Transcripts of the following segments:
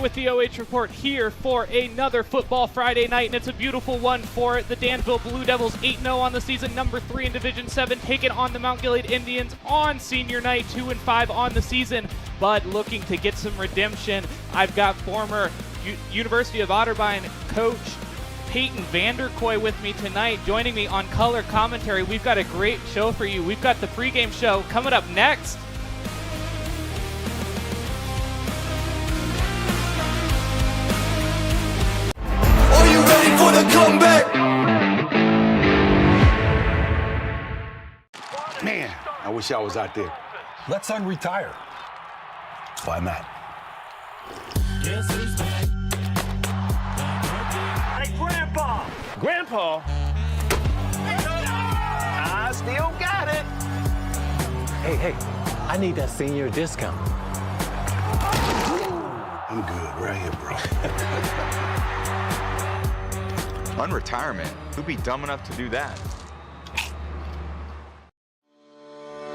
with the OH Report here for another Football Friday night, and it's a beautiful one for the Danville Blue Devils, 8-0 on the season, number 3 in Division 7, taking on the Mount Gilead Indians on senior night, 2-5 on the season, but looking to get some redemption. I've got former University of Otterbein coach Payton Vanderkooi with me tonight, joining me on color commentary. We've got a great show for you. We've got the pregame show coming up next. Are you ready for the comeback? Man, I wish I was out there. Let's unretire. Why not? Hey, Grandpa! Grandpa? I still got it. Hey, I need that senior discount. I'm good right here, bro. Unretirement? Who'd be dumb enough to do that?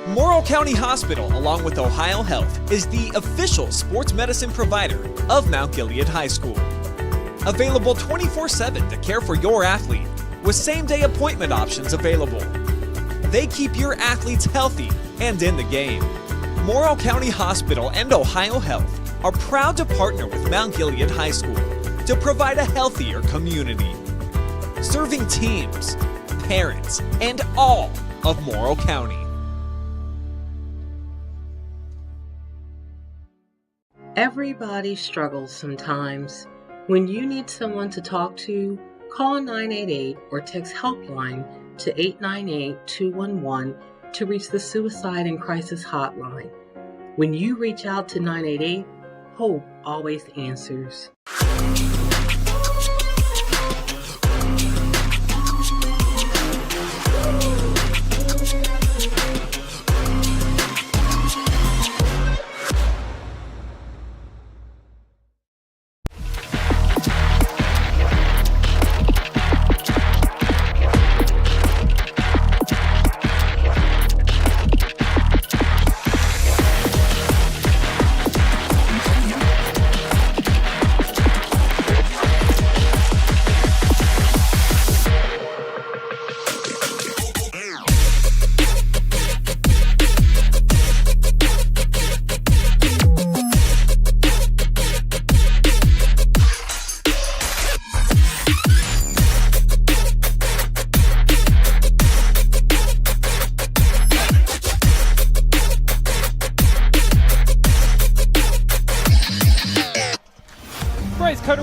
Morrow County Hospital, along with Ohio Health, is the official sports medicine provider of Mount Gilead High School. Available 24/7 to care for your athlete, with same-day appointment options available. They keep your athletes healthy and in the game. Morrow County Hospital and Ohio Health are proud to partner with Mount Gilead High School to provide a healthier community, serving teams, parents, and all of Morrow County. Everybody struggles sometimes. When you need someone to talk to, Call 988 or text HelpLine to 898-211 to reach the Suicide and Crisis Hotline. When you reach out to 988, hope always answers.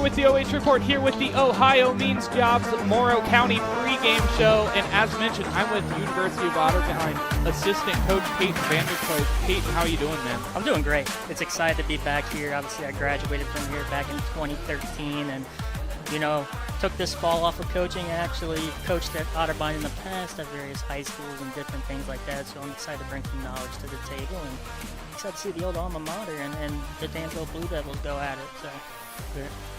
With the OH Report here with the Ohio Means Jobs Morrow County pregame show. And as mentioned, I'm with University of Otterbein assistant coach Payton Vanderkooi. Payton, how are you doing, man? I'm doing great. It's excited to be back here. Obviously, I graduated from here back in 2013 and, took this fall off of coaching. I actually coached at Otterbein in the past at various high schools and different things like that. So I'm excited to bring some knowledge to the table and excited to see the old alma mater and the Danville Blue Devils go at it. So.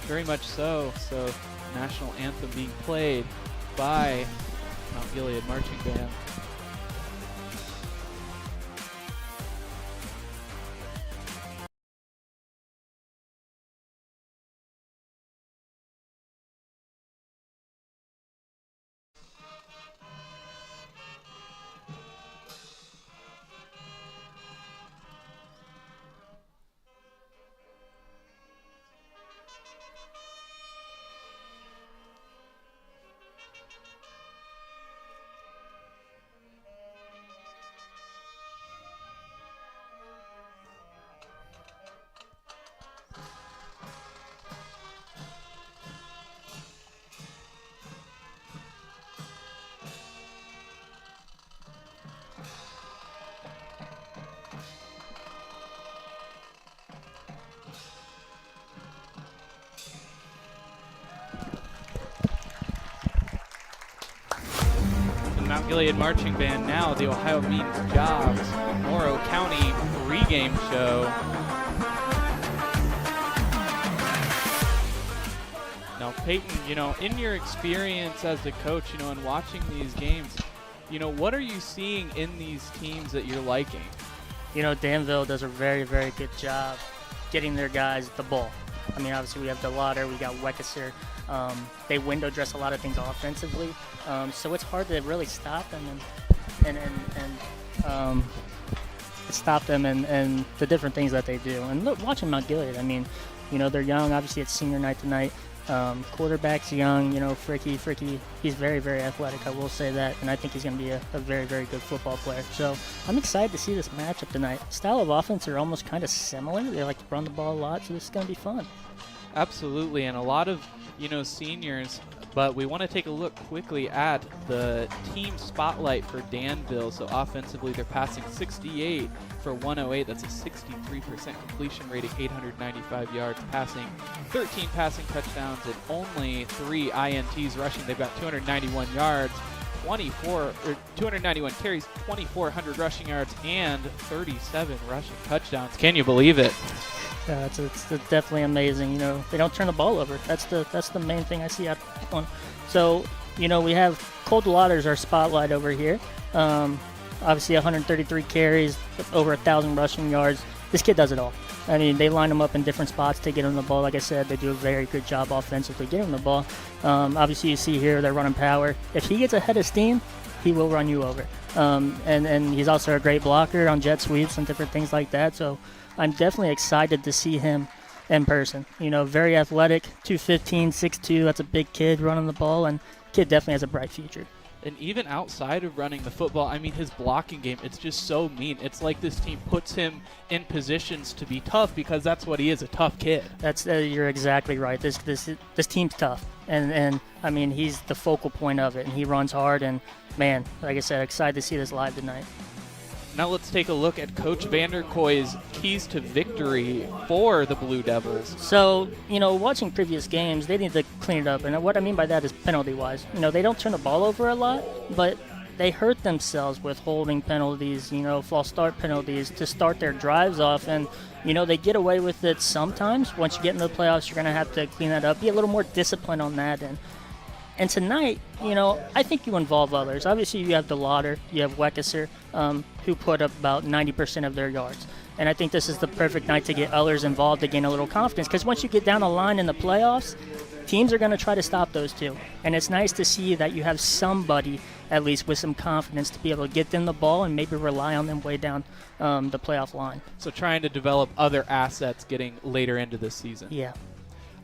Very much so. So, national anthem being played by Mount Gilead Marching Band. Mount Gilead Marching Band, now the Ohio Means Jobs Morrow County pregame show. Now, Payton, in your experience as the coach, and watching these games, what are you seeing in these teams that you're liking? Danville does a very, very good job getting their guys the ball. I mean, obviously we have Delaughder, we got Weckeser. They window dress a lot of things offensively, so it's hard to really stop them and stop them and the different things that they do. And look, watching Mount Gilead, I mean, they're young. Obviously, it's senior night tonight. Quarterback's young. Fricke, he's very, very athletic. I will say that, and I think he's going to be a very, very good football player. So I'm excited to see this matchup tonight. Style of offense are almost kind of similar. They like to run the ball a lot, so this is going to be fun. Absolutely, and a lot of seniors. But we want to take a look quickly at the team spotlight for Danville. So offensively, they're passing 68 for 108. That's a 63% completion rate at 895 yards, passing 13 passing touchdowns and only 3 INTs rushing. They've got 291 yards, 291 carries, 2,400 rushing yards, and 37 rushing touchdowns. Can you believe it? Yeah, it's definitely amazing. They don't turn the ball over. That's the main thing I see out of this one. So, we have Cole Delaughder as our spotlight over here. Obviously, 133 carries, over 1,000 rushing yards. This kid does it all. I mean, they line him up in different spots to get him the ball. Like I said, they do a very good job offensively getting him the ball. Obviously, you see here they're running power. If he gets ahead of steam, he will run you over. And he's also a great blocker on jet sweeps and different things like that. So I'm definitely excited to see him in person. Very athletic, 215, 6'2". That's a big kid running the ball, and kid definitely has a bright future. And even outside of running the football, I mean, his blocking game, it's just so mean. It's like this team puts him in positions to be tough because that's what he is, a tough kid. That's you're exactly right. This team's tough. And I mean, he's the focal point of it, and he runs hard. And, man, like I said, excited to see this live tonight. Now let's take a look at Coach Vanderkooi's keys to victory for the Blue Devils. So, watching previous games, they need to clean it up. And what I mean by that is penalty-wise. They don't turn the ball over a lot, but they hurt themselves with holding penalties, false start penalties to start their drives off. And, they get away with it sometimes. Once you get into the playoffs, you're going to have to clean that up, be a little more disciplined on that. And tonight, I think you involve others. Obviously, you have Delaughder, you have Weckesser, who put up about 90% of their yards. And I think this is the perfect night to get others involved to gain a little confidence. Because once you get down the line in the playoffs, teams are going to try to stop those two. And it's nice to see that you have somebody, at least with some confidence, to be able to get them the ball and maybe rely on them way down the playoff line. So trying to develop other assets getting later into this season. Yeah.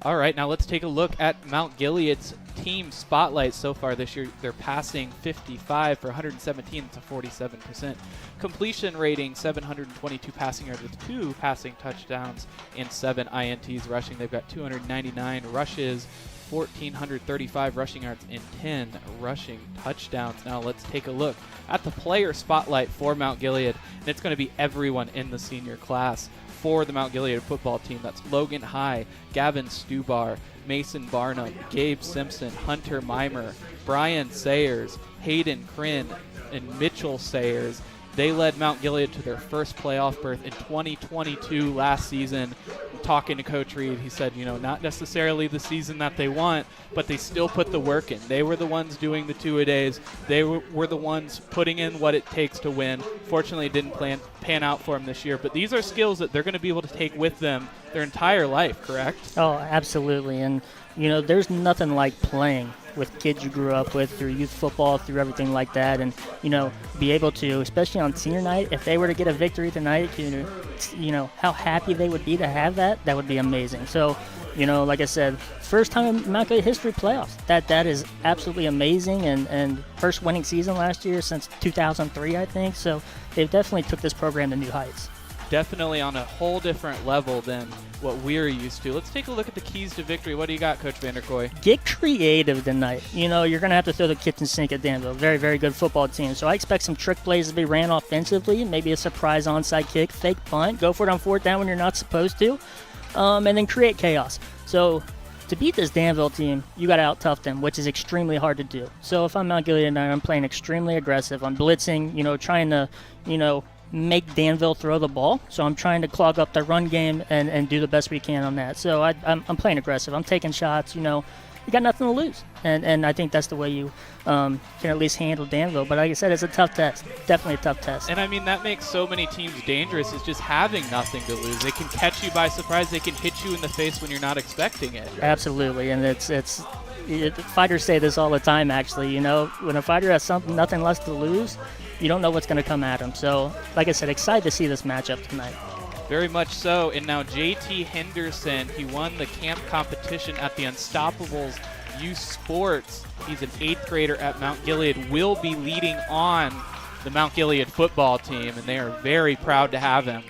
All right, now let's take a look at Mount Gilead's team spotlight so far this year. They're passing 55 for 117 to 47%. Completion rating, 722 passing yards with 2 passing touchdowns and 7 INTs rushing. They've got 299 rushes, 1,435 rushing yards, and 10 rushing touchdowns. Now let's take a look at the player spotlight for Mount Gilead, and it's going to be everyone in the senior class for the Mount Gilead football team. That's Logan High, Gavin Stubar, Mason Barnum, Gabe Simpson, Hunter Mimer, Brian Sayers, Hayden Kryn, and Mitchell Sayers. They led Mount Gilead to their first playoff berth in 2022 last season. Talking to Coach Reed, he said, not necessarily the season that they want, but they still put the work in. They were the ones doing the two-a-days. They were the ones putting in what it takes to win. Fortunately, it didn't pan out for them this year, but these are skills that they're going to be able to take with them their entire life, correct? Oh, absolutely. And, there's nothing like playing with kids you grew up with through youth football, through everything like that. And, be able to, especially on senior night, if they were to get a victory tonight, how happy they would be to have that would be amazing. So, like I said, first time in Mount Gilead history playoffs. That is absolutely amazing, and first winning season last year since 2003, I think. So they've definitely took this program to new heights. Definitely on a whole different level than what we're used to. Let's take a look at the keys to victory. What do you got, Coach Vanderkooi? Get creative tonight. You're going to have to throw the kitchen sink at Danville. Very, very good football team. So I expect some trick plays to be ran offensively, maybe a surprise onside kick, fake punt, go for it on 4th down when you're not supposed to, and then create chaos. So to beat this Danville team, you got to out-tough them, which is extremely hard to do. So if I'm Mount Gilead tonight, I'm playing extremely aggressive. I'm blitzing, trying to, make Danville throw the ball. So I'm trying to clog up the run game and do the best we can on that. So I'm playing aggressive. I'm taking shots. You got nothing to lose. And I think that's the way you can at least handle Danville. But like I said, it's a tough test. Definitely a tough test. And, I mean, that makes so many teams dangerous is just having nothing to lose. They can catch you by surprise. They can hit you in the face when you're not expecting it. Absolutely. And fighters say this all the time, actually. When a fighter has nothing less to lose, you don't know what's going to come at him. So, like I said, excited to see this matchup tonight. Very much so. And now J.T. Henderson, he won the camp competition at the Unstoppables Youth Sports. He's an 8th grader at Mount Gilead, will be leading on the Mount Gilead football team, and they are very proud to have him.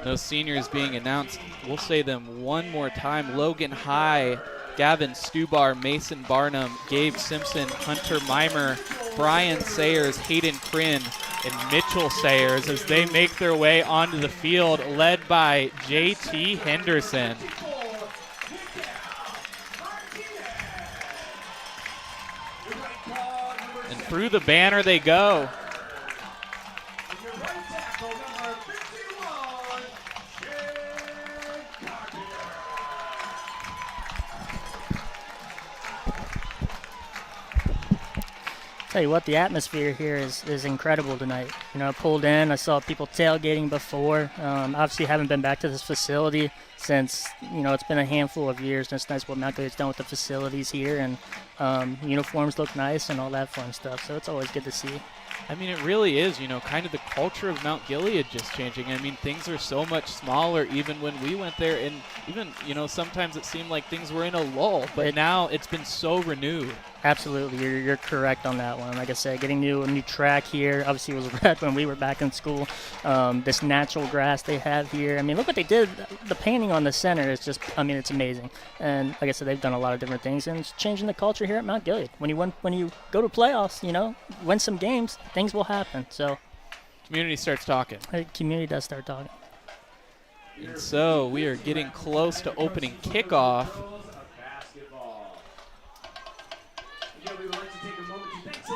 Those seniors being announced, we'll say them one more time. Logan High, Gavin Stubar, Mason Barnum, Gabe Simpson, Hunter Mimer, Brian Sayers, Hayden Kryn, and Mitchell Sayers as they make their way onto the field, led by J.T. Henderson. And through the banner they go. Tell you what, the atmosphere here is incredible tonight. You know, I pulled in. I saw people tailgating before. Obviously, haven't been back to this facility since, you know, it's been a handful of years. And it's nice what Mount Gilead's done with the facilities here. And uniforms look nice and all that fun stuff. So it's always good to see. I mean, it really is, you know, kind of the culture of Mount Gilead just changing. I mean, things are so much smaller even when we went there. And even, you know, sometimes it seemed like things were in a lull. But now it's been so renewed. Absolutely. You're correct on that one. Like I said, getting a new track here. Obviously, it was red when we were back in school. This natural grass they have here. I mean, look what they did. The painting on the center is just, I mean, it's amazing. And like I said, they've done a lot of different things. And it's changing the culture here at Mount Gilead. When you go to playoffs, you know, win some games, things will happen. So community starts talking. The community does start talking. And so we are getting close to opening kickoff.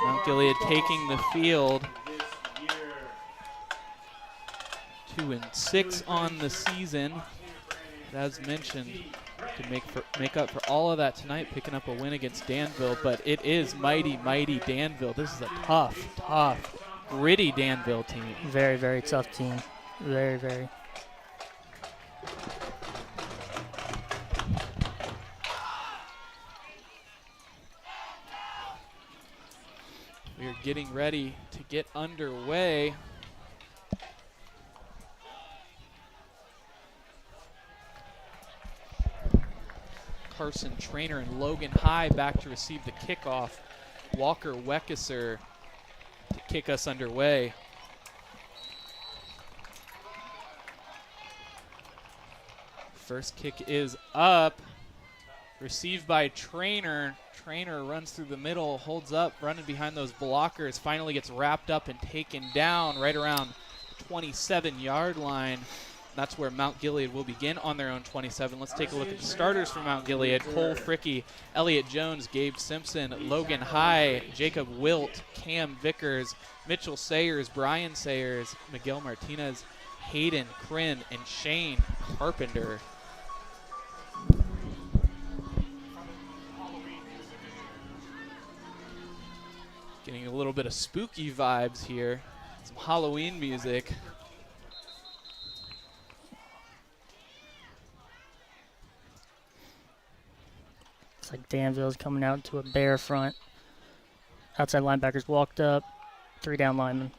Mount Gilead taking the field. 2-6 on the season. But as mentioned, to make up for all of that tonight, picking up a win against Danville. But it is mighty Danville. This is a tough, gritty Danville team. Very, very tough team. Very, very. We are getting ready to get underway. Carson Trainer and Logan High back to receive the kickoff. Walker Weckesser to kick us underway. First kick is up. Received by Trainer. Trainer runs through the middle, holds up, running behind those blockers, finally gets wrapped up and taken down right around the 27-yard line. That's where Mount Gilead will begin on their own 27. Let's take a look at the starters for Mount Gilead. Cole Fricke, Elliott Jones, Gabe Simpson, Logan High, Jacob Wilt, Cam Vickers, Mitchell Sayers, Brian Sayers, Miguel Martinez, Hayden Kryn, and Shane Carpenter. Getting a little bit of spooky vibes here. Some Halloween music. It's like Danville's coming out to a bear front. Outside linebackers walked up. 3 down linemen.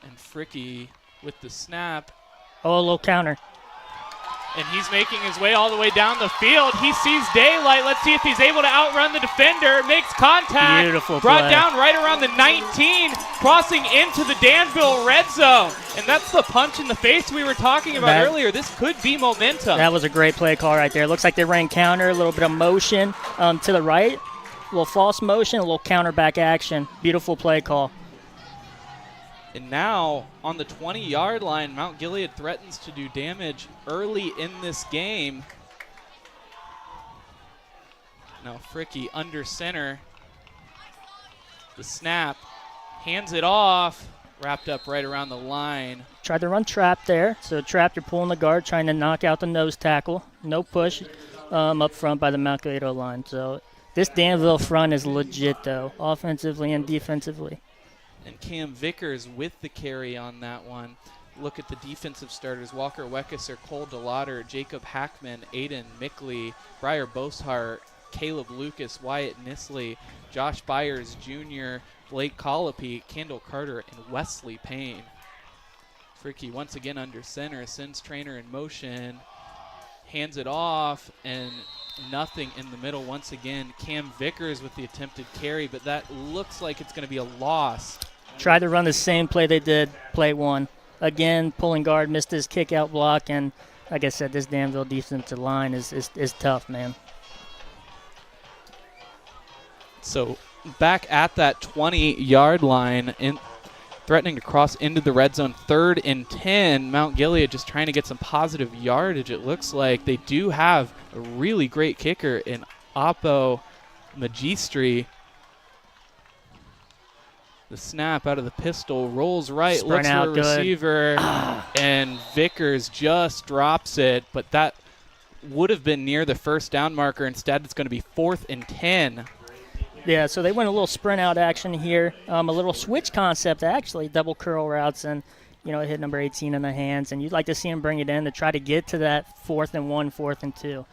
And Fricke with the snap. Oh, a little counter. And he's making his way all the way down the field. He sees daylight. Let's see if he's able to outrun the defender. Makes contact. Beautiful Brought play. down right around the 19, crossing into the Danville red zone. And that's the punch in the face we were talking about earlier. This could be momentum. That was a great play call right there. Looks like they ran counter, a little bit of motion to the right. A little false motion, a little counter back action. Beautiful play call. And now, on the 20-yard line, Mount Gilead threatens to do damage early in this game. Now Fricke under center. The snap. Hands it off. Wrapped up right around the line. Tried to run trap there. So trap, you're pulling the guard, trying to knock out the nose tackle. No push up front by the Mount Gilead line. So this Danville front is legit, though, offensively and defensively. And Cam Vickers with the carry on that one. Look at the defensive starters. Walker Weckesser, Cole Delaughder, Jacob Hackman, Aiden Mickley, Briar Boshart, Caleb Lucas, Wyatt Nisley, Josh Byers Jr., Blake Colopy, Kendall Carter, and Wesley Payne. Fricke once again under center, sends Trainer in motion, hands it off, and nothing in the middle once again. Cam Vickers with the attempted carry, but that looks like it's going to be a loss. Tried to run the same play they did play one. Again, pulling guard, missed his kick-out block, and like I said, this Danville defensive line is tough, man. So back at that 20-yard line, threatening to cross into the red zone, 3rd and 10. Mount Gilead just trying to get some positive yardage. It looks like they do have a really great kicker in Oppo Magistri. The snap out of the pistol, rolls right, Sprung looks for a out good. receiver, and Vickers just drops it, but that would have been near the first down marker. Instead, it's going to be 4th and 10. Yeah, so they went a little sprint out action here, a little switch concept actually, double curl routes, and hit number 18 in the hands. And you'd like to see him bring it in to try to get to that 4th and 1, 4th and 2.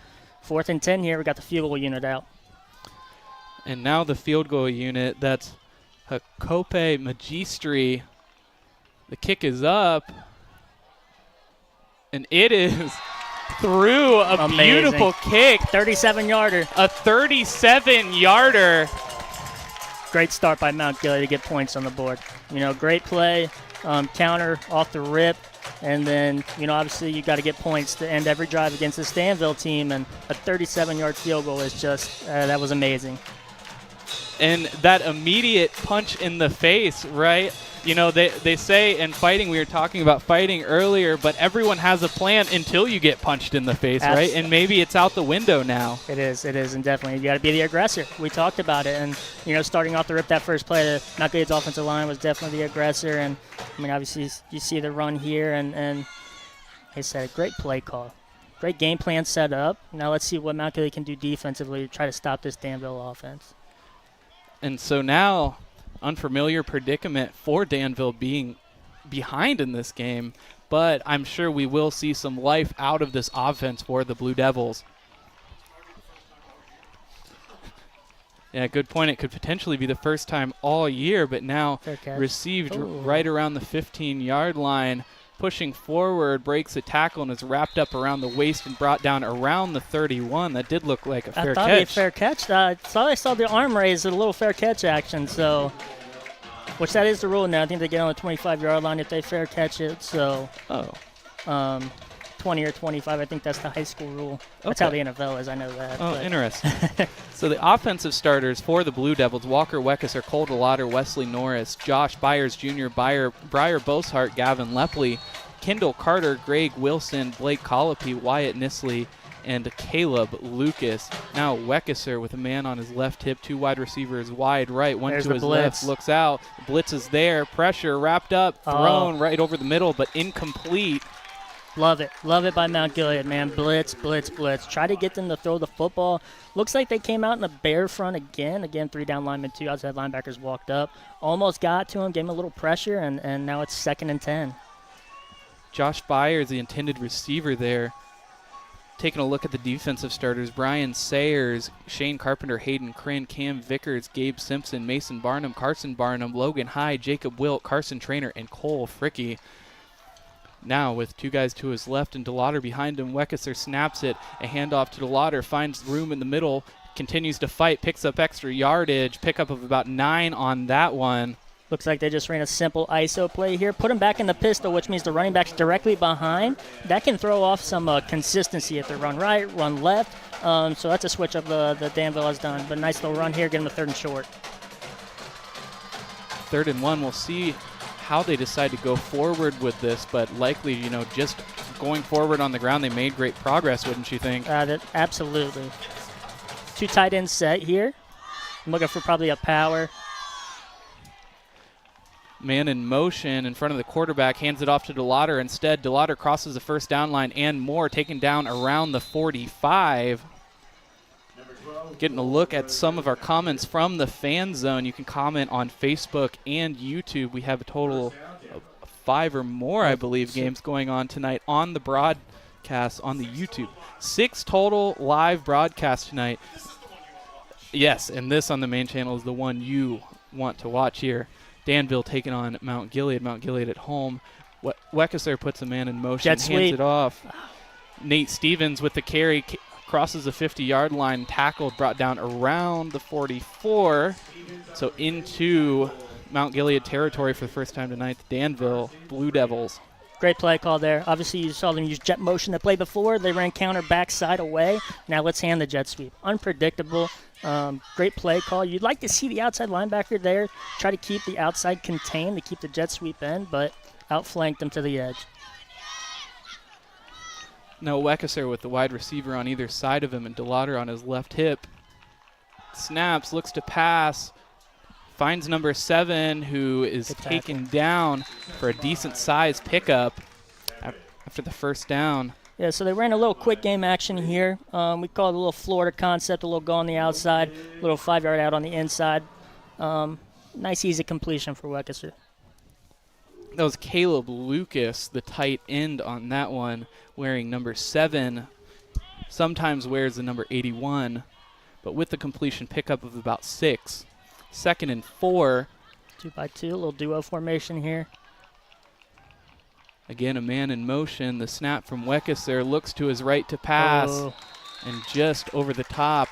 4th and 10 here, we got the field goal unit out. And now the field goal unit, that's Hakope Magistri. The kick is up, and it is through a Amazing. Beautiful kick. 37-yarder. A 37-yarder. Great start by Mount Gilead to get points on the board. Great play, counter off the rip, and then, obviously you got to get points to end every drive against this Danville team, and a 37-yard field goal is just, that was amazing. And that immediate punch in the face, right? They say in fighting, we were talking about fighting earlier, but everyone has a plan until you get punched in the face, right? And maybe it's out the window now. It is, and definitely you got to be the aggressor. We talked about it, and starting off the rip that first play, Mount Gilead's offensive line was definitely the aggressor, and obviously you see the run here, and like I said, a great play call. Great game plan set up. Now let's see what Mount Gilead can do defensively to try to stop this Danville offense. And so now, unfamiliar predicament for Danville being behind in this game, but I'm sure we will see some life out of this offense for the Blue Devils. Yeah, good point. It could potentially be the first time all year, but now received right around the 15-yard line. Pushing forward, breaks a tackle, and is wrapped up around the waist and brought down around the 31. That did look like a fair catch. I thought it was a fair catch. I saw the arm raise, a little fair catch action, so which that is the rule now. I think they get on the 25-yard line if they fair catch it. So 20 or 25, I think that's the high school rule. That's how the NFL is, I know that. Oh, interesting. So the offensive starters for the Blue Devils, Walker Weckesser, Cole Delaughder, Wesley Norris, Josh Byers Jr., Briar Boshart, Gavin Lepley, Kendall Carter, Greg Wilson, Blake Colopy, Wyatt Nisley, and Caleb Lucas. Now Weckesser with a man on his left hip, 2 wide receivers wide right, one to his left, looks out. Blitz is there, pressure, wrapped up, thrown right over the middle, but incomplete. Love it by Mount Gilead, man. Blitz. Try to get them to throw the football. Looks like they came out in the bear front again. 3 down linemen, 2 outside linebackers walked up. Almost got to him, gave him a little pressure, and now it's 2nd and 10. Josh Byers, the intended receiver there. Taking a look at the defensive starters, Brian Sayers, Shane Carpenter, Hayden Crin, Cam Vickers, Gabe Simpson, Mason Barnum, Carson Barnum, Logan Hyde, Jacob Wilt, Carson Trainer, and Cole Fricke. Now with 2 guys to his left and Delaughder behind him, Weckesser snaps it. A handoff to Delaughder, finds room in the middle, continues to fight, picks up extra yardage, pickup of about 9 on that one. Looks like they just ran a simple ISO play here. Put him back in the pistol, which means the running back's directly behind. That can throw off some consistency if they run right, run left. So that's a switch up the Danville has done. But nice little run here, get him a 3rd and short. 3rd and 1, we'll see how they decide to go forward with this, but likely, just going forward on the ground, they made great progress, wouldn't you think? Absolutely. 2 tight ends set here. I'm looking for probably a power. Man in motion in front of the quarterback, hands it off to Delaughder. Instead, Delaughder crosses the 1st down line and more, taken down around the 45. Getting a look at some of our comments from the fan zone. You can comment on Facebook and YouTube. We have a total of 5 or more, I believe, games going on tonight on the broadcast on the YouTube. 6 total live broadcasts tonight. Yes, and this on the main channel is the one you want to watch here. Danville taking on Mount Gilead. Mount Gilead at home. Weckesser puts a man in motion, hands it off. Nate Stevens with the carry. Crosses the 50-yard line, tackled, brought down around the 44. So into Mount Gilead territory for the first time tonight, the Danville Blue Devils. Great play call there. Obviously, you saw them use jet motion to play before. They ran counter backside away. Now let's hand the jet sweep. Unpredictable. Great play call. You'd like to see the outside linebacker there. Try to keep the outside contained to keep the jet sweep in, but outflanked them to the edge. Now Weckesser with the wide receiver on either side of him and Delaughder on his left hip. Snaps, looks to pass, finds number 7 who is taken down for a decent-sized pickup after the 1st down. Yeah, so they ran a little quick game action here. We call it a little Florida concept, a little go on the outside, a little 5-yard out on the inside. Nice, easy completion for Wekesser. That was Caleb Lucas, the tight end on that one, wearing number 7. Sometimes wears the number 81, but with the completion pickup of about 6. 2nd and 4. 2x2, a little duo formation here. Again, a man in motion. The snap from Wekesser looks to his right to pass, and just over the top.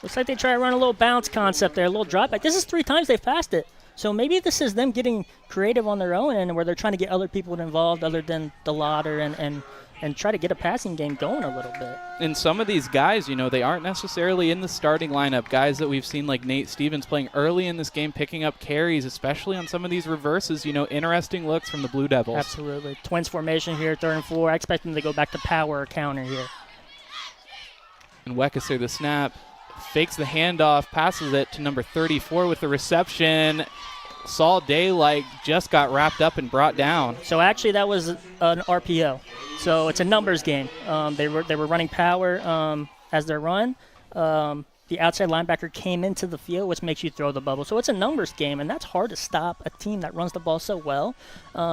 Looks like they try to run a little bounce concept there, a little drop back. This is 3 times they've passed it. So maybe this is them getting creative on their own and where they're trying to get other people involved other than Delaughder and try to get a passing game going a little bit. And some of these guys, you know, they aren't necessarily in the starting lineup. Guys that we've seen like Nate Stevens playing early in this game, picking up carries, especially on some of these reverses. You know, interesting looks from the Blue Devils. Absolutely. Twins formation here, 3rd and 4. I expect them to go back to power or counter here. And Wekesser, the snap, fakes the handoff, passes it to number 34 with the reception. Saw daylight, just got wrapped up and brought down. So actually that was an RPO. So it's a numbers game. They were running power as their run. The outside linebacker came into the field, which makes you throw the bubble. So it's a numbers game, and that's hard to stop a team that runs the ball so well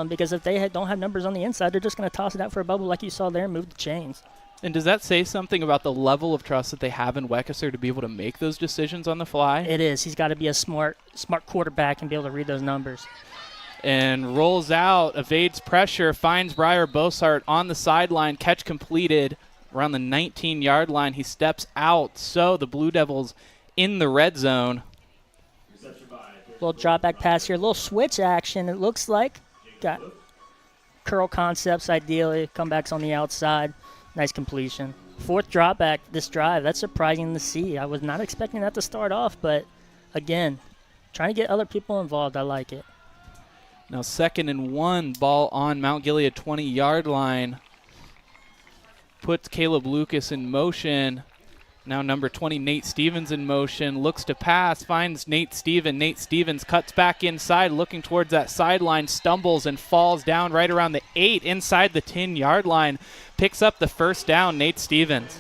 because if they don't have numbers on the inside, they're just going to toss it out for a bubble like you saw there and move the chains. And does that say something about the level of trust that they have in Wekesser to be able to make those decisions on the fly? It is. He's got to be a smart quarterback and be able to read those numbers. And rolls out, evades pressure, finds Briar Bossart on the sideline, catch completed around the 19-yard line. He steps out, so the Blue Devils in the red zone. Little drop back pass here, a little switch action. It looks like got curl concepts ideally. Comebacks on the outside. Nice completion. 4th drop back this drive. That's surprising to see. I was not expecting that to start off, but again, trying to get other people involved. I like it. Now 2nd and 1, ball on Mount Gilead 20-yard line. Puts Caleb Lucas in motion. Now number 20, Nate Stevens in motion. Looks to pass, finds Nate Stevens. Nate Stevens cuts back inside, looking towards that sideline, stumbles and falls down right around the 8 inside the 10-yard line. Picks up the 1st down, Nate Stevens.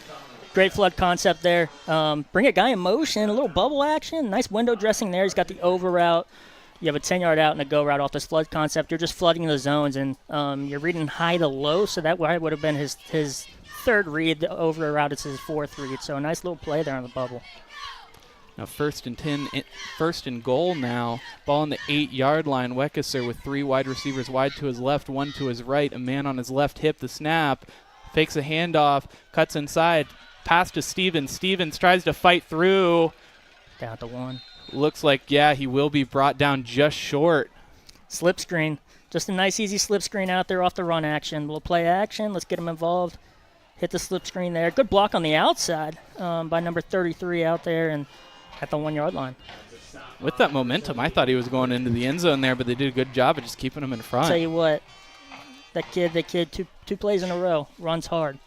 Great flood concept there. Bring a guy in motion, a little bubble action. Nice window dressing there. He's got the over route. You have a 10-yard out and a go route off this flood concept. You're just flooding the zones, and you're reading high to low, so that would have been his 3rd read. The over route is his 4th read, so a nice little play there on the bubble. Now 1st and 10, 1st and goal now. Ball on the 8-yard line. Wekesser with 3 wide receivers wide to his left, 1 to his right. A man on his left hip. The snap. Fakes a handoff. Cuts inside. Pass to Stevens. Stevens tries to fight through. Down to 1. Looks like, yeah, he will be brought down just short. Slip screen. Just a nice, easy slip screen out there off the run action. A little play action. Let's get him involved. Hit the slip screen there. Good block on the outside by number 33 out there and at the 1-yard line. With that momentum, I thought he was going into the end zone there, but they did a good job of just keeping him in front. Tell you what, that kid, two plays in a row, runs hard.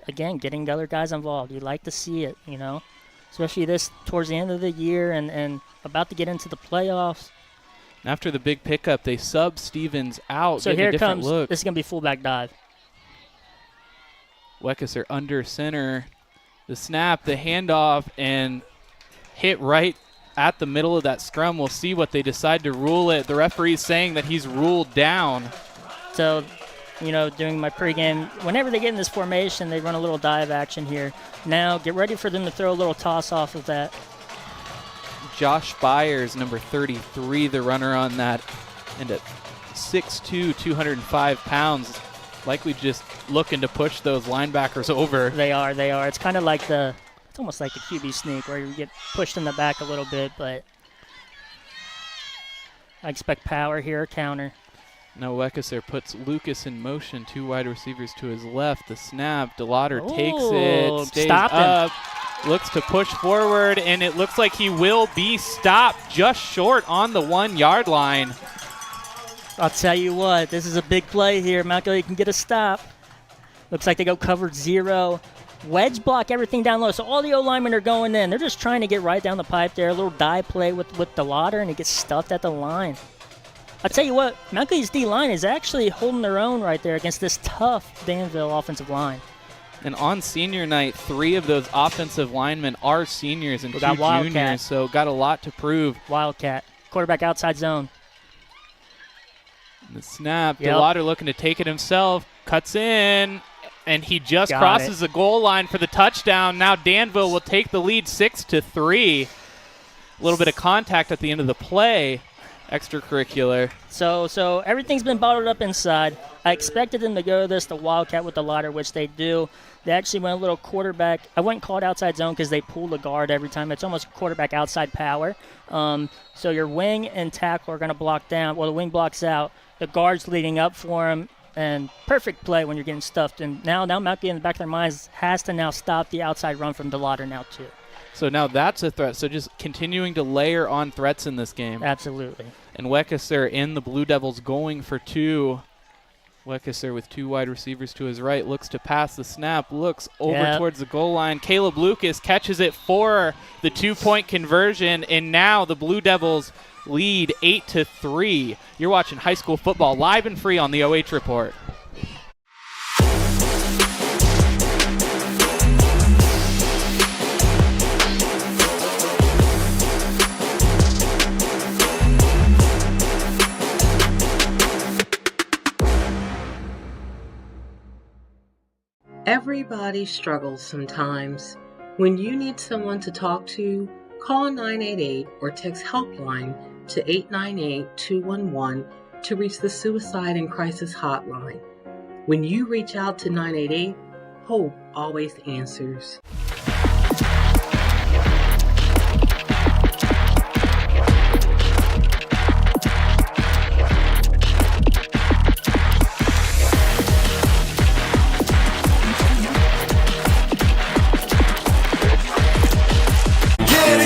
Again, getting the other guys involved. You like to see it, you know, especially this towards the end of the year and about to get into the playoffs. After the big pickup, they sub Stevens out. So here it comes. Look. This is going to be fullback dive. Wekesser under center. The snap, the handoff, and hit right at the middle of that scrum. We'll see what they decide to rule it. The referee's saying that he's ruled down. So, you know, during my pregame, whenever they get in this formation, they run a little dive action here. Now, get ready for them to throw a little toss off of that. Josh Byers, number 33, the runner on that. And at 6'2", 205 pounds, likely just looking to push those linebackers over. They are. It's kind of like it's almost like the QB sneak where you get pushed in the back a little bit, but I expect power here, counter. Now Wekesser puts Lucas in motion, 2 wide receivers to his left. The snap, Delaughder takes it, stays up, looks to push forward, and it looks like he will be stopped just short on the 1-yard line. I'll tell you what, this is a big play here. Mount Gilead can get a stop. Looks like they go covered 0. Wedge block everything down low. So all the O-linemen are going in. They're just trying to get right down the pipe there. A little dive play with Delaughder, and he gets stuffed at the line. I'll tell you what, Mount Gilead's D-line is actually holding their own right there against this tough Danville offensive line. And on senior night, 3 of those offensive linemen are seniors and 2 juniors, so got a lot to prove. Wildcat. Quarterback outside zone. The snap, Delaughder looking to take it himself, cuts in, and he just crosses the goal line for the touchdown. Now Danville will take the lead 6-3. A little bit of contact at the end of the play. Extracurricular. So everything's been bottled up inside. I expected them to go to this, the Wildcat with the Delaughder, which they do. They actually went a little quarterback. I wouldn't call it outside zone because they pull the guard every time. It's almost quarterback outside power. So your wing and tackle are going to block down. Well, the wing blocks out. The guard's leading up for him. And perfect play when you're getting stuffed. And now Mount Gilead in the back of their minds has to now stop the outside run from Delaughder now too. So now that's a threat. So just continuing to layer on threats in this game. Absolutely. And Weckeser in the Blue Devils going for 2. Weckeser with 2 wide receivers to his right looks to pass the snap, looks over towards the goal line. Caleb Lucas catches it for the 2-point conversion, and now the Blue Devils lead 8-3. You're watching high school football live and free on the OH Report. Everybody struggles sometimes. When you need someone to talk to, call 988 or text HelpLine to 898-211 to reach the Suicide and Crisis Hotline. When you reach out to 988, hope always answers.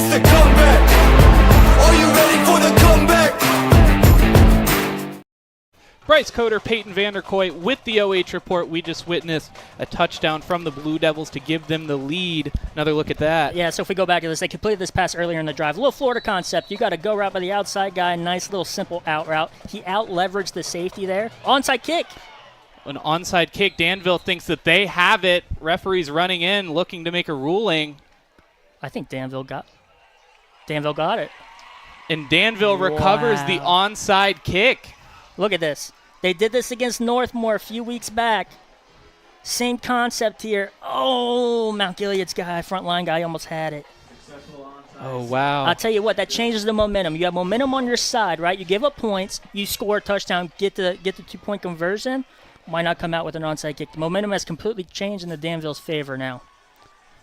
The comeback. Are you ready for the comeback? Bryce Coder, Payton Vanderkooi with the OH Report. We just witnessed a touchdown from the Blue Devils to give them the lead. Another look at that. Yeah, so if we go back to this, they completed this pass earlier in the drive. A little Florida concept. You got a go route by the outside guy, nice little simple out route. He out-leveraged the safety there. Onside kick. An onside kick. Danville thinks that they have it. Referee's running in, looking to make a ruling. I think Danville got it. And Danville recovers the onside kick. Look at this. They did this against Northmore a few weeks back. Same concept here. Oh, Mount Gilead's guy, front line guy, almost had it. Oh, wow. I'll tell you what, that changes the momentum. You have momentum on your side, right? You give up points, you score a touchdown, get the 2-point conversion. Why not come out with an onside kick? The momentum has completely changed in the Danville's favor now.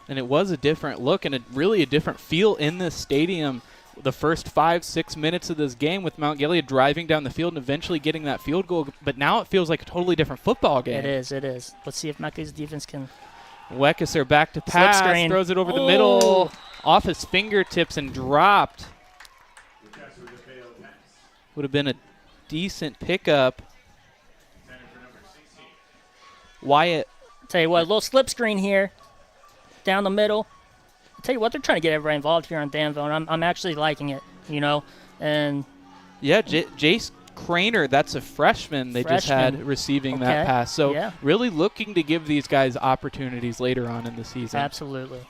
And it was a different look and really a different feel in this stadium the first 5-6 minutes of this game with Mount Gilead driving down the field and eventually getting that field goal. But now it feels like a totally different football game. It is. Let's see if Mount Gilead's defense can. Weckeser back to pass, throws it over the middle, off his fingertips and dropped. Would have been a decent pickup. Wyatt. Tell you what, a little slip screen here. Down the middle. I'll tell you what, they're trying to get everybody involved here on Danville, and I'm actually liking it, And yeah, Jace Craner, that's a freshman they just had receiving that pass. So really looking to give these guys opportunities later on in the season. Absolutely.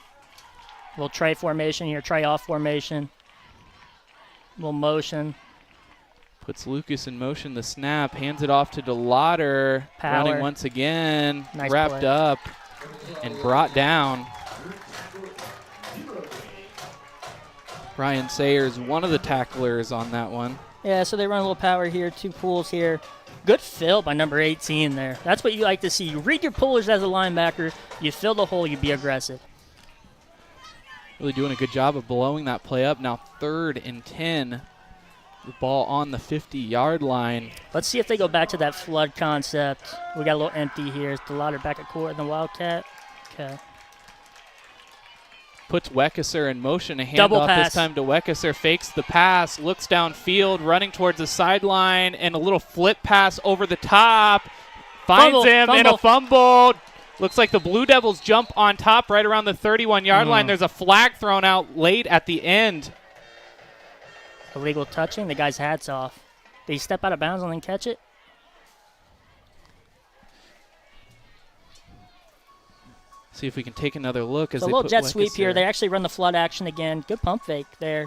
Little tray formation here, tray off formation. Little motion. Puts Lucas in motion, the snap, hands it off to Delaughder. Running once again, nice wrapped play. up and brought down. Brian Sayers, one of the tacklers on that one. Yeah, so they run a little power here, 2 pulls here. Good fill by number 18 there. That's what you like to see. You read your pullers as a linebacker. You fill the hole, you be aggressive. Really doing a good job of blowing that play up. Now 3rd and 10. The ball on the 50-yard line. Let's see if they go back to that flood concept. We got a little empty here. It's Delaughder back at court and the Wildcat. Okay. Puts Weckeser in motion. A handoff this time to Weckeser. Fakes the pass. Looks downfield. Running towards the sideline. And a little flip pass over the top. Finds him in a fumble. Looks like the Blue Devils jump on top right around the 31-yard line. There's a flag thrown out late at the end. Illegal touching. The guy's hat's off. Did he step out of bounds and then catch it? See if we can take another look as It's a they little put jet sweep here. Weckesser. They actually run the flood action again. Good pump fake there.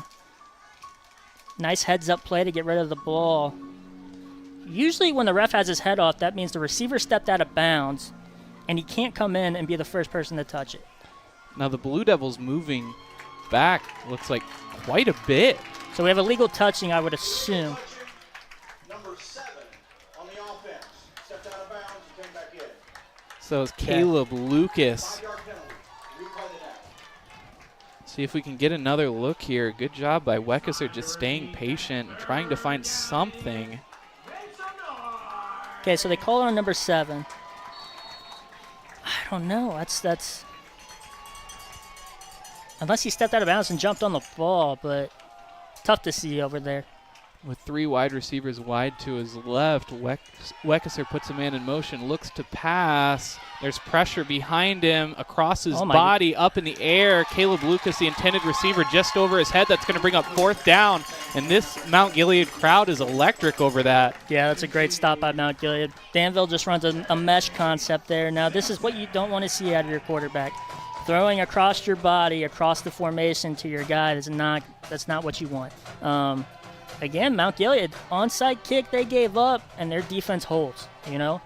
Nice heads-up play to get rid of the ball. Usually when the ref has his head off, that means the receiver stepped out of bounds, and he can't come in and be the first person to touch it. Now the Blue Devils moving back looks like quite a bit. So we have illegal touching, I would assume. Number 7 on the offense. Stepped out of bounds and came back in. So it's Caleb Lucas. 5-yard penalty. Replay the down. See if we can get another look here. Good job by Weckesser just staying patient and trying to find something. Okay, so they call it on number 7. I don't know. That's unless he stepped out of bounds and jumped on the ball, but tough to see over there. With 3 wide receivers wide to his left, Weckesser puts a man in motion, looks to pass. There's pressure behind him, across his body, up in the air. Caleb Lucas, the intended receiver, just over his head. That's going to bring up 4th down, and this Mount Gilead crowd is electric over that. Yeah, that's a great stop by Mount Gilead. Danville just runs a mesh concept there. Now, this is what you don't want to see out of your quarterback. Throwing across your body, across the formation to your guy, that's not what you want. Again, Mount Gilead, onside kick they gave up, and their defense holds, you know?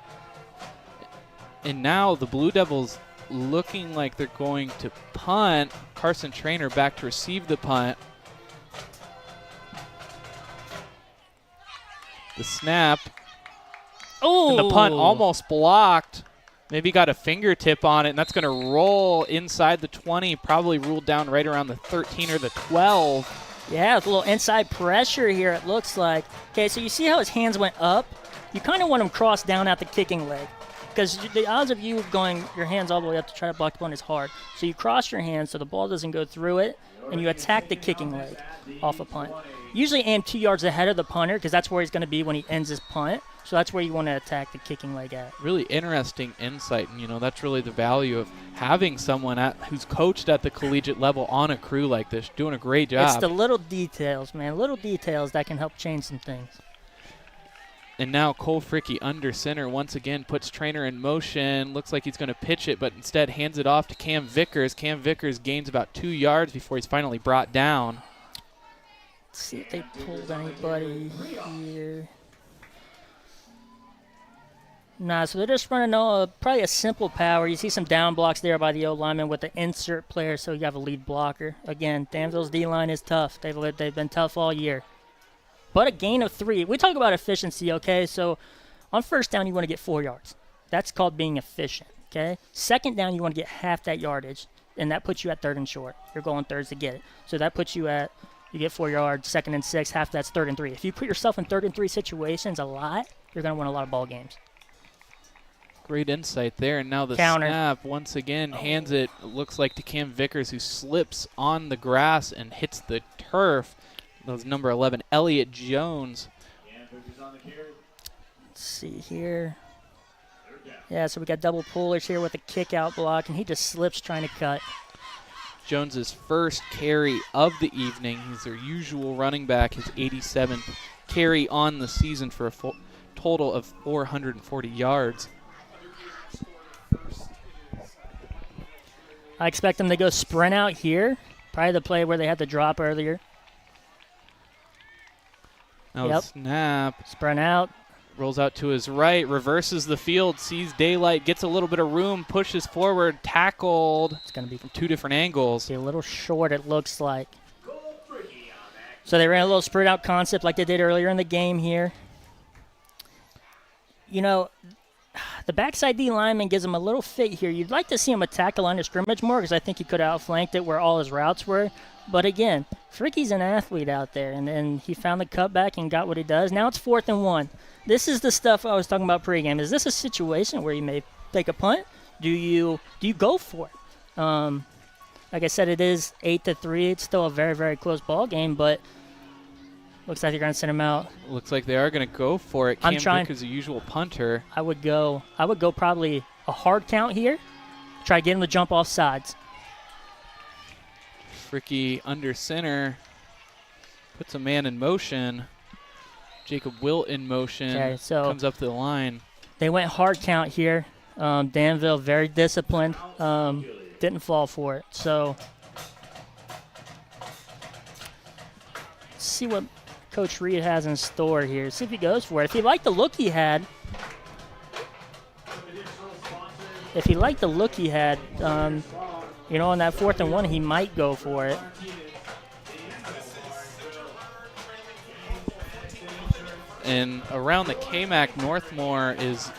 And now the Blue Devils looking like they're going to punt. Carson Trainer back to receive the punt. The snap. Oh! And the punt almost blocked. Maybe got a fingertip on it, and that's going to roll inside the 20, probably ruled down right around the 13 or the 12. Yeah, with a little inside pressure here, it looks like. Okay, so you see how his hands went up? You kind of want him crossed down at the kicking leg, because the odds of you going your hands all the way up to try to block the punt is hard. So you cross your hands so the ball doesn't go through it, and you attack the kicking leg off a punt. Usually aim 2 yards ahead of the punter, because that's where he's going to be when he ends his punt. So that's where you want to attack the kicking leg at. Really interesting insight, and that's really the value of having someone who's coached at the collegiate level on a crew like this, doing a great job. It's the little details, man, little details that can help change some things. And now Cole Fricke under center once again puts Trainer in motion. Looks like he's going to pitch it, but instead hands it off to Cam Vickers. Cam Vickers gains about 2 yards before he's finally brought down. Let's see if they pulled anybody here. Nah, so they're just running probably a simple power. You see some down blocks there by the O-lineman with the insert player, so you have a lead blocker. Again, Danville's D-line is tough. They've been tough all year. But a gain of 3. We talk about efficiency, okay? So on first down, you want to get 4 yards. That's called being efficient, okay? Second down, you want to get half that yardage, and that puts you at 3rd and short. You're going thirds to get it. So that puts you at, you get 4 yards, 2nd and 6, half that's 3rd and 3. If you put yourself in 3rd and 3 situations a lot, you're going to win a lot of ball games. Great insight there, and now the counter. Snap once again hands it, looks like to Cam Vickers, who slips on the grass and hits the turf. That was number 11, Elliott Jones. Let's see here. Yeah, so we got double pullers here with a kick-out block, and he just slips trying to cut. Jones's first carry of the evening. He's their usual running back, his 87th carry on the season for a total of 440 yards. I expect them to go sprint out here. Probably the play where they had the drop earlier. Now the snap. Sprint out. Rolls out to his right, reverses the field, sees daylight, gets a little bit of room, pushes forward, tackled. It's going to be from 2 different angles. A little short, it looks like. So they ran a little sprint out concept like they did earlier in the game here. The backside D lineman gives him a little fit here. You'd like to see him attack the line of scrimmage more, because I think he could have outflanked it where all his routes were. But again, Fricke's an athlete out there, and he found the cutback and got what he does. Now it's 4th and 1. This is the stuff I was talking about pregame. Is this a situation where you may take a punt? Do you go for it? Like I said, it is 8-3. It's still a very, very close ball game, but looks like they're going to send him out. Looks like they are going to go for it. Cam Vickers, the usual punter. I would go probably a hard count here. Try to get him to jump off sides. Fricke under center. Puts a man in motion. Jacob Wilt in motion. Okay, so comes up to the line. they went hard count here. Danville, very disciplined. Didn't fall for it. So let's see what Coach Reed has in store here. See if he goes for it. If he liked the look he had, on that 4th and 1, he might go for it. And around the KMAC, Northmore is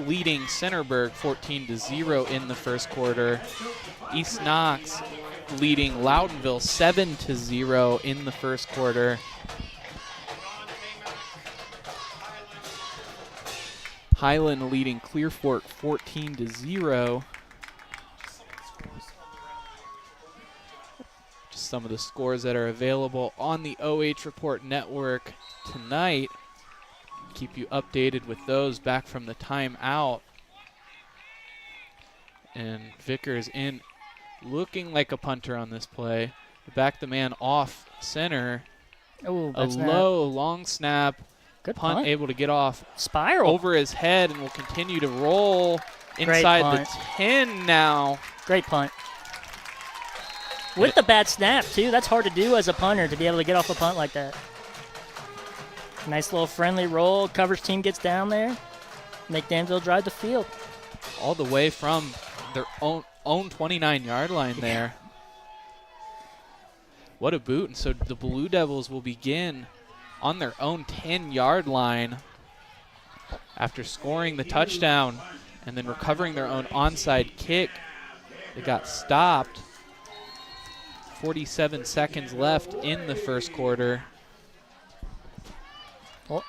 leading Centerburg 14-0 in the first quarter. East Knox leading Loudonville 7-0 in the first quarter. Highland leading Clear Fork 14-0. Just some of the scores that are available on the OH Report Network tonight. Keep you updated with those back from the timeout. And Vickers in looking like a punter on this play. Back the man off center. Oh, a low, long snap. Good punt able to get off. Spiral. Over his head and will continue to roll inside the 10 now. Great punt. With the bad snap, too. That's hard to do as a punter, to be able to get off a punt like that. Nice little friendly roll. Coverage team gets down there. Make Danville drive the field. All the way from their own 29-yard line there. What a boot. And so the Blue Devils will begin on their own 10-yard line after scoring the touchdown and then recovering their own onside kick. They got stopped. 47 seconds left in the first quarter. Oh.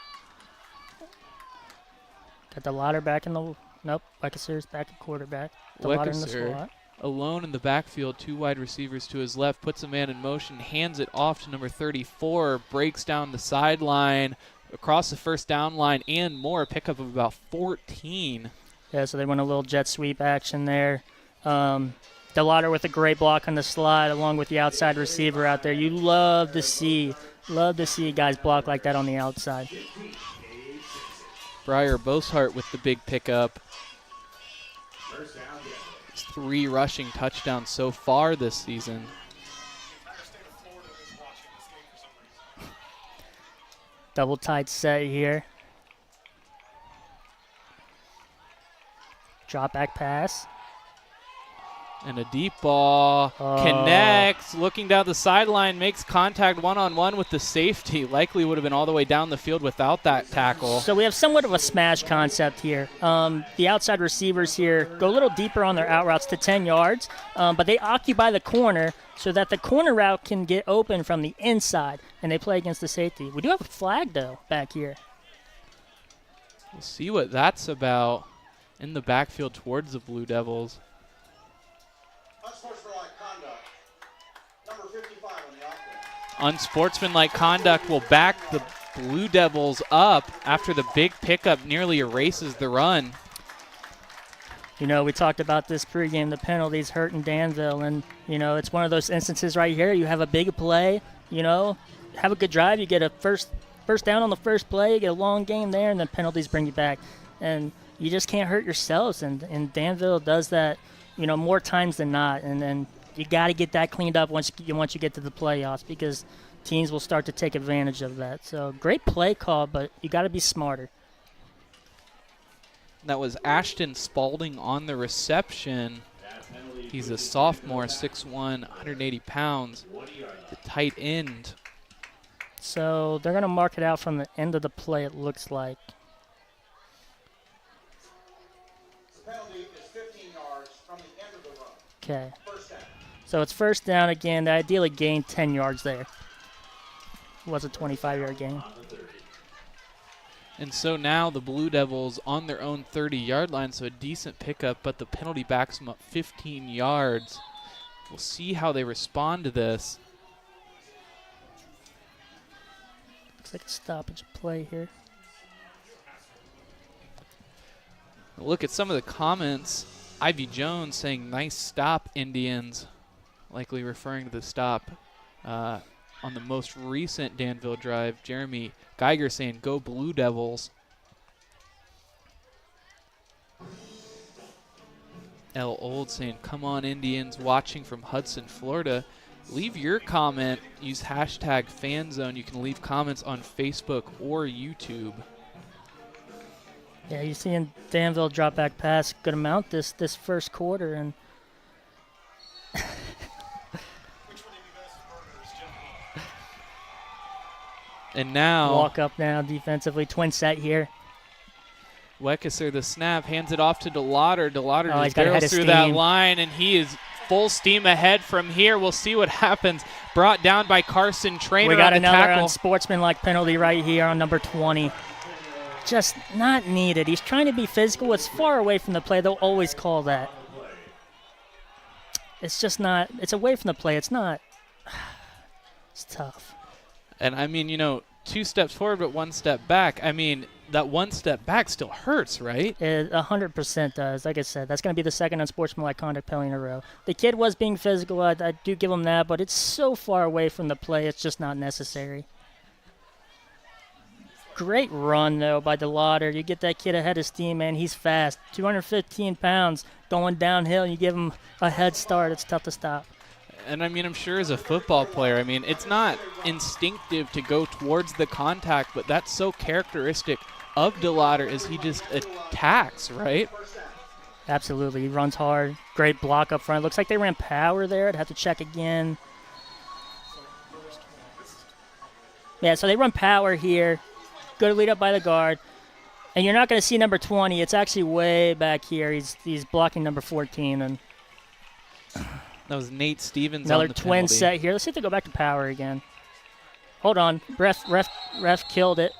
Got the Delaughder back in the nope. Weckesser's back at quarterback. Delaughder in the slot. Alone in the backfield, 2 wide receivers to his left, puts a man in motion, hands it off to number 34, breaks down the sideline, across the first down line, and more, a pickup of about 14. Yeah, so they went a little jet sweep action there. Delaughder with a great block on the slide, along with the outside receiver out there. You love to see guys block like that on the outside. Briar Boshart with the big pickup. 3 rushing touchdowns so far this season. Double tight set here. Drop back pass. And a deep ball connects, looking down the sideline, makes contact one-on-one with the safety. Likely would have been all the way down the field without that tackle. So we have somewhat of a smash concept here. The outside receivers here go a little deeper on their out routes to 10 yards, but they occupy the corner so that the corner route can get open from the inside, and they play against the safety. We do have a flag, though, back here. We'll see what that's about in the backfield towards the Blue Devils. Unsportsmanlike conduct. Number 55 on the offense. Unsportsmanlike conduct will back the Blue Devils up after the big pickup nearly erases the run. You know, we talked about this pregame, the penalties hurting Danville, and, you know, it's one of those instances right here. You have a big play, you know, have a good drive, you get a first down on the first play, you get a long game there, and then penalties bring you back. And you just can't hurt yourselves, and Danville does that, you know, more times than not, and then you got to get that cleaned up once you get to the playoffs, because teams will start to take advantage of that. So great play call, but you got to be smarter. That was Ashton Spalding on the reception. He's a sophomore, 6'1", 180 pounds, the tight end. So they're going to mark it out from the end of the play, it looks like. The penalty is 15 yards from the end of the run. Okay. First down. So it's first down again. They ideally gained 10 yards there. It was a 25-yard gain. And so now the Blue Devils on their own 30-yard line, so a decent pickup, but the penalty backs them up 15 yards. We'll see how they respond to this. Looks like a stoppage play here. Look at some of the comments. Ivy Jones saying, "Nice stop, Indians," likely referring to the stop on the most recent Danville drive. Jeremy Geiger saying, "Go Blue Devils." L. Old saying, "Come on, Indians," watching from Hudson, Florida. Leave your comment. Use hashtag FanZone. You can leave comments on Facebook or YouTube. Yeah, you're seeing Danville drop back pass good amount this first quarter, and and now walk up now defensively. Twin set here. Wekesser, the snap, hands it off to Delaughder. Delaughder he's just got a head barrels of through that steam. line, and he is full steam ahead from here. We'll see what happens. Brought down by Carson Trainer. We got on the another tackle. unsportsmanlike penalty right here on number 20. Just not needed. He's trying to be physical. It's far away from the play. They'll always call that. It's just not. It's away from the play. It's not. It's tough. And I mean, 2 steps forward but 1 step back. I mean, that 1 step back still hurts, right? It 100% does. Like I said, that's going to be the second unsportsmanlike conduct penalty in a row. The kid was being physical. I do give him that, but it's so far away from the play. It's just not necessary. Great run, though, by Delaughder. You get that kid ahead of steam, man. He's fast. 215 pounds going downhill, and you give him a head start. It's tough to stop. And I mean, I'm sure as a football player, I mean, it's not instinctive to go towards the contact, but that's so characteristic of Delaughder is he just attacks, right? Absolutely. He runs hard. Great block up front. Looks like they ran power there. I'd have to check again. Yeah, so they run power here. Good lead up by the guard. And you're not going to see number 20. It's actually way back here. He's blocking number 14. And that was Nate Stevens. Another on the twin penalty. set here. Let's see if they go back to power again. Hold on. Ref killed it.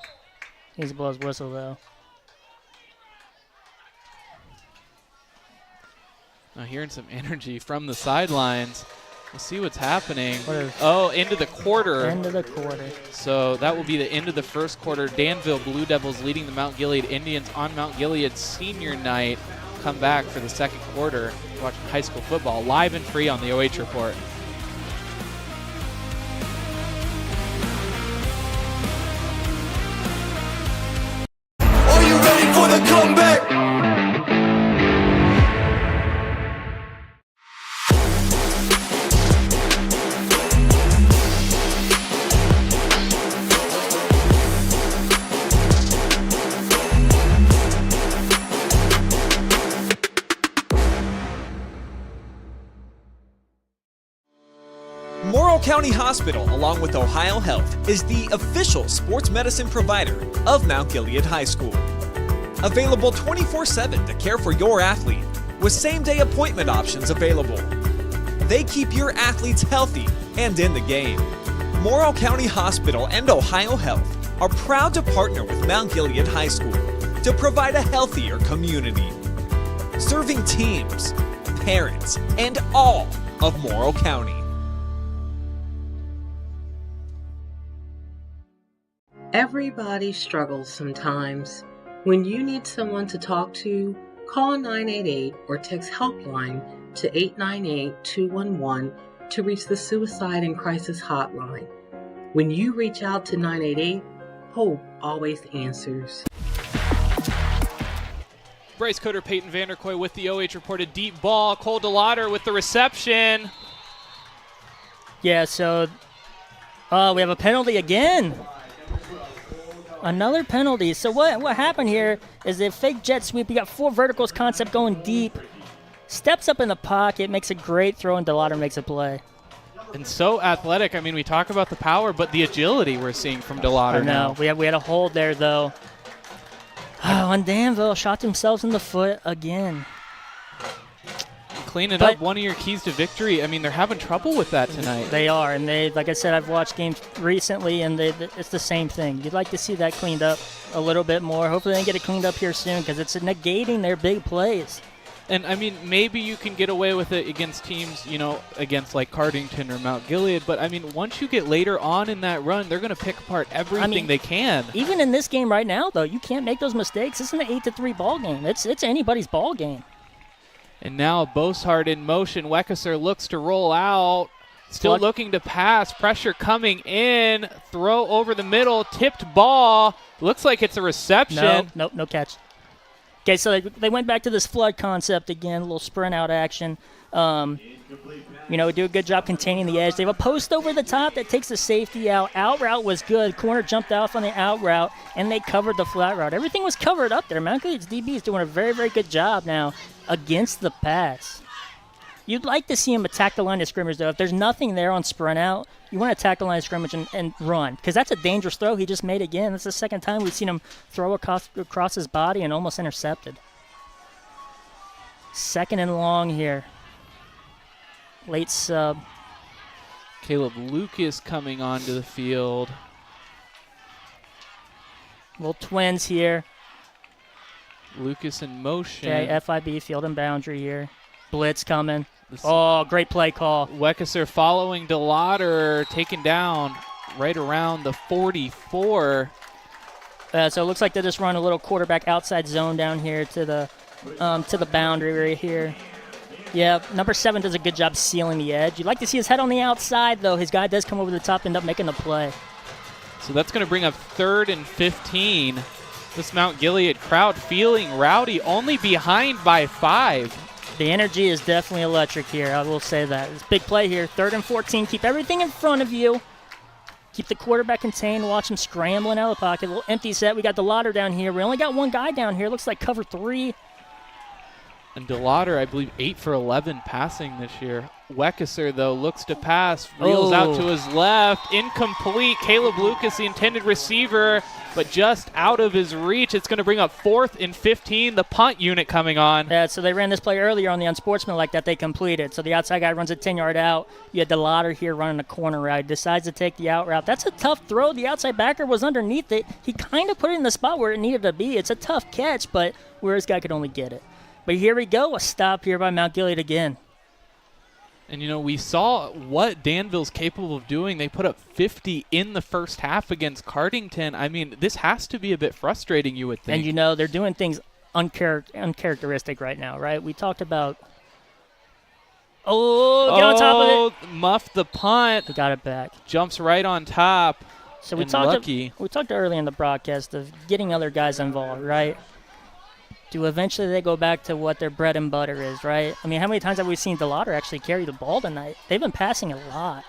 He needs to blow his whistle, though. Now hearing some energy from the sidelines. We'll see what's happening. What Into the quarter. End of the quarter. So that will be the end of the first quarter. Danville Blue Devils leading the Mount Gilead Indians on Mount Gilead senior night. Come back for the second quarter. Watching high school football live and free on the OH Report. Are you ready for the comeback? Morrow County Hospital, along with Ohio Health, is the official sports medicine provider of Mount Gilead High School. Available 24/7 to care for your athlete, with same-day appointment options available. They keep your athletes healthy and in the game. Morrow County Hospital and Ohio Health are proud to partner with Mount Gilead High School to provide a healthier community, serving teams, parents, and all of Morrow County. Everybody struggles sometimes. When you need someone to talk to, call 988 or text HelpLine to 898-211 to reach the Suicide and Crisis Hotline. When you reach out to 988, hope always answers. Bryce Coder, Payton Vanderkooi with the OH Report. A deep ball. Cole Delaughder with the reception. Yeah, so we have a penalty again. Another penalty. So what happened here is a fake jet sweep. You got 4 verticals concept going deep. Steps up in the pocket, makes a great throw, and Delaughder makes a play. And so athletic. I mean, we talk about the power, but the agility we're seeing from Delaughder now. We had a hold there, though. Oh, and Danville shot themselves in the foot again. Clean it up, one of your keys to victory. I mean, they're having trouble with that tonight. They are, and like I said, I've watched games recently, and it's the same thing. You'd like to see that cleaned up a little bit more. Hopefully they can get it cleaned up here soon because it's negating their big plays. And, I mean, maybe you can get away with it against teams, against like Cardington or Mount Gilead. But, I mean, once you get later on in that run, they're going to pick apart everything they can. Even in this game right now, though, you can't make those mistakes. It's an 8-3 ball game. It's anybody's ball game. And now Boshart in motion. Wekesser looks to roll out. Still looking to pass. Pressure coming in. Throw over the middle. Tipped ball. Looks like it's a reception. No catch. Okay, so they went back to this flood concept again, a little sprint out action. Do a good job containing the edge. They have a post over the top that takes the safety out. Out route was good. Corner jumped off on the out route, and they covered the flat route. Everything was covered up there. Mount Gilead's DB is doing a very, very good job now against the pass. You'd like to see him attack the line of scrimmage, though. If there's nothing there on sprint out, you want to attack the line of scrimmage and run, because that's a dangerous throw he just made again. That's the second time we've seen him throw across his body and almost intercepted. 2nd and long here. Late sub. Caleb Lucas coming onto the field. Little twins here. Lucas in motion. Okay, FIB field and boundary here. Blitz coming. Great play call. Weckeser following Delaughder, taken down right around the 44. So it looks like they just run a little quarterback outside zone down here to the boundary right here. Yeah, number 7 does a good job sealing the edge. You'd like to see his head on the outside, though. His guy does come over the top, end up making the play. So that's going to bring up 3rd and 15. This Mount Gilead crowd feeling rowdy, only behind by 5. The energy is definitely electric here. I will say that. It's a big play here. 3rd and 14. Keep everything in front of you. Keep the quarterback contained. Watch him scrambling out of the pocket. A little empty set. We got Delaughder down here. We only got one guy down here. Looks like cover 3. And Delaughder, I believe, 8 for 11 passing this year. Weckeser, though, looks to pass. Reels out to his left. Incomplete. Caleb Lucas, the intended receiver, but just out of his reach. It's going to bring up 4th and 15. The punt unit coming on. Yeah, so they ran this play earlier on the unsportsmanlike that they completed. So the outside guy runs a 10-yard out. You had Delaughder here running a corner route. He decides to take the out route. That's a tough throw. The outside backer was underneath it. He kind of put it in the spot where it needed to be. It's a tough catch, but where his guy could only get it. But here we go, a stop here by Mount Gilead again. And, we saw what Danville's capable of doing. They put up 50 in the first half against Cardington. I mean, this has to be a bit frustrating, you would think. And, they're doing things uncharacteristic right now, right? We talked about... get on top of it. Muffed the punt. We got it back. Jumps right on top. So we talked earlier in the broadcast of getting other guys involved, right? Do eventually they go back to what their bread and butter is, right? I mean, how many times have we seen Delaughder actually carry the ball tonight? They've been passing a lot.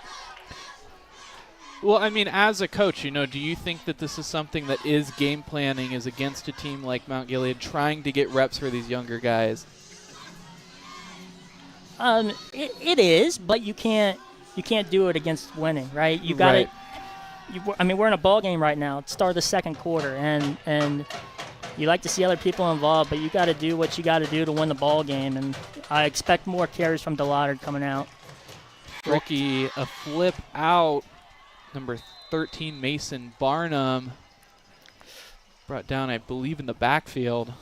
Well, I mean, as a coach, do you think that this is something that is game planning is against a team like Mount Gilead, trying to get reps for these younger guys? It is, but you can't do it against winning, right? You got it. I mean, we're in a ball game right now. It's start of the 2nd quarter, and you like to see other people involved, but you got to do what you got to do to win the ball game, and I expect more carries from Delaughder coming out. Fricke, a flip out. Number 13, Mason Barnum, brought down, I believe, in the backfield.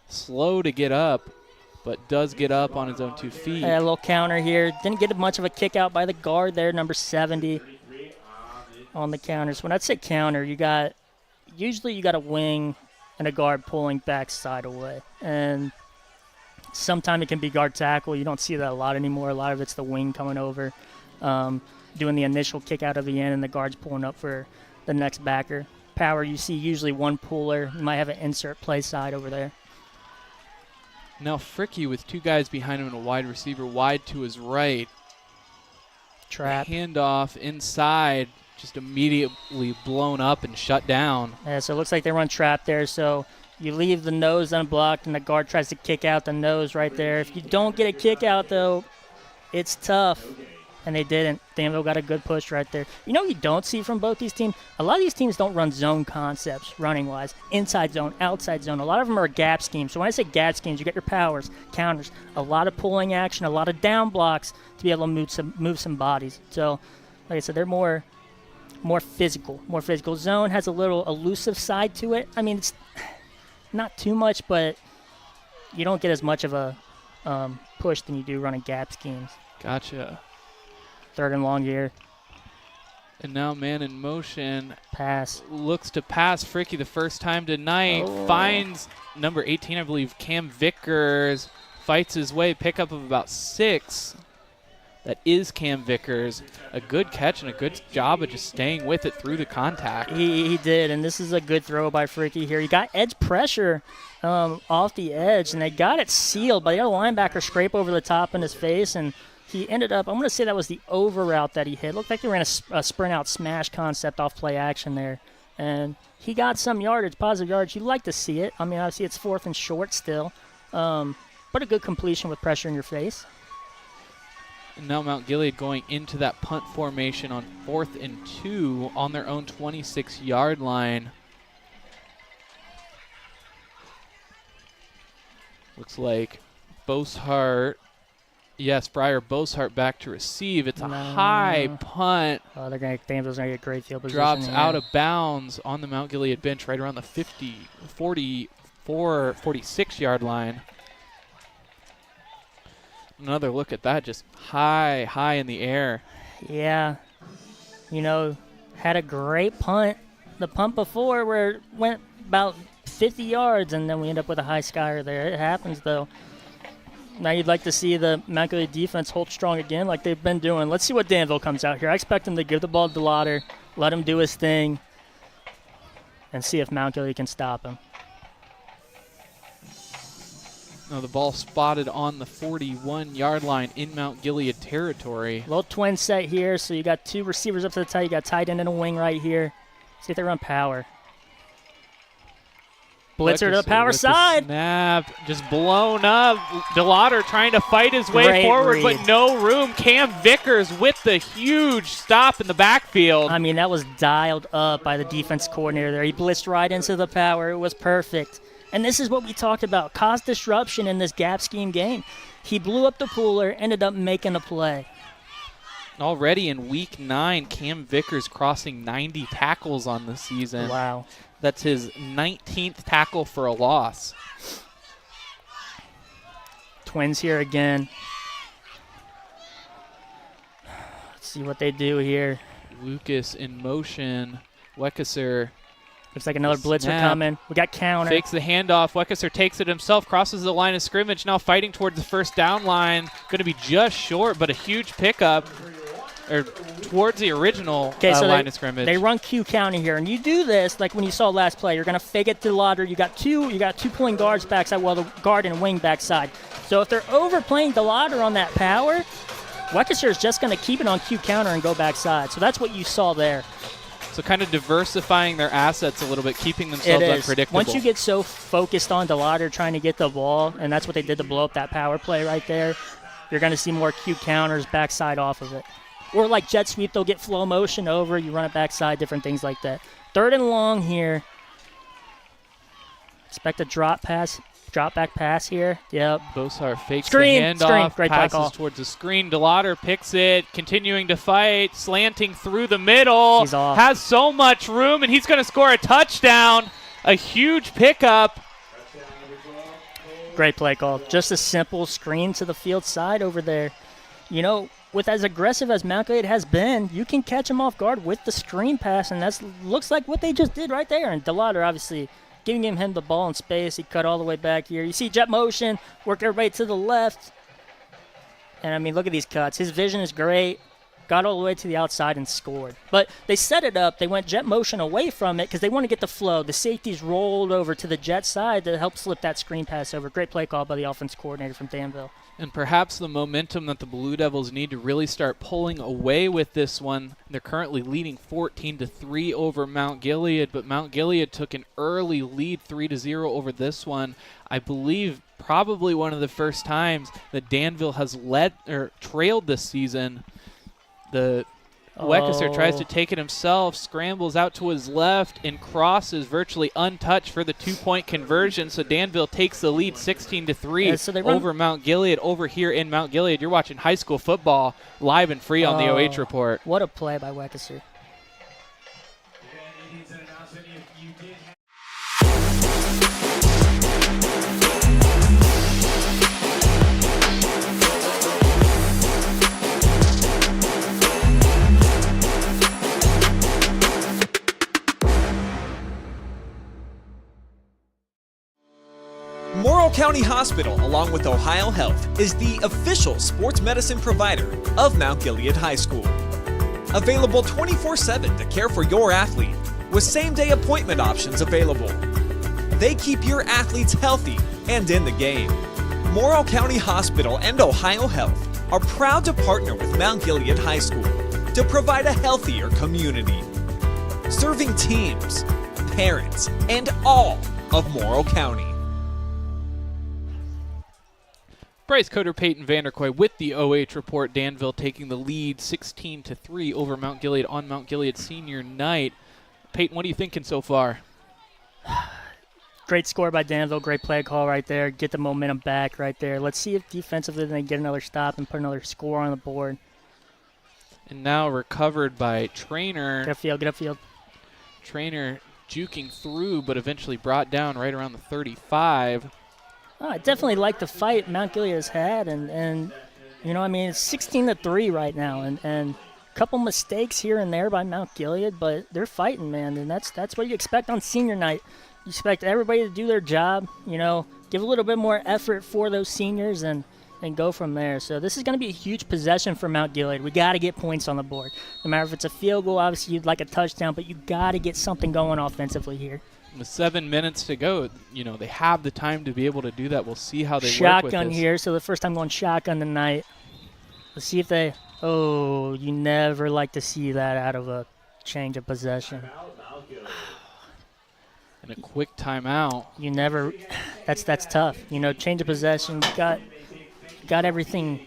Slow to get up, but does get up on his own 2 feet. Yeah, a little counter here. Didn't get much of a kick out by the guard there, number 70 on the counters. When I say counter, usually you got a wing and a guard pulling backside away. And sometimes it can be guard tackle. You don't see that a lot anymore. A lot of it's the wing coming over, doing the initial kick out of the end, and the guard's pulling up for the next backer. Power, you see usually one puller. You might have an insert play side over there. Now Fricke with 2 guys behind him and a wide receiver wide to his right. Trap. Handoff inside. Just immediately blown up and shut down. Yeah, so it looks like they run trap there. So you leave the nose unblocked, and the guard tries to kick out the nose right there. If you don't get a kick out, though, it's tough. And they didn't. Danville got a good push right there. You don't see from both these teams? A lot of these teams don't run zone concepts running-wise. Inside zone, outside zone. A lot of them are gap schemes. So when I say gap schemes, you got your powers, counters, a lot of pulling action, a lot of down blocks to be able to move some bodies. So, like I said, they're more physical. Zone has a little elusive side to it. I mean, it's not too much, but you don't get as much of a push than you do running gap schemes. Gotcha. 3rd and long here. And now man in motion. Pass. Looks to pass Fricke the first time tonight. Finds number 18, I believe, Cam Vickers. Fights his way. Pickup of about 6. that is Cam Vickers. A good catch and a good job of just staying with it through the contact. He did, and this is a good throw by Fricke here. He got edge pressure off the edge, and they got it sealed, but he had a linebacker scrape over the top in his face, and he ended up, I'm going to say that was the over route that he hit. Looked like they ran a sprint out smash concept off play action there. And he got some yardage, positive yardage. You'd like to see it. I mean, obviously it's 4th and short still. But a good completion with pressure in your face. And now Mount Gilead going into that punt formation on 4th and 2 on their own 26-yard line. Looks like Boshart. Yes, Briar Boshart back to receive. It's a high punt. Oh, Danville's going to get great field position. Drops out of bounds on the Mount Gilead bench right around the 46-yard line. Another look at that, just high in the air. Yeah. You know, had a great punt. The punt before where it went about 50 yards, and then we end up with a high skyer there. It happens, though. Now you'd like to see the Mount Gilead defense hold strong again like they've been doing. Let's see what Danville comes out here. I expect him to give the ball to Delaughder, let him do his thing, and see if Mount Gilead can stop him. No, the ball spotted on the 41-yard line in Mount Gilead territory. Little twin set here, so you got 2 receivers up to the tight. You got tight end and a wing right here. See if they run power. Blitzer to the power side. Snap, just blown up. Delaughder trying to fight his way forward, but no room. Cam Vickers with the huge stop in the backfield. I mean, that was dialed up by the defense coordinator there. He blitzed right into the power. It was perfect. And this is what we talked about, caused disruption in this gap scheme game. He blew up the pooler, ended up making a play. Already in week 9, Cam Vickers crossing 90 tackles on the season. Wow. That's his 19th tackle for a loss. Twins here again. Let's see what they do here. Lucas in motion. Weckesser. Looks like another blitzer coming. We got counter. Fakes the handoff. Weckesser takes it himself, crosses the line of scrimmage, now fighting towards the first down line. Going to be just short, but a huge pickup. Or towards the original line of scrimmage. They run Q counter here, and you do this like when you saw last play. You're going to fake it to Delaughder. You got two pulling guards backside, well, the guard and wing backside. So if they're overplaying Delaughder on that power, Weckesser is just going to keep it on Q counter and go backside. So that's what you saw there. So kind of diversifying their assets a little bit, keeping themselves unpredictable. Once you get so focused on Delaughder trying to get the ball, and that's what they did to blow up that power play right there, you're going to see more Q counters backside off of it. Or like jet sweep, they'll get flow motion over, you run it backside, different things like that. 3rd and long here. Expect a drop back pass here. Yep. Boshart fakes the handoff, passes towards the screen. Delaughder picks it, continuing to fight, slanting through the middle. He's off. Has so much room, and he's going to score a touchdown. A huge pickup. Great play call. Just a simple screen to the field side over there. You know, with as aggressive as Mount Gilead has been, you can catch him off guard with the screen pass, and that looks like what they just did right there. And Delaughder obviously giving him the ball in space. He cut all the way back here. You see jet motion, work everybody to the left. And, I mean, look at these cuts. His vision is great. Got all the way to the outside and scored. But they set it up. They went jet motion away from it because they want to get the flow. The safeties rolled over to the jet side to help slip that screen pass over. Great play call by the offense coordinator from Danville. And perhaps the momentum that the Blue Devils need to really start pulling away with this one. They're currently leading 14-3 over Mount Gilead, but Mount Gilead took an early lead 3-0 over this one. I believe probably one of the first times that Danville has led or trailed this season. Weckesser tries to take it himself, scrambles out to his left, and crosses virtually untouched for the 2-point conversion. So Danville takes the lead 16-3 over Mount Gilead. Over here in Mount Gilead, you're watching high school football live and free on the OH Report. What a play by Weckesser. Morrow County Hospital, along with Ohio Health, is the official sports medicine provider of Mount Gilead High School. Available 24/7 to care for your athlete, with same-day appointment options available. They keep your athletes healthy and in the game. Morrow County Hospital and Ohio Health are proud to partner with Mount Gilead High School to provide a healthier community, serving teams, parents, and all of Morrow County. Bryce, Coder, Payton, Vanderkooi with the OH report. Danville taking the lead 16-3 over Mount Gilead on Mount Gilead senior night. Payton, what are you thinking so far? Great score by Danville. Great play call right there. Get the momentum back right there. Let's see if defensively they get another stop and put another score on the board. And now recovered by Trainer. Get upfield. Trainer juking through, but eventually brought down right around the 35. I definitely like the fight Mount Gilead has had, and you know, I mean, it's 16-3 right now, and a couple mistakes here and there by Mount Gilead, but they're fighting, man, and that's what you expect on senior night. You expect everybody to do their job, you know, give a little bit more effort for those seniors and go from there. So this is going to be a huge possession for Mount Gilead. We got to get points on the board. No matter if it's a field goal, obviously you'd like a touchdown, but you got to get something going offensively here. With 7 minutes to go, you know, they have the time to be able to do that. We'll see how they work with Shotgun this. here, so the first time going shotgun tonight. Let's see if they, you never like to see that out of a change of possession. And a quick timeout. You never, that's tough. You know, change of possession, you got everything.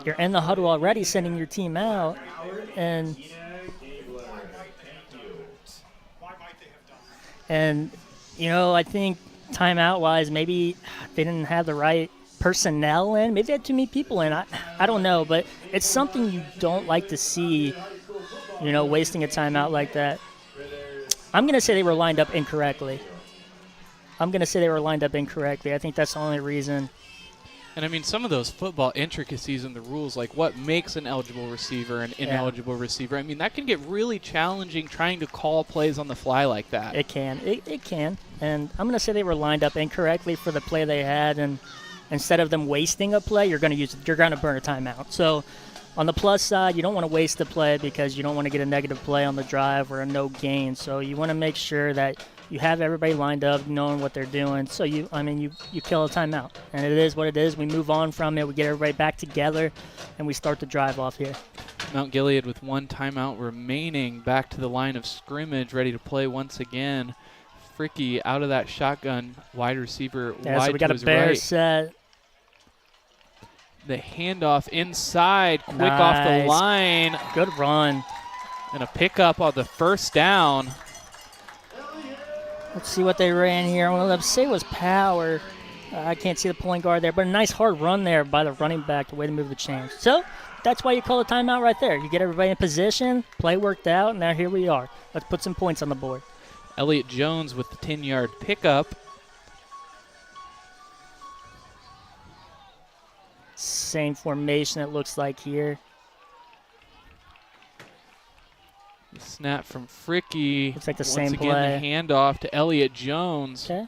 You're in the huddle already, sending your team out, and you know, I think timeout-wise, maybe they didn't have the right personnel in. Maybe they had too many people in. I don't know, but it's something you don't like to see, you know, wasting a timeout like that. I'm going to say they were lined up incorrectly. I think that's the only reason. And, I mean, some of those football intricacies in the rules, like what makes an eligible receiver an ineligible receiver, I mean, that can get really challenging trying to call plays on the fly like that. It can. It can. And I'm going to say they were lined up incorrectly for the play they had, and instead of them wasting a play, you're going to burn a timeout. So on the plus side, you don't want to waste the play because you don't want to get a negative play on the drive or a no gain. So you want to make sure that you have everybody lined up, knowing what they're doing. So you kill a timeout, and it is what it is. We move on from it. We get everybody back together, and we start the drive off here. Mount Gilead with one timeout remaining, back to the line of scrimmage, ready to play once again. Fricke out of that shotgun, wide receiver wide so we got to a his bear right. set. The handoff inside, quick off the line. Good run. And a pickup on the first down. Let's see what they ran here. I want to say it was power. I can't see the point guard there, but a nice hard run there by the running back, the way to move the chains. So that's why you call a timeout right there. You get everybody in position, play worked out, and now here we are. Let's put some points on the board. Elliott Jones with the 10-yard pickup. Same formation it looks like here. The snap from Fricke. Looks like the once same again, play. The handoff to Elliott Jones. Okay.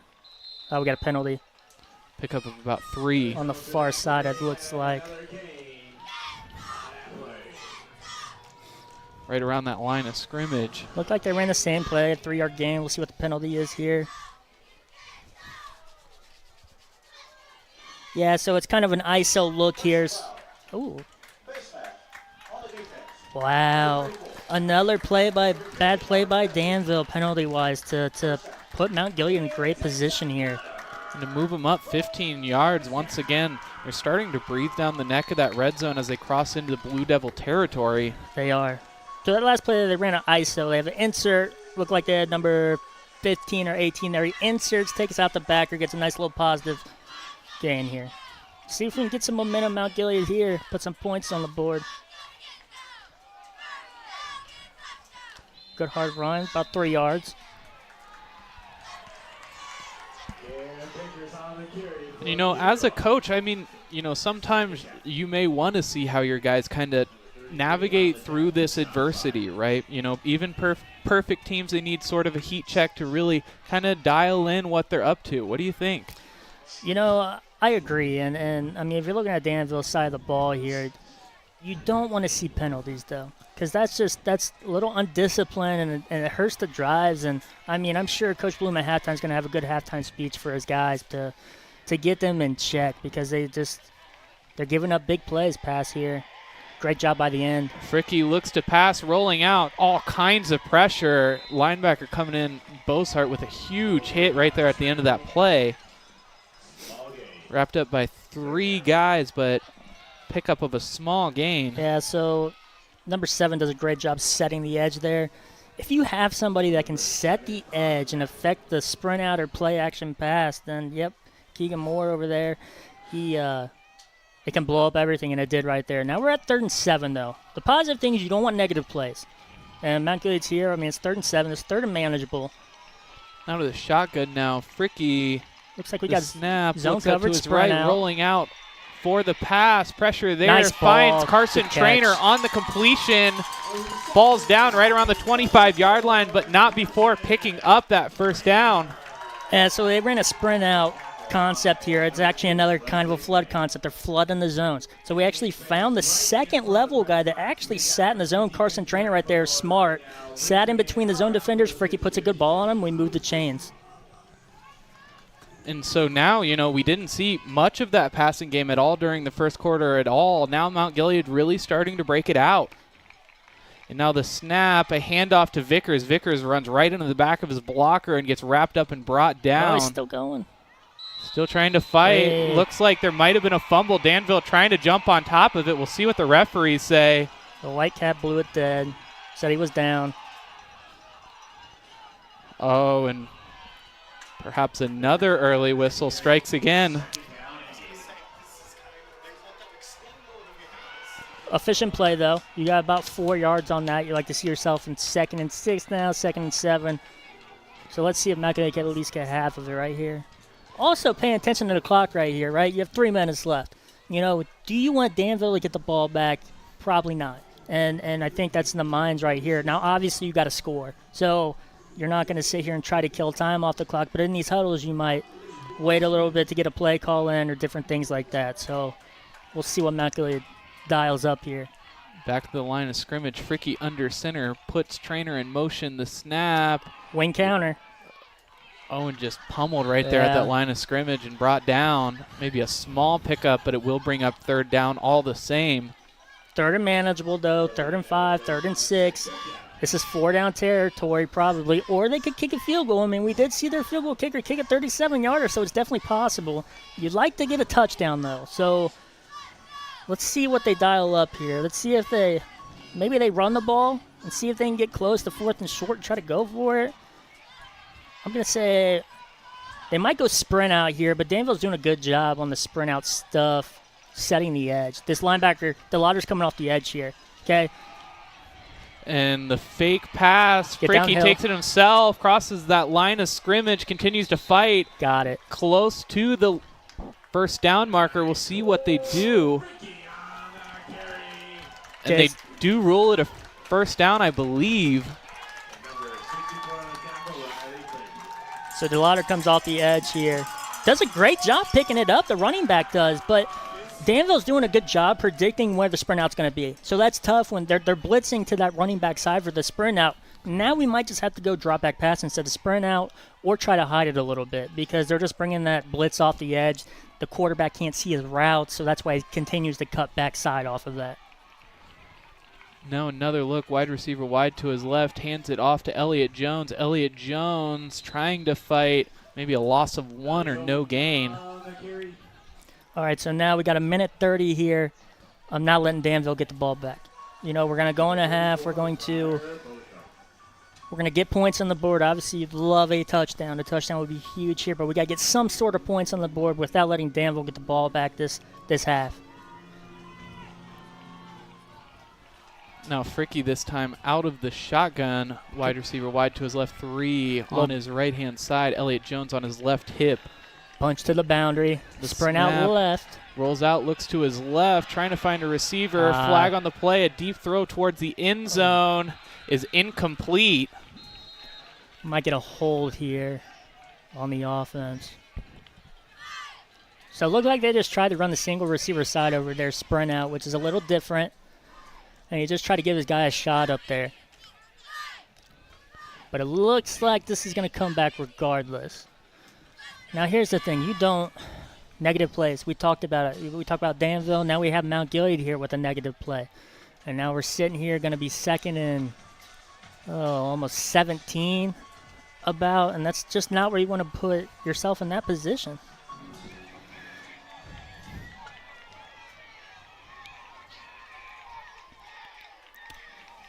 Oh, we got a penalty. Pickup of about 3. On the far side, it looks like. Right around that line of scrimmage. Looked like they ran the same play, a 3-yard gain. We'll see what the penalty is here. Yeah, so it's kind of an ISO look here. Ooh. Wow. Another bad play by Danville, penalty-wise, to put Mount Gilead in great position here. And to move them up 15 yards once again. They're starting to breathe down the neck of that red zone as they cross into the Blue Devil territory. They are. So that last play, they ran an ISO. They have an insert. Looked like they had number 15 or 18 there. He inserts, takes out the backer, gets a nice little positive gain here. See if we can get some momentum, Mount Gilead here. Put some points on the board. Good hard run, about 3 yards. And, you know, as a coach, I mean, you know, sometimes you may want to see how your guys kind of navigate through this adversity, right? You know, even perfect teams, they need sort of a heat check to really kind of dial in what they're up to. What do you think? You know, I agree. And I mean, if you're looking at Danville's side of the ball here, you don't want to see penalties, though, because that's a little undisciplined, and it hurts the drives. And, I mean, I'm sure Coach Bloom at halftime is going to have a good halftime speech for his guys to get them in check, because they're giving up big plays pass here. Great job by the end. Fricke looks to pass, rolling out, all kinds of pressure. Linebacker coming in, Bosart with a huge hit right there at the end of that play. Wrapped up by 3 guys, but pickup of a small gain. Yeah, so number 7 does a great job setting the edge there. If you have somebody that can set the edge and affect the sprint out or play action pass, then, yep, Keegan Moore over there, it can blow up everything, and it did right there. Now we're at 3rd and 7, though. The positive thing is you don't want negative plays. And Mount Gilead's here. I mean, it's 3rd and 7. It's 3rd and manageable. Now to the shotgun now. Fricke. Looks like we got snap. Zone Looks up to coverage, his right, out. rolling out for the pass. Pressure there. Nice finds ball. Carson Good Trainer catch. on the completion. Ball's down right around the 25-yard line, but not before picking up that first down. And so they ran a sprint out concept here. It's actually another kind of a flood concept. They're flooding the zones. So we actually found the second level guy that actually sat in the zone. Carson Trainer right there, smart. Sat in between the zone defenders. Fricke puts a good ball on him. We moved the chains. And so now, you know, we didn't see much of that passing game at all during the first quarter at all. Now Mount Gilead really starting to break it out. And now the snap, a handoff to Vickers. Vickers runs right into the back of his blocker and gets wrapped up and brought down. Oh, he's still going. Still trying to fight. Hey. Looks like there might have been a fumble. Danville trying to jump on top of it. We'll see what the referees say. The white cap blew it dead. Said he was down. Oh, and perhaps another early whistle strikes again. Efficient play, though. You got about 4 yards on that. You like to see yourself in 2nd and 6 now, 2nd and 7. So let's see if Mount Gilead can at least get half of it right here. Also, paying attention to the clock right here, right? You have 3 minutes left. You know, do you want Danville to get the ball back? Probably not. And I think that's in the minds right here. Now, obviously, you got to score. So you're not going to sit here and try to kill time off the clock. But in these huddles, you might wait a little bit to get a play call in or different things like that. So we'll see what Mount Gilead dials up here. Back to the line of scrimmage. Fricke under center. Puts Trainer in motion. The snap. Wing counter. Owen just pummeled right there at that line of scrimmage and brought down maybe a small pickup, but it will bring up 3rd down all the same. 3rd and manageable, though. 3rd and 5, 3rd and 6. This is 4-down territory probably, or they could kick a field goal. I mean, we did see their field goal kicker kick a 37-yarder, so it's definitely possible. You'd like to get a touchdown, though. So let's see what they dial up here. Let's see if maybe they run the ball and see if they can get close to 4th and short and try to go for it. I'm going to say they might go sprint out here, but Danville's doing a good job on the sprint out stuff, setting the edge. This linebacker, Delaughder's coming off the edge here, okay? And the fake pass, Get Fricke downhill. takes it himself, crosses that line of scrimmage, continues to fight. Got it. Close to the first down marker. We'll see what they do. And they do rule it a first down, I believe. So Delaughder comes off the edge here. Does a great job picking it up, the running back does, but Danville's doing a good job predicting where the sprint out's going to be. So that's tough when they're blitzing to that running back side for the sprint out. Now we might just have to go drop back pass instead of sprint out or try to hide it a little bit because they're just bringing that blitz off the edge. The quarterback can't see his route, so that's why he continues to cut backside off of that. Now another look, wide receiver wide to his left, hands it off to Elliott Jones. Elliott Jones trying to fight maybe a loss of 1 or no gain. All right, so now we got 1:30 here. I'm not letting Danville get the ball back. You know, we're going to go in a half. We're going to get points on the board. Obviously, you'd love a touchdown. A touchdown would be huge here, but we got to get some sort of points on the board without letting Danville get the ball back this half. Now Fricke this time out of the shotgun. Wide receiver wide to his left, 3 on his right-hand side. Elliott Jones on his left hip. Punch to the boundary. The sprint snap, out left. Rolls out, looks to his left, trying to find a receiver. Flag on the play. A deep throw towards the end zone is incomplete. Might get a hold here on the offense. So it looked like they just tried to run the single receiver side over there, sprint out, which is a little different. And he just tried to give his guy a shot up there. But it looks like this is going to come back regardless. Now here's the thing. You don't negative plays. We talked about it. We talked about Danville. Now we have Mount Gilead here with a negative play. And now we're sitting here going to be second and almost 17 about. And that's just not where you want to put yourself in that position.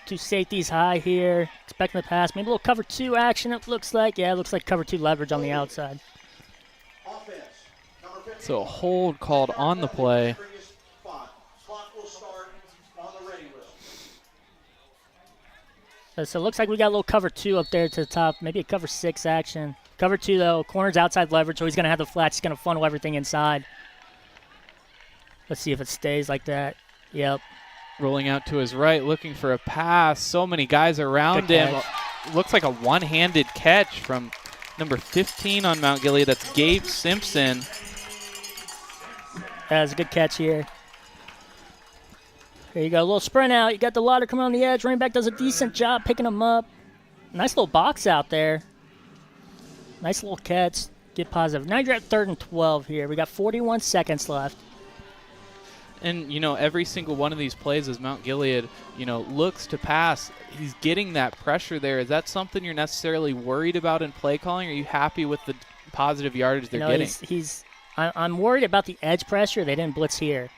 Two safeties high here. Expecting the pass. Maybe a little cover 2 action, it looks like. Yeah, it looks like cover 2 leverage on the outside. So a hold called on the play. So it looks like we got a little cover 2 up there to the top. Maybe a cover 6 action. Cover 2, though. Corner's outside leverage, so he's going to have the flats. He's going to funnel everything inside. Let's see if it stays like that. Yep. Rolling out to his right, looking for a pass. So many guys around him. Looks like a one-handed catch from number 15 on Mount Gilead. That's Gabe Simpson. That's a good catch here. Here you go, a little sprint out. You got Delaughder coming on the edge. Running back does a decent job picking him up. Nice little box out there. Nice little catch. Get positive. Now you're at 3rd and 12 here. We got 41 seconds left. And, you know, every single one of these plays as Mount Gilead, you know, looks to pass, he's getting that pressure there. Is that something you're necessarily worried about in play calling? Or are you happy with the positive yardage they're getting? I'm worried about the edge pressure. They didn't blitz here.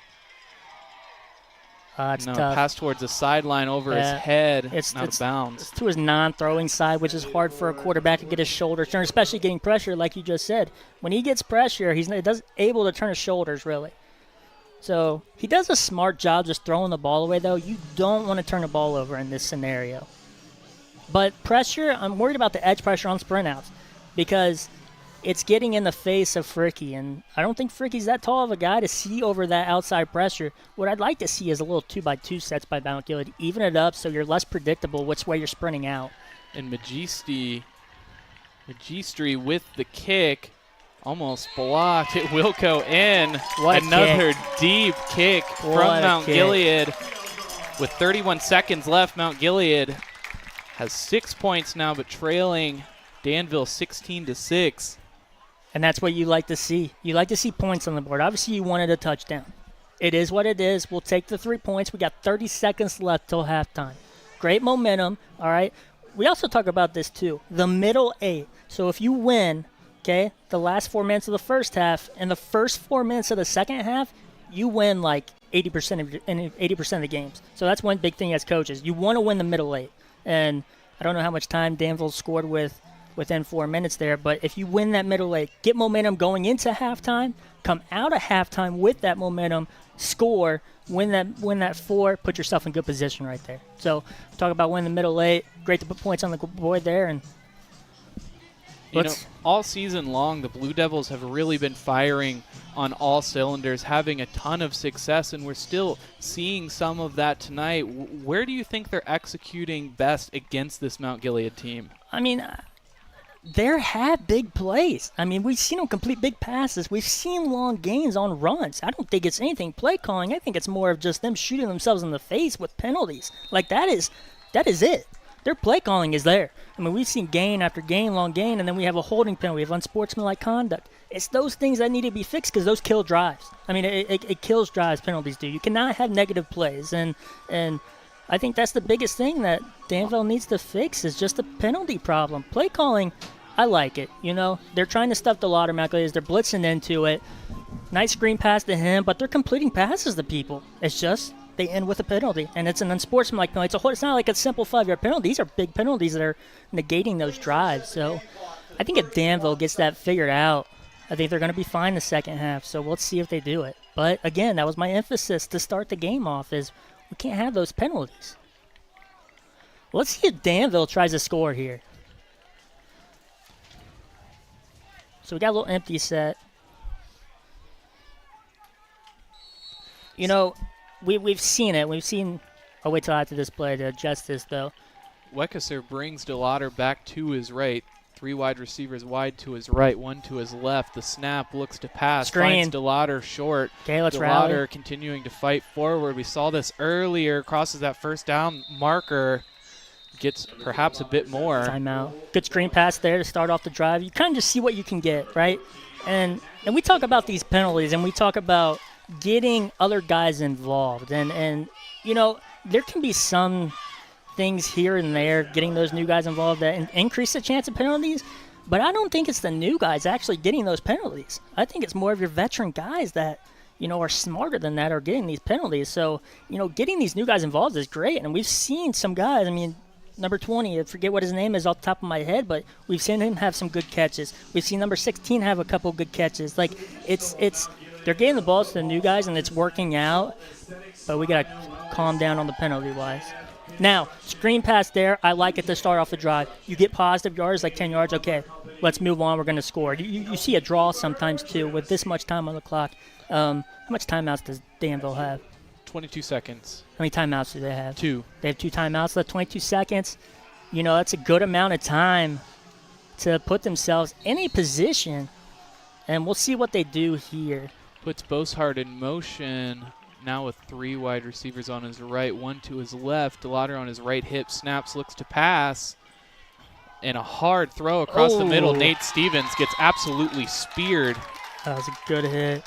It's tough. Pass towards the sideline over his head. It's out of bounds. It's to his non-throwing side, which is hard for a quarterback to get his shoulders turned, especially getting pressure, like you just said. When he gets pressure, he's not able to turn his shoulders, really. So he does a smart job just throwing the ball away, though. You don't want to turn the ball over in this scenario. But pressure, I'm worried about the edge pressure on sprint outs because it's getting in the face of Fricke, and I don't think Fricke's that tall of a guy to see over that outside pressure. What I'd like to see is a little 2x2 sets by Mount Gilead. Even it up so you're less predictable which way you're sprinting out. And Magistri with the kick. Almost blocked. It will go in. Another deep kick from Mount Gilead. With 31 seconds left, Mount Gilead has 6 points now, but trailing Danville 16-6. And that's what you like to see. You like to see points on the board. Obviously, you wanted a touchdown. It is what it is. We'll take the 3 points. We got 30 seconds left till halftime. Great momentum, all right? We also talk about this, too. The middle 8. So if you win, okay, the last 4 minutes of the first half and the first 4 minutes of the second half, you win like 80% of the games. So that's one big thing as coaches. You want to win the middle 8. And I don't know how much time Danville scored within 4 minutes there, but if you win that middle 8, get momentum going into halftime, come out of halftime with that momentum, score, win that 4, put yourself in good position right there. So talk about winning the middle 8. Great to put points on the board there. And you know, all season long, the Blue Devils have really been firing on all cylinders, having a ton of success, and we're still seeing some of that tonight. Where do you think they're executing best against this Mount Gilead team? I mean, they have big plays. I mean, we've seen them complete big passes. We've seen long gains on runs. I don't think it's anything play calling. I think it's more of just them shooting themselves in the face with penalties. Like, that is it. Their play calling is there. I mean, we've seen gain after gain, long gain, and then we have a holding penalty. We have unsportsmanlike conduct. It's those things that need to be fixed because those kill drives. I mean, it kills drives, penalties do. You cannot have negative plays, and I think that's the biggest thing that Danville needs to fix is just the penalty problem. Play calling, I like it. You know, they're trying to stuff Delaughder, Mount Gilead. They're blitzing into it. Nice screen pass to him, but they're completing passes to people. It's just they end with a penalty, and it's an unsportsmanlike penalty. It's not like a simple 5-yard penalty. These are big penalties that are negating those drives. So I think if Danville gets that figured out, I think they're going to be fine the second half. So let's see if they do it. But, again, that was my emphasis to start the game off is we can't have those penalties. Let's see if Danville tries to score here. So we got a little empty set. You know, we've seen it. We've seen – I'll wait till after this play to adjust this, though. Weckesser brings Delaughder back to his right. 3 wide receivers wide to his right, 1 to his left. The snap looks to pass. Screen. Finds Delaughder short. Okay, let's rally. Delaughder continuing to fight forward. We saw this earlier. Crosses that first down marker. Gets perhaps a bit more. Timeout. Good screen pass there to start off the drive. You kind of just see what you can get, right? And we talk about these penalties, and we talk about getting other guys involved. And you know, there can be some things here and there, getting those new guys involved that increase the chance of penalties, but I don't think it's the new guys actually getting those penalties. I think it's more of your veteran guys that, you know, are smarter than that are getting these penalties. So, you know, getting these new guys involved is great, and we've seen some guys, I mean, number 20, I forget what his name is off the top of my head, but we've seen him have some good catches. We've seen number 16 have a couple good catches. Like, it's they're getting the balls to the new guys, and it's working out, but we got to calm down on the penalty-wise. Now, screen pass there, I like it to start off the drive. You get positive yards, like 10 yards, okay, let's move on, we're going to score. You see a draw sometimes, too, with this much time on the clock. How much timeouts does Danville have? 22 seconds. How many timeouts do they have? 2. They have 2 timeouts left, 22 seconds. You know, that's a good amount of time to put themselves in a position, and we'll see what they do here. Puts Boshart in motion. Now with 3 wide receivers on his right, 1 to his left. Delaughder on his right hip, snaps, looks to pass. And a hard throw across the middle. Nate Stevens gets absolutely speared. That was a good hit.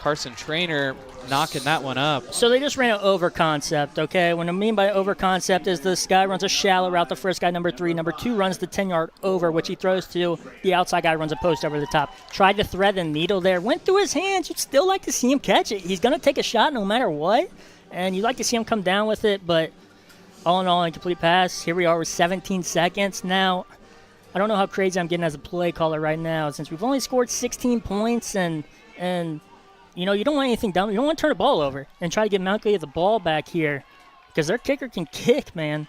Carson Trainer knocking that one up. So they just ran an over concept, okay? What I mean by over concept is this guy runs a shallow route, the first guy, number 3. Number 2 runs the 10-yard over, which he throws to. The outside guy runs a post over the top. Tried to thread the needle there. Went through his hands. You'd still like to see him catch it. He's going to take a shot no matter what, and you'd like to see him come down with it, but all in all, incomplete pass. Here we are with 17 seconds. Now, I don't know how crazy I'm getting as a play caller right now, since we've only scored 16 points, and you know, you don't want anything dumb. You don't want to turn the ball over and try to get Mount Gilead the ball back here, because their kicker can kick, man.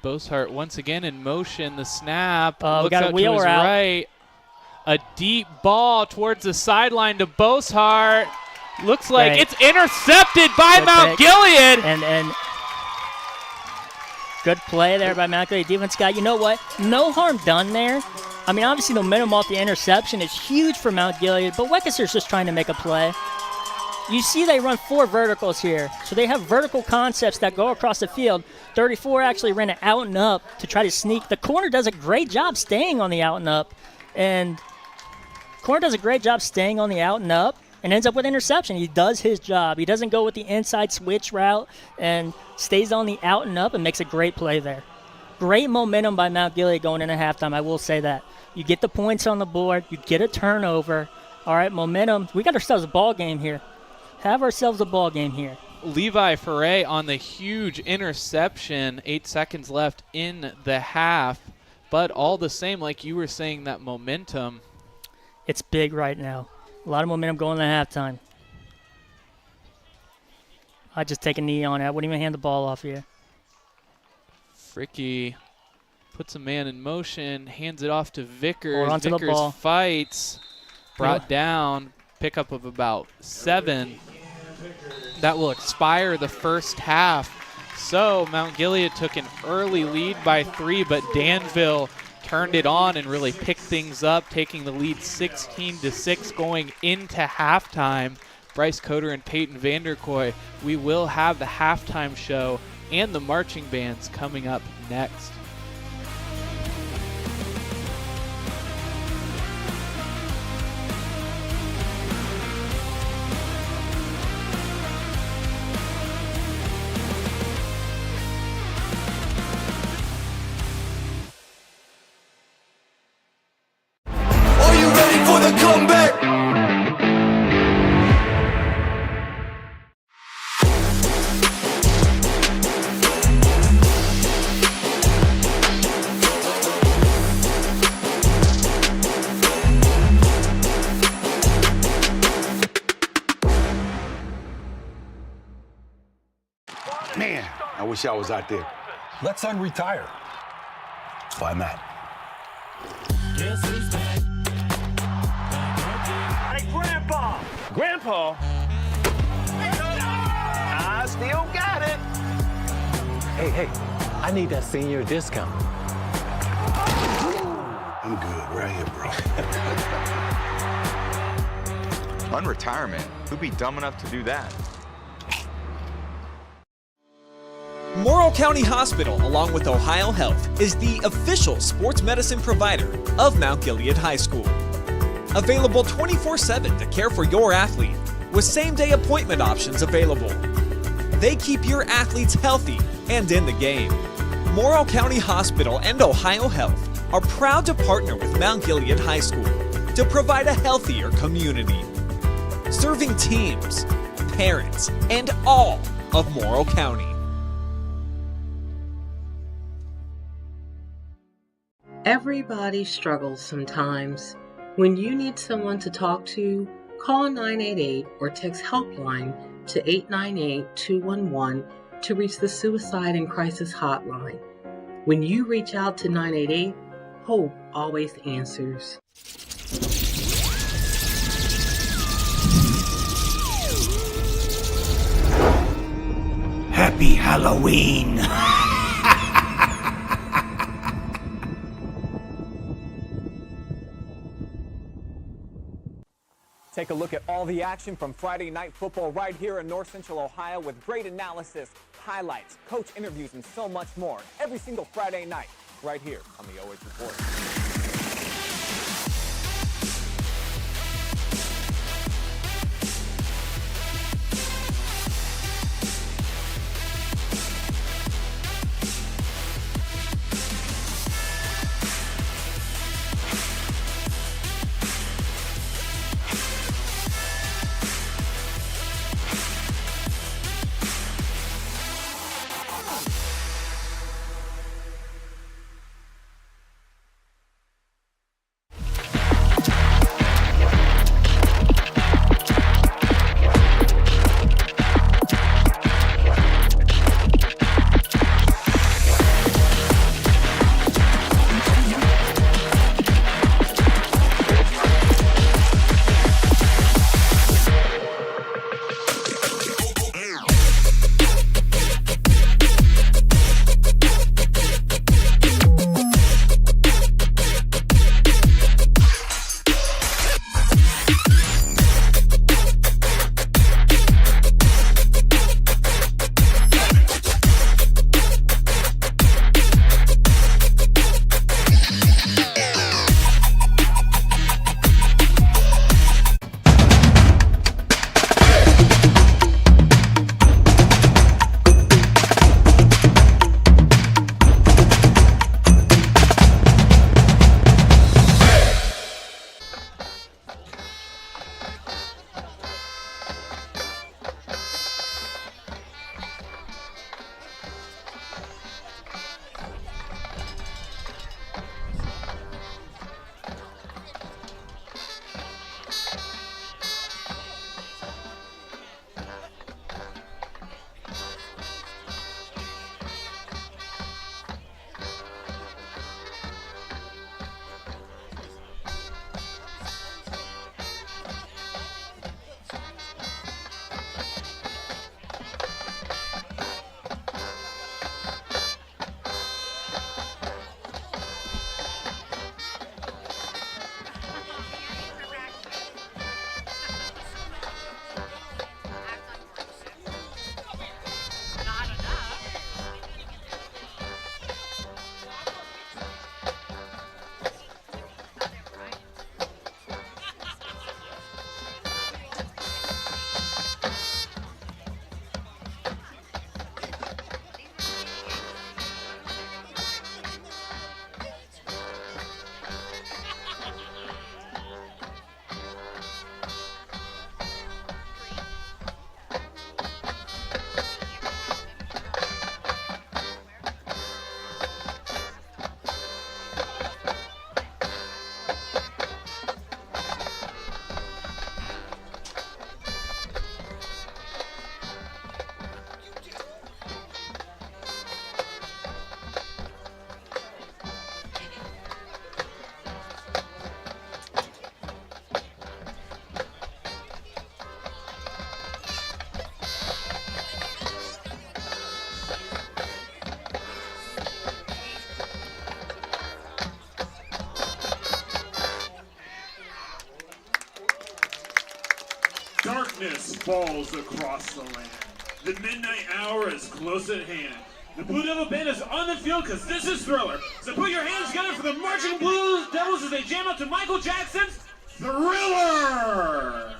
Boshart once again in motion. The snap. We looks got a out wheel to his out. right. A deep ball towards the sideline to Boshart. Looks like Right. it's intercepted by Good Mount pick. Gilead. And good play there by Mount Gilead defense guy. You know what? No harm done there. I mean, obviously the momentum off the interception is huge for Mount Gilead, but Weckeser's just trying to make a play. You see they run 4 verticals here, so they have vertical concepts that go across the field. 34 actually ran it out and up to try to sneak. The corner does a great job staying on the out and up, and corner does a great job staying on the out and up and ends up with interception. He does his job. He doesn't go with the inside switch route and stays on the out and up and makes a great play there. Great momentum by Mount Gilead going into halftime, I will say that. You get the points on the board. You get a turnover. All right, momentum. We got ourselves a ball game here. Have ourselves a ball game here. Levi Ferre on the huge interception. 8 seconds left in the half. But all the same, like you were saying, that momentum. It's big right now. A lot of momentum going into halftime. I'd just take a knee on it. I wouldn't even hand the ball off here. Fricke puts a man in motion, hands it off to Vickers. Hold on to the Vickers ball. fights, brought down, pickup of about 7. That will expire the first half. So Mount Gilead took an early lead by 3, but Danville turned it on and really picked things up, taking the lead 16-6 going into halftime. Bryce Coder and Payton Vanderkooi. We will have the halftime show and the marching bands coming up next. Are you ready for the comeback? Man, I wish I was out there. Let's unretire. Why not? Hey, Grandpa! Grandpa! I still got it. Hey, I need that senior discount. I'm good right here, bro. Unretirement? Who'd be dumb enough to do that? Morrow County Hospital, along with Ohio Health, is the official sports medicine provider of Mount Gilead High School. Available 24/7 to care for your athlete, with same-day appointment options available. They keep your athletes healthy and in the game. Morrow County Hospital and Ohio Health are proud to partner with Mount Gilead High School to provide a healthier community, serving teams, parents, and all of Morrow County. Everybody struggles sometimes. When you need someone to talk to, call 988 or text HelpLine to 898-211 to reach the Suicide and Crisis Hotline. When you reach out to 988, hope always answers. Happy Halloween! Take a look at all the action from Friday Night Football right here in North Central Ohio with great analysis, highlights, coach interviews, and so much more every single Friday night right here on the OH Report. darkness falls across the land. The midnight hour is close at hand. The Blue Devil Band is on the field because this is Thriller. So put your hands together for the marching Blue Devils as they jam up to Michael Jackson's Thriller!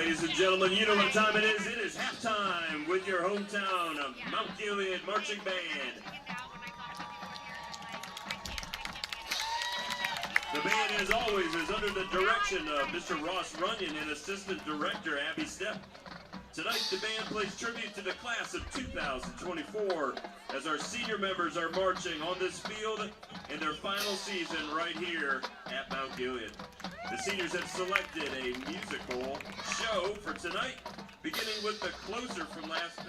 Ladies and gentlemen, you know what time it is. It is halftime with your hometown of Mount Gilead Marching Band. The band, as always, is under the direction of Mr. Ross Runyon and Assistant Director Abby Stepp. Tonight, the band plays tribute to the class of 2024 as our senior members are marching on this field in their final season right here at Mount Gilead. The seniors have selected a musical show for tonight, beginning with the closer from last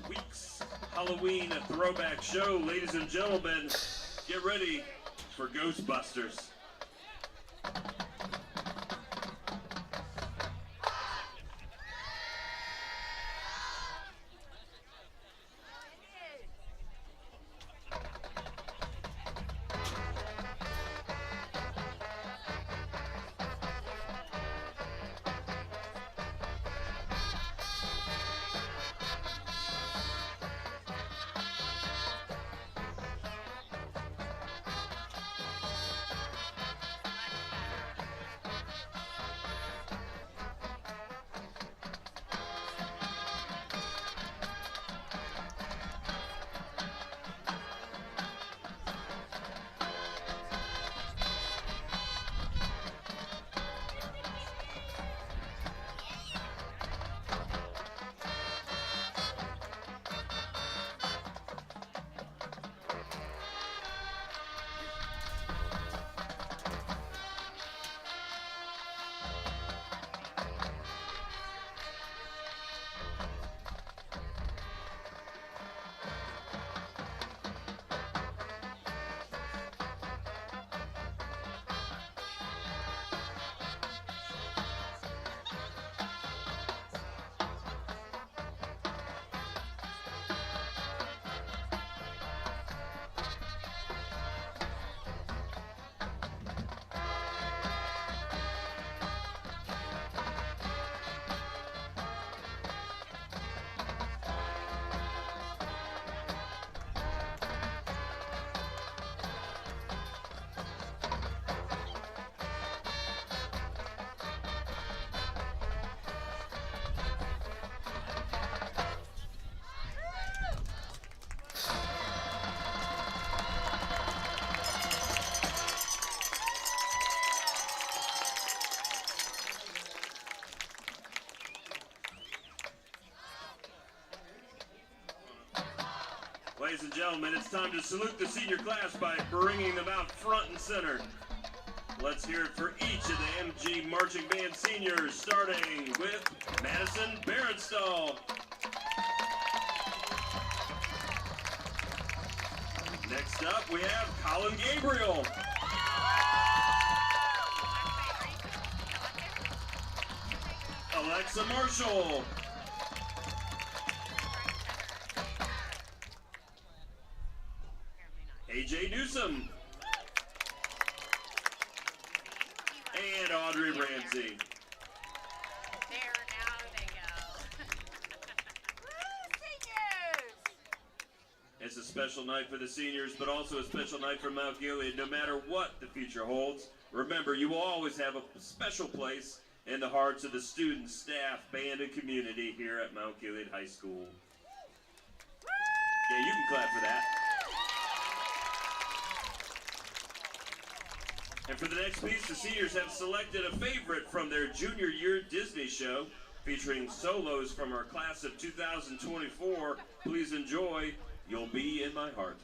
week's Halloween throwback show. Ladies and gentlemen, get ready for Ghostbusters. Ladies and gentlemen, it's time to salute the senior class by bringing them out front and center. Let's hear it for each of the MG Marching Band seniors, starting with Madison Berenstall. Next up, we have Colin Gabriel. Alexa Marshall. AJ Newsom. And Audrey Ramsey. It's a special night for the seniors, but also a special night for Mount Gilead. No matter what the future holds, remember, you will always have a special place in the hearts of the students, staff, band, and community here at Mount Gilead High School. Yeah, you can clap for that. And for the next piece, the seniors have selected a favorite from their junior year Disney show, featuring solos from our class of 2024. Please enjoy You'll Be in My Heart.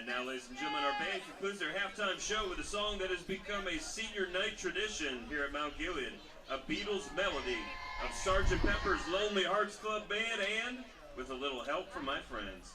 Now, ladies and gentlemen, our band concludes their halftime show with a song that has become a senior night tradition here at Mount Gilead, a Beatles melody of Sgt. Pepper's Lonely Hearts Club Band, and with a little help from my friends.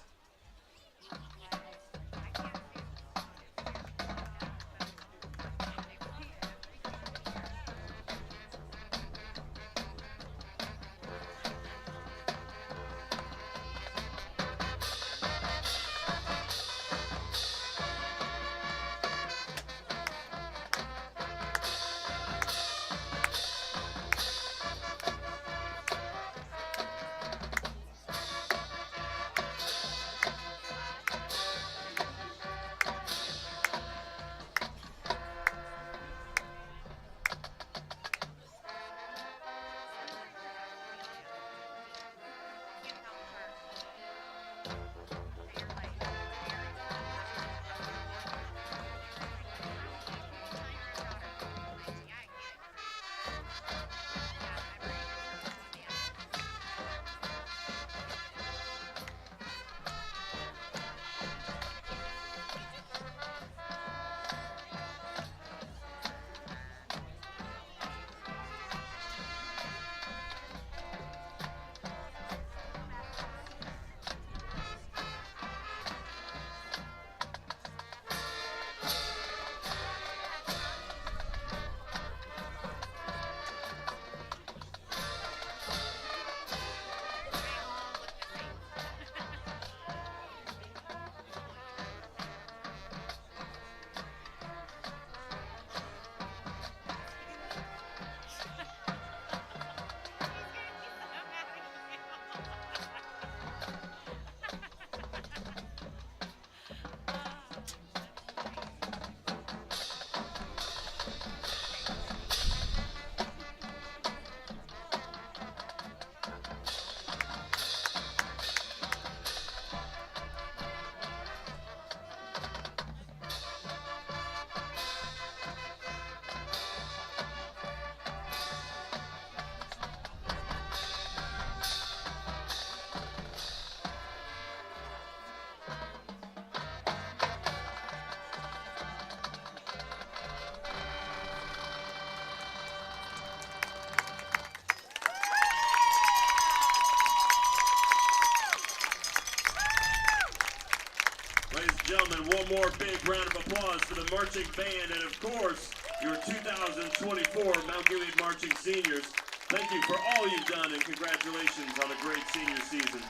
Gentlemen, one more big round of applause for the marching band and, of course, your 2024 Mount Gilead Marching Seniors. Thank you for all you've done, and congratulations on a great senior season.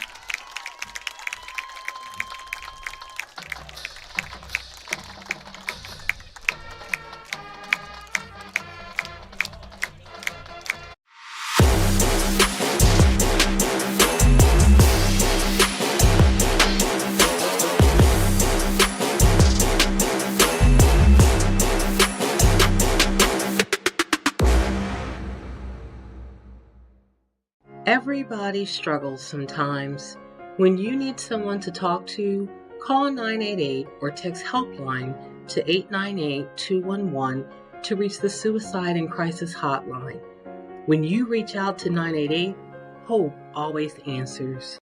Everybody struggles sometimes. When you need someone to talk to, call 988 or text HelpLine to 898-211 to reach the Suicide and Crisis Hotline. When you reach out to 988, hope always answers.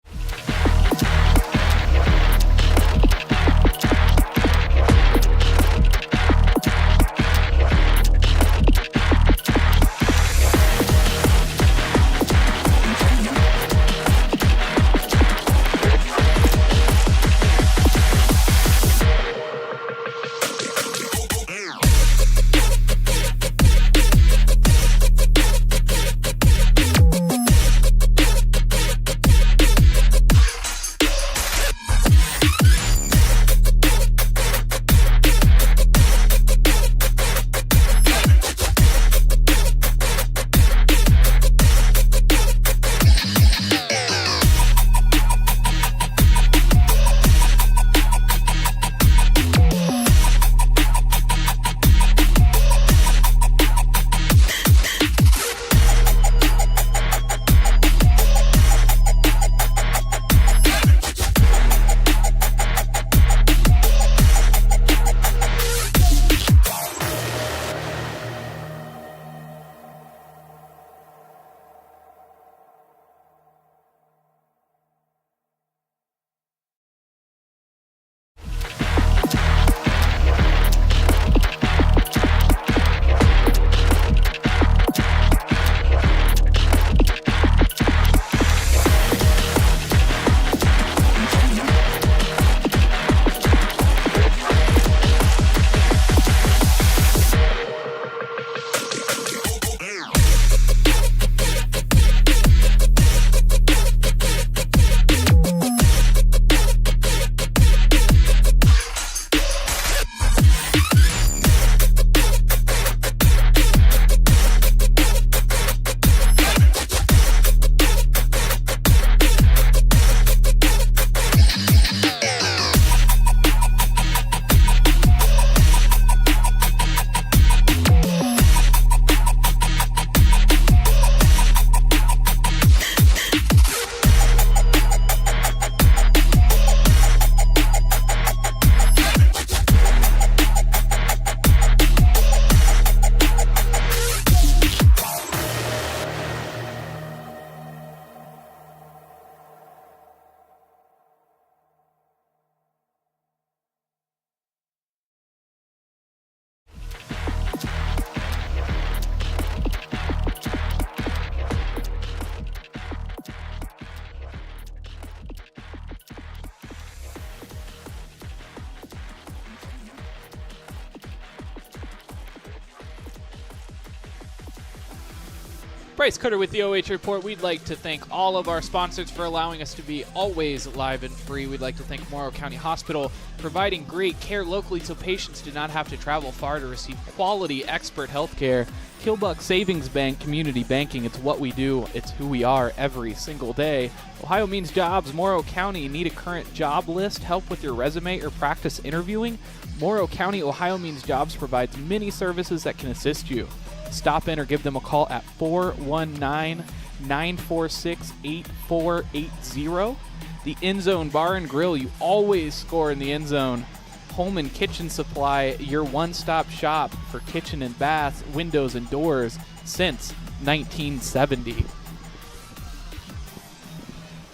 Bryce Cutter with the OH Report. We'd like to thank all of our sponsors for allowing us to be always live and free. We'd like to thank Morrow County Hospital, providing great care locally so patients do not have to travel far to receive quality expert health care. Killbuck Savings Bank, community banking. It's what we do. It's who we are every single day. Ohio Means Jobs. Morrow County. Need a current job list? Help with your resume or practice interviewing? Morrow County Ohio Means Jobs provides many services that can assist you. Stop in or give them a call at 419-946-8480. The Endzone Bar and Grill. You always score in the end zone. Home and Kitchen Supply, your one-stop shop for kitchen and bath, windows and doors since 1970.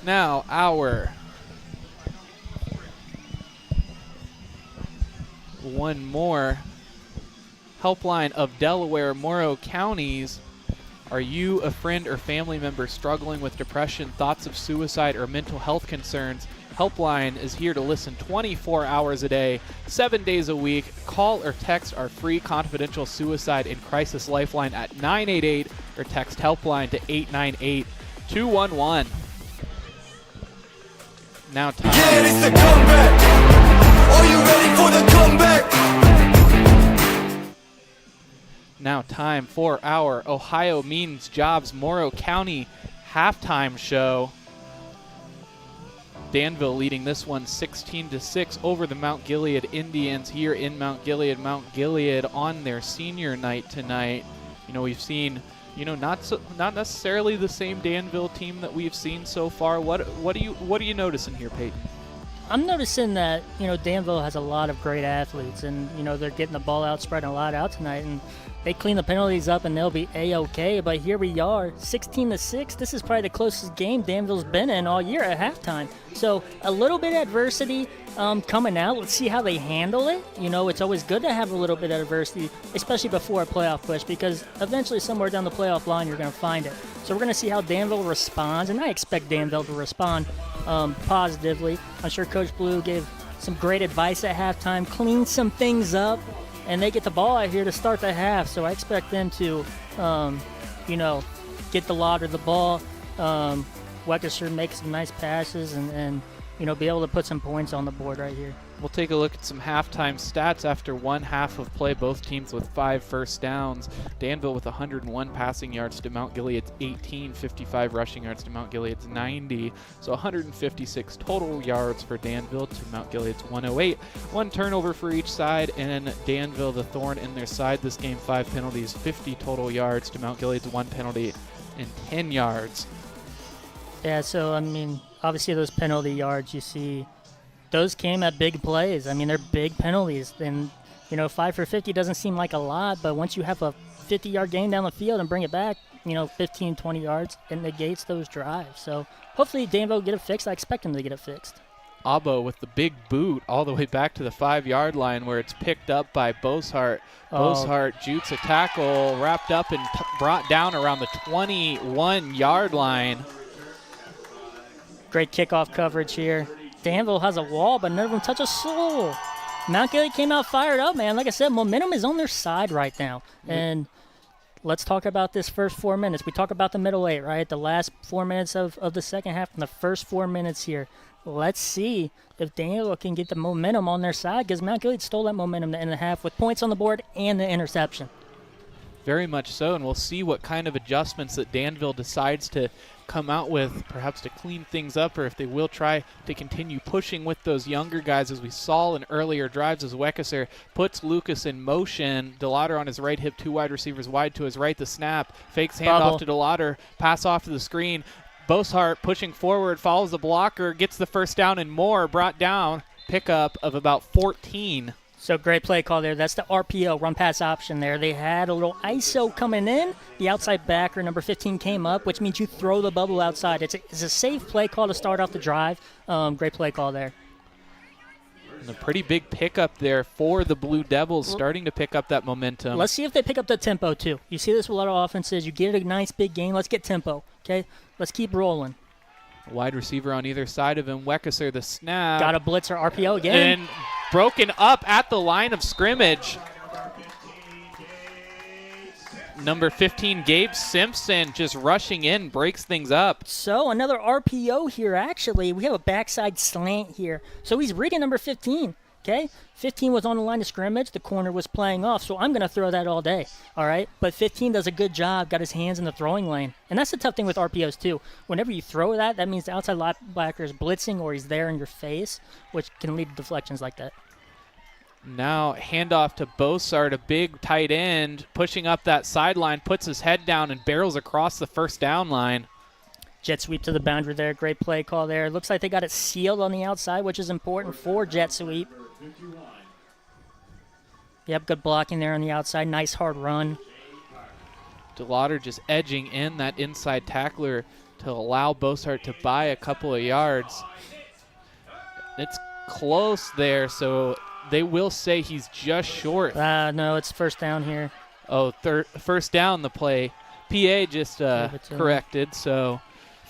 Now, our one more helpline of Delaware, Morrow counties. Are you a friend or family member struggling with depression, thoughts of suicide, or mental health concerns? HelpLine is here to listen 24 hours a day, 7 days a week. Call or text our free confidential suicide and crisis lifeline at 988 or text HelpLine to 898-211. Now time. Yeah, it's the comeback. Are you ready for the comeback? Now time for our Ohio Means Jobs Morrow County halftime show. Danville leading this one 16-6 over the Mount Gilead Indians here in Mount Gilead. Mount Gilead on their senior night tonight. You know, we've seen, you know, not necessarily the same Danville team that we've seen so far. What are you noticing here, Payton? I'm noticing that, you know, Danville has a lot of great athletes, and, you know, they're getting the ball out, spreading a lot out tonight, and they clean the penalties up and they'll be A-okay. But here we are, 16-6. This is probably the closest game Danville's been in all year at halftime. So a little bit of adversity coming out. Let's see how they handle it. You know, it's always good to have a little bit of adversity, especially before a playoff push, because eventually somewhere down the playoff line you're going to find it. So we're going to see how Danville responds, and I expect Danville to respond positively. I'm sure Coach Blue gave some great advice at halftime, clean some things up, and they get the ball out here to start the half. So I expect them to, you know, get Delaughder the ball. Weckesser make some nice passes and, you know, be able to put some points on the board right here. We'll take a look at some halftime stats after one half of play. Both teams with 5 first downs. Danville with 101 passing yards to Mount Gilead's 18, 55 rushing yards to Mount Gilead's 90. So 156 total yards for Danville to Mount Gilead's 108. 1 turnover for each side, and Danville the thorn in their side this game. 5 penalties, 50 total yards to Mount Gilead's 1 penalty and 10 yards. Yeah, so, I mean, obviously those penalty yards you see, those came at big plays. I mean, they're big penalties. And, you know, 5 for 50 doesn't seem like a lot, but once you have a 50-yard gain down the field and bring it back, you know, 15, 20 yards, it negates those drives. So hopefully Danville will get it fixed. I expect him to get it fixed. Abo with the big boot all the way back to the 5-yard line where it's picked up by Boshart. Boshart jukes a tackle, wrapped up and brought down around the 21-yard line. Great kickoff coverage here. Danville has a wall, but none of them touch a soul. Mount Gilead came out fired up, man. Like I said, momentum is on their side right now. And let's talk about this first 4 minutes. We talk about the middle 8, right? The last 4 minutes of the second half and the first 4 minutes here. Let's see if Danville can get the momentum on their side, because Mount Gilead stole that momentum to end the half with points on the board and the interception. Very much so, and we'll see what kind of adjustments that Danville decides to come out with, perhaps to clean things up, or if they will try to continue pushing with those younger guys, as we saw in earlier drives as Weckesser puts Lucas in motion. Delaughder on his right hip, 2 wide receivers wide to his right. The snap, fakes handoff to Delaughder, pass off to the screen. Boshart pushing forward, follows the blocker, gets the first down, and more brought down. Pickup of about 14. So great play call there. That's the RPO, run pass option there. They had a little ISO coming in. The outside backer, number 15, came up, which means you throw the bubble outside. It's a safe play call to start off the drive. Great play call there. And a pretty big pickup there for the Blue Devils, starting to pick up that momentum. Let's see if they pick up the tempo too. You see this with a lot of offenses. You get a nice big gain. Let's get tempo, okay? Let's keep rolling. Wide receiver on either side of him. Weckesser, the snap. Got a blitzer, RPO again. And broken up at the line of scrimmage. Number 15, Gabe Simpson, just rushing in, breaks things up. So another RPO here, actually. We have a backside slant here. So he's reading number 15, okay? 15 was on the line of scrimmage. The corner was playing off, so I'm going to throw that all day, all right? But 15 does a good job, got his hands in the throwing lane. And that's the tough thing with RPOs, too. Whenever you throw that, that means the outside linebacker is blitzing or he's there in your face, which can lead to deflections like that. Now handoff to Boshart, a big tight end, pushing up that sideline, puts his head down and barrels across the first down line. Jet sweep to the boundary there. Great play call there. Looks like they got it sealed on the outside, which is important for jet sweep. Yep, good blocking there on the outside. Nice hard run. Delaughder just edging in that inside tackler to allow Boshart to buy a couple of yards. It's close there, so they will say he's just short. No, it's first down here. Oh, first down the play. PA just corrected, so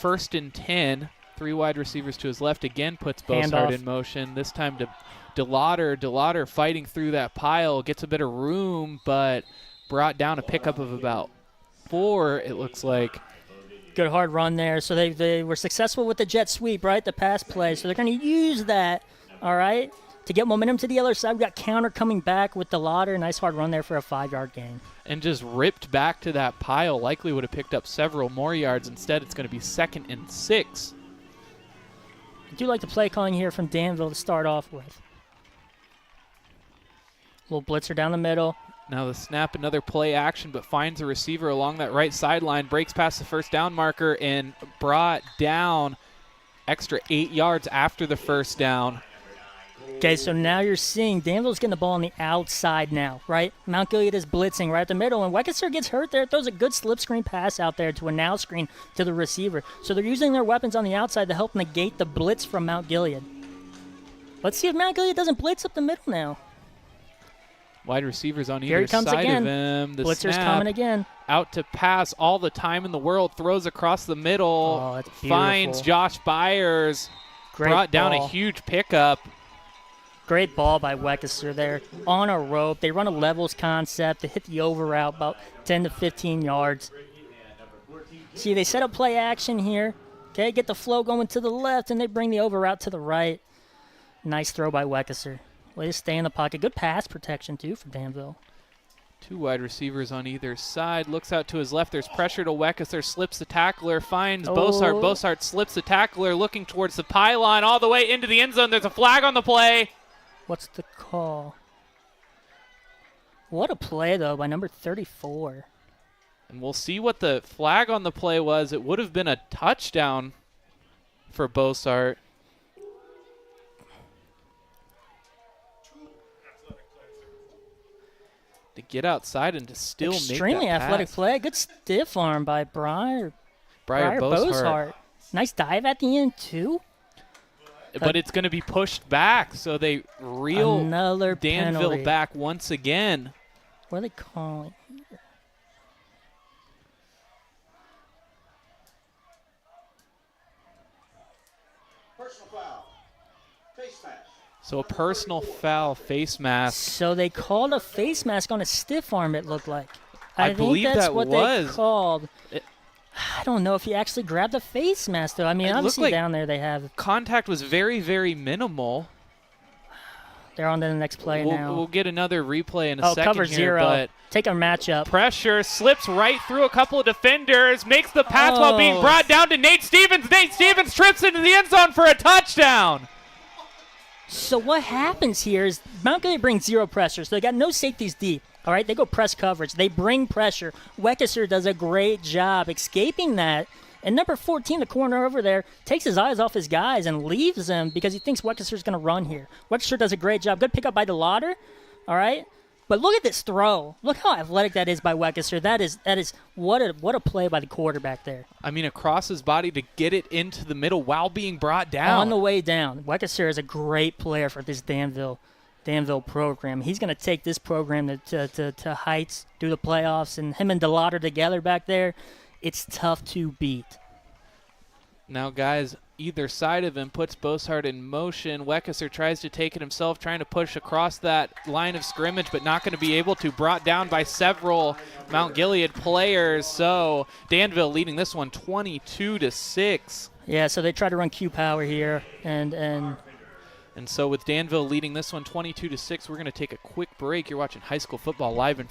1st and 10 3 wide receivers to his left. Again puts Bossart in motion. This time to Delaughder. Delaughder fighting through that pile. Gets a bit of room, but brought down a pickup of about 4, it looks like. Good hard run there. So they were successful with the jet sweep, right? The pass play. So they're going to use that, all right, to get momentum to the other side. We got counter coming back with Delaughder. Nice hard run there for a 5-yard gain. And just ripped back to that pile. Likely would have picked up several more yards. Instead, it's going to be 2nd and 6. I do like the play calling here from Danville to start off with. Little blitzer down the middle. Now the snap, another play action, but finds a receiver along that right sideline, breaks past the first down marker, and brought down extra 8 yards after the first down. Okay, so now you're seeing Danville's getting the ball on the outside now, right? Mount Gilead is blitzing right at the middle, and Weckeser gets hurt there. Throws a good slip screen pass out there to a now screen to the receiver. So they're using their weapons on the outside to help negate the blitz from Mount Gilead. Let's see if Mount Gilead doesn't blitz up the middle now. Wide receivers on Here either he comes side again. of him. The Blitzer's snap, coming again. Out to pass, all the time in the world, throws across the middle, Oh, that's beautiful. finds Josh Byers, brought down a huge pickup. Great ball by Weckeser there. On a rope. They run a levels concept to hit the over route about 10 to 15 yards. See, they set up play action here. Okay, get the flow going to the left, and they bring the over route to the right. Nice throw by Weckeser. Way to stay in the pocket. Good pass protection, too, for Danville. 2 wide receivers on either side. Looks out to his left. There's pressure to Weckeser. Slips the tackler. Finds Bossart. Bossart slips the tackler, looking towards the pylon all the way into the end zone. There's a flag on the play. What's the call? What a play, though, by number 34. And we'll see what the flag on the play was. It would have been a touchdown for Bossart. To get outside and to still make that Extremely athletic pass. play. Good stiff arm by Briar Bossart. Nice dive at the end, too. But it's going to be pushed back, so they reel Another Danville penalty. back once again. What are they calling here? Personal foul. Face mask. So a personal foul, face mask. So they called a face mask on a stiff arm, it looked like. I believe think that's that what was. they called. I don't know if he actually grabbed a face mask, though. I mean, It looked obviously like down there they have. Contact was very, very minimal. They're on to the next play now. We'll get another replay in a second cover here, 0. but Take a matchup. pressure, slips right through a couple of defenders, makes the pass while being brought down to Nate Stevens. Nate Stevens trips into the end zone for a touchdown. So what happens here is Mount Gilead brings 0 pressure, so they got no safeties deep. All right, they go press coverage. They bring pressure. Weckeser does a great job escaping that. And number 14, the corner over there, takes his eyes off his guys and leaves them because he thinks Weckeser's going to run here. Weckeser does a great job. Good pickup by Delaughder. All right. But look at this throw. Look how athletic that is by Weckeser. That is what a play by the quarterback there. I mean, across his body to get it into the middle while being brought down. On the way down. Weckeser is a great player for this Danville program. He's going to take this program to heights, do the playoffs, and him and Delaughder together back there, it's tough to beat. Now, guys, either side of him puts Bossart in motion. Weckeser tries to take it himself, trying to push across that line of scrimmage, but not going to be able to. Brought down by several Mount Gilead players. So Danville leading this one 22-6. Yeah, so they try to run Q power here, and so with Danville leading this one 22-6, we're going to take a quick break. You're watching high school football live in.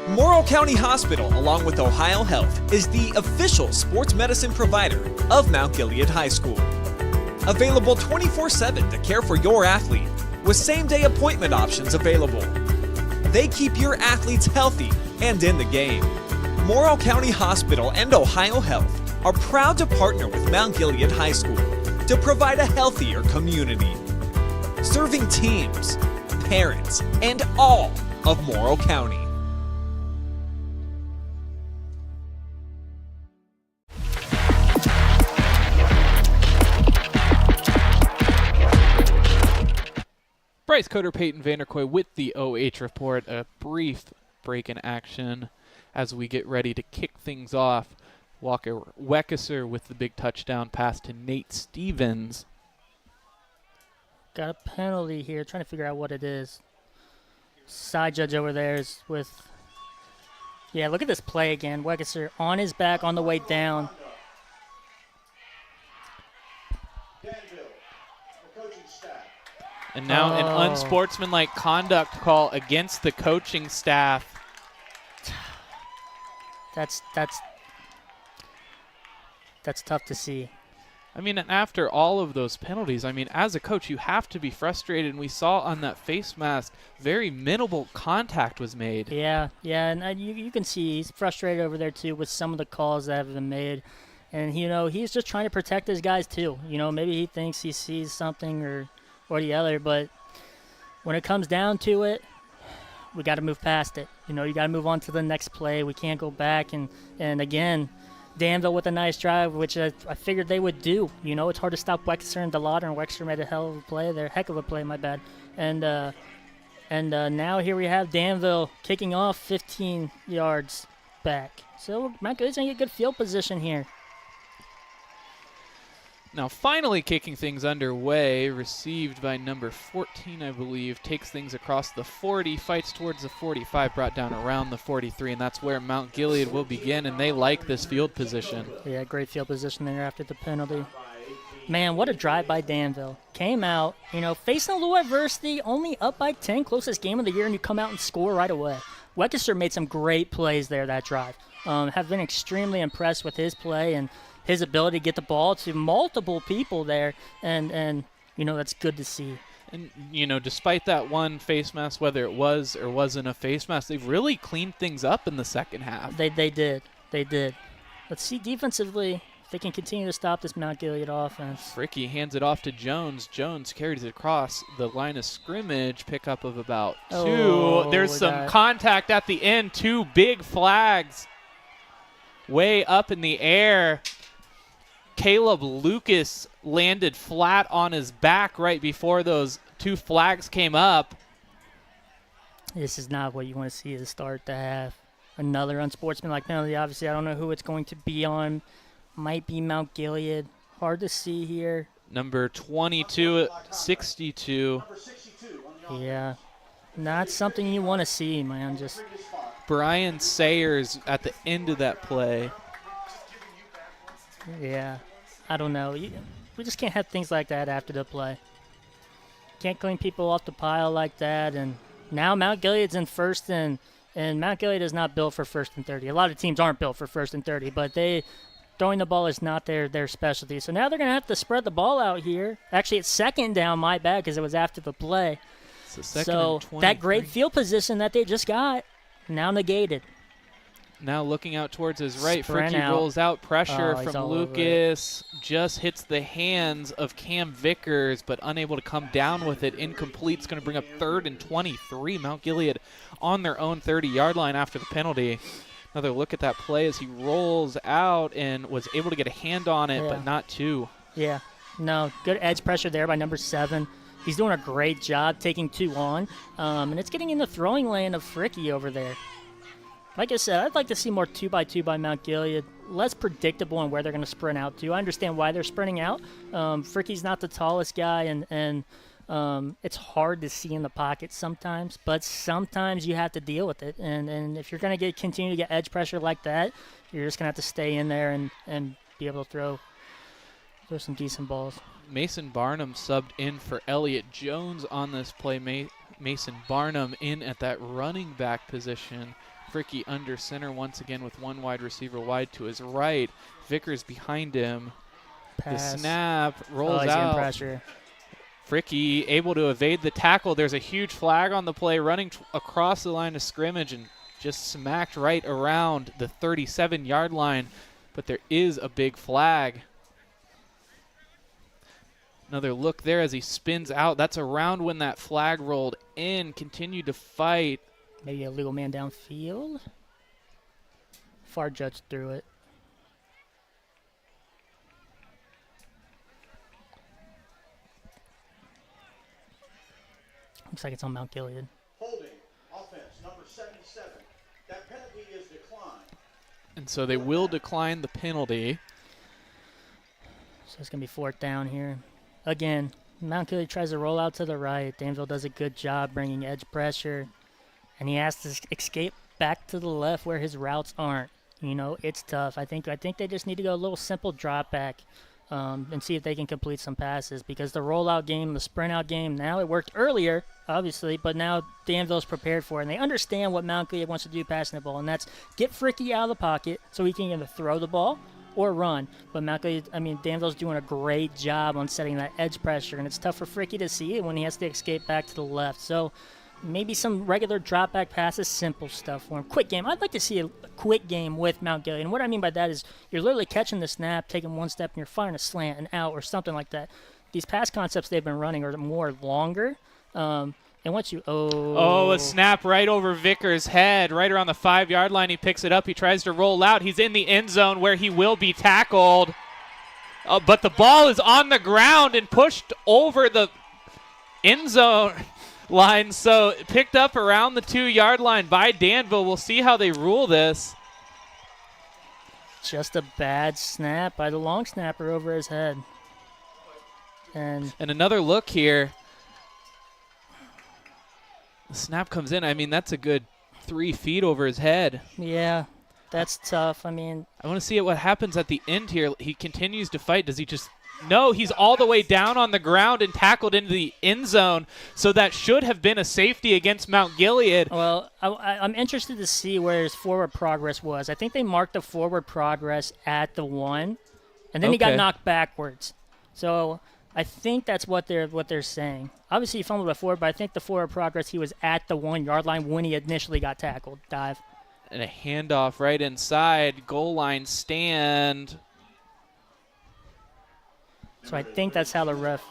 Morrow County Hospital, along with Ohio Health, is the official sports medicine provider of Mount Gilead High School. Available 24/7 to care for your athlete, with same-day appointment options available. They keep your athletes healthy and in the game. Morrow County Hospital and Ohio Health are proud to partner with Mount Gilead High School to provide a healthier community, serving teams, parents, and all of Morrow Bryce Coder, Payton, Vanderkooi with the OH report. A brief break in action as we get ready to kick things off. Walker Weckesser with the big touchdown pass to Nate Stevens. Got a penalty here. Trying to figure out what it is. Side judge over there is with... Yeah, look at this play again. Weckesser on his back on the way down. And now an unsportsmanlike conduct call against the coaching staff. That's tough to see. I mean, after all of those penalties, I mean, as a coach, you have to be frustrated. And we saw on that face mask, very minimal contact was made. Yeah, and you can see he's frustrated over there, too, with some of the calls that have been made. And, he's just trying to protect his guys, too. Maybe he thinks he sees something or the other, but when it comes down to it, we got to move past it. You got to move on to the next play. We can't go back. And again, Danville with a nice drive, which I figured they would do. It's hard to stop Weckesser and Delaughder, and Weckesser made a hell of a play there. Heck of a play, my bad. And now here we have Danville kicking off 15 yards back. So Mount Gilead's going to get good field position here. Now finally kicking things underway, received by number 14, I believe, takes things across the 40, fights towards the 45, brought down around the 43, and that's where Mount Gilead will begin, and they like this field position. Yeah, great field position there after the penalty. Man, what a drive by Danville. Came out, facing a little adversity, only up by 10, closest game of the year, and you come out and score right away. Weckesser made some great plays there that drive. Have been extremely impressed with his play and his ability to get the ball to multiple people there, and that's good to see. And, despite that one face mask, whether it was or wasn't a face mask, they've really cleaned things up in the second half. They did. Let's see defensively if they can continue to stop this Mount Gilead offense. Fricke hands it off to Jones. Jones carries it across the line of scrimmage, pickup of about 2. There's some contact at the end, 2 big flags way up in the air. Caleb Lucas landed flat on his back right before those 2 flags came up. This is not what you want to see to start the half. Another unsportsmanlike penalty. Obviously, I don't know who it's going to be on. Might be Mount Gilead. Hard to see here. Number 22 at 62. Yeah, not something you want to see, man. Just Brian Sayers at the end of that play. Yeah, I don't know. We just can't have things like that after the play. Can't clean people off the pile like that. And now Mount Gilead's in first, and Mount Gilead is not built for 1st and 30. A lot of teams aren't built for 1st and 30, but throwing the ball is not their specialty. So now they're going to have to spread the ball out here. Actually, it's 2nd down, my bad, because it was after the play. So that great field position that they just got, now negated. Now looking out towards his right, Fricke rolls out, pressure from Lucas, just hits the hands of Cam Vickers, but unable to come down with it. Incomplete. It's going to bring up 3rd and 23. Mount Gilead on their own 30-yard line after the penalty. Another look at that play as he rolls out and was able to get a hand on it, but not 2. Yeah, no, good edge pressure there by number 7. He's doing a great job taking 2 on, and it's getting in the throwing lane of Fricke over there. Like I said, I'd like to see more 2x2 by Mount Gilead. Less predictable on where they're going to sprint out to. I understand why they're sprinting out. Fricke's not the tallest guy, and it's hard to see in the pocket sometimes. But sometimes you have to deal with it. And if you're going to continue to get edge pressure like that, you're just going to have to stay in there and be able to throw some decent balls. Mason Barnum subbed in for Elliott Jones on this play. Mason Barnum in at that running back position. Fricke under center once again with 1 wide receiver wide to his right. Vickers behind him. Pass. The snap rolls out. Pressure. Fricke able to evade the tackle. There's a huge flag on the play, running across the line of scrimmage and just smacked right around the 37-yard line. But there is a big flag. Another look there as he spins out. That's around when that flag rolled in. Continued to fight. Maybe a legal man downfield. Far judge through it. Looks like it's on Mount Gilead. Holding, offense, number 77. That penalty is declined. And so they will decline the penalty. So it's going to be 4th down here. Again, Mount Gilead tries to roll out to the right. Danville does a good job bringing edge pressure. And he has to escape back to the left where his routes aren't. You know, it's tough. I think they just need to go a little simple drop back and see if they can complete some passes, because the rollout game, the sprint out game, now it worked earlier, obviously, but now Danville's prepared for it. And they understand what Mount Gilead wants to do passing the ball, and that's get Fricke out of the pocket so he can either throw the ball or run. But Danville's doing a great job on setting that edge pressure, and it's tough for Fricke to see it when he has to escape back to the left. So maybe some regular drop back passes, simple stuff for him. Quick game. I'd like to see a quick game with Mount Gilead. And what I mean by that is you're literally catching the snap, taking one step, and you're firing a slant and out or something like that. These pass concepts they've been running are more longer. And once you a snap right over Vickers' head, right around the 5-yard line. He picks it up. He tries to roll out. He's in the end zone where he will be tackled. But the ball is on the ground and pushed over the end zone line, so picked up around the 2-yard line by Danville. We'll see how they rule this. Just a bad snap by the long snapper over his head. And another look here. The snap comes in. I mean, that's a good 3 feet over his head. Yeah, that's tough. I want to see what happens at the end here. He continues to fight. Does he just... No, he's all the way down on the ground and tackled into the end zone, so that should have been a safety against Mount Gilead. Well, I'm interested to see where his forward progress was. I think they marked the forward progress at the 1, and then he got knocked backwards. So I think that's what they're saying. Obviously, he fumbled before, but I think the forward progress, he was at the 1-yard line when he initially got tackled. Dive. And a handoff right inside, goal line stand. So I think that's how the ref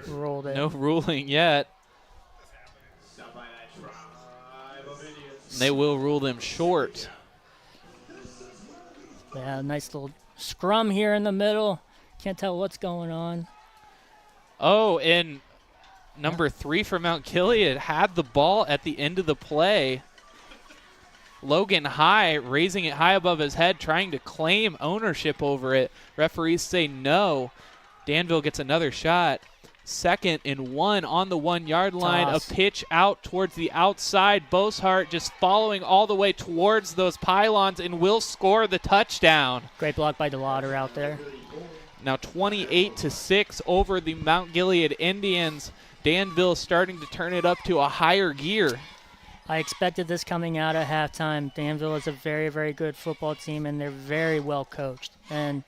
rolled it. No ruling yet. They will rule them short. Yeah, nice little scrum here in the middle. Can't tell what's going on. Oh, and number 3 for Mount Gilead had the ball at the end of the play. Logan High raising it high above his head, trying to claim ownership over it. Referees say no. Danville gets another shot. 2nd and 1 on the 1-yard line. Toss. A pitch out towards the outside. Boshart just following all the way towards those pylons and will score the touchdown. Great block by Delaughder out there. Now 28-6 over the Mount Gilead Indians. Danville starting to turn it up to a higher gear. I expected this coming out at halftime. Danville is a very, very good football team, and they're very well coached. And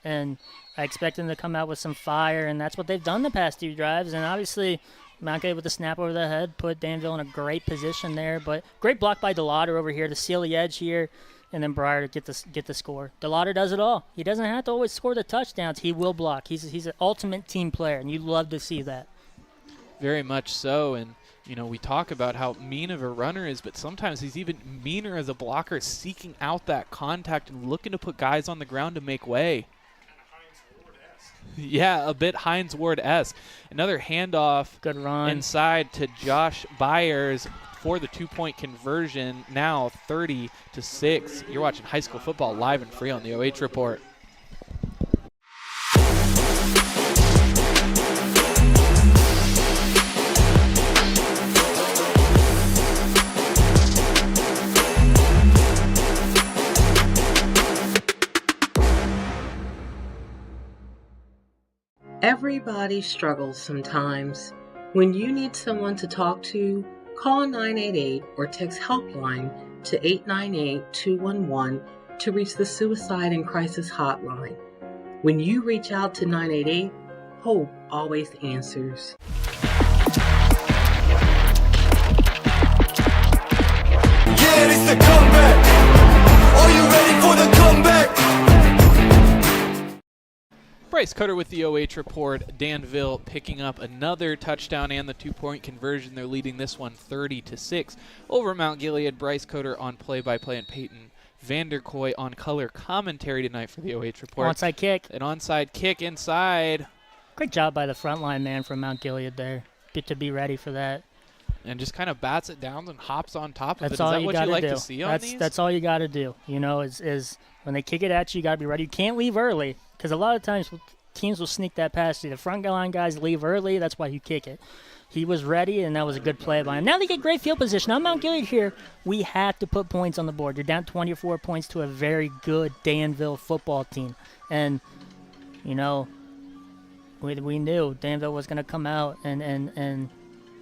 I expect them to come out with some fire, and that's what they've done the past 2 drives. And obviously, Mount Gilead with the snap over the head put Danville in a great position there. But great block by Delaughder over here to seal the edge here, and then Breyer to get the score. Delaughder does it all. He doesn't have to always score the touchdowns. He will block. He's an ultimate team player, and you love to see that. Very much so, and you know, we talk about how mean of a runner is, but sometimes he's even meaner as a blocker, seeking out that contact and looking to put guys on the ground to make way. Yeah, a bit Hines Ward-esque. Another handoff. Good run. Inside to Josh Byers for the 2-point conversion, now 30-6. You're watching high school football live and free on the OH Report. Everybody struggles sometimes. When you need someone to talk to, call 988 or text HelpLine to 898-211 to reach the Suicide and Crisis Hotline. When you reach out to 988, hope always answers. Yeah, it's the comeback. Are you ready for the comeback? Bryce Cutter with the OH Report. Danville picking up another touchdown and the 2-point conversion. They're leading this one 30-6 over Mount Gilead. Bryce Cutter on play-by-play and Payton Vanderkooi on color commentary tonight for the OH Report. Onside kick. An onside kick inside. Great job by the front line man from Mount Gilead there. Get to be ready for that. and just kind of bats it down and hops on top of it. That's Is all that you what got you like to do. to see on these? That's all you got to do. You know, is when they kick it at you, you got to be ready. You can't leave early because a lot of times teams will sneak that past you. The front line guys leave early. That's why you kick it. He was ready, and that was a good play by him. Now they get great field position. On Mount Gilead here, we have to put points on the board. You're down 24 points to a very good Danville football team. And, you know, we knew Danville was going to come out and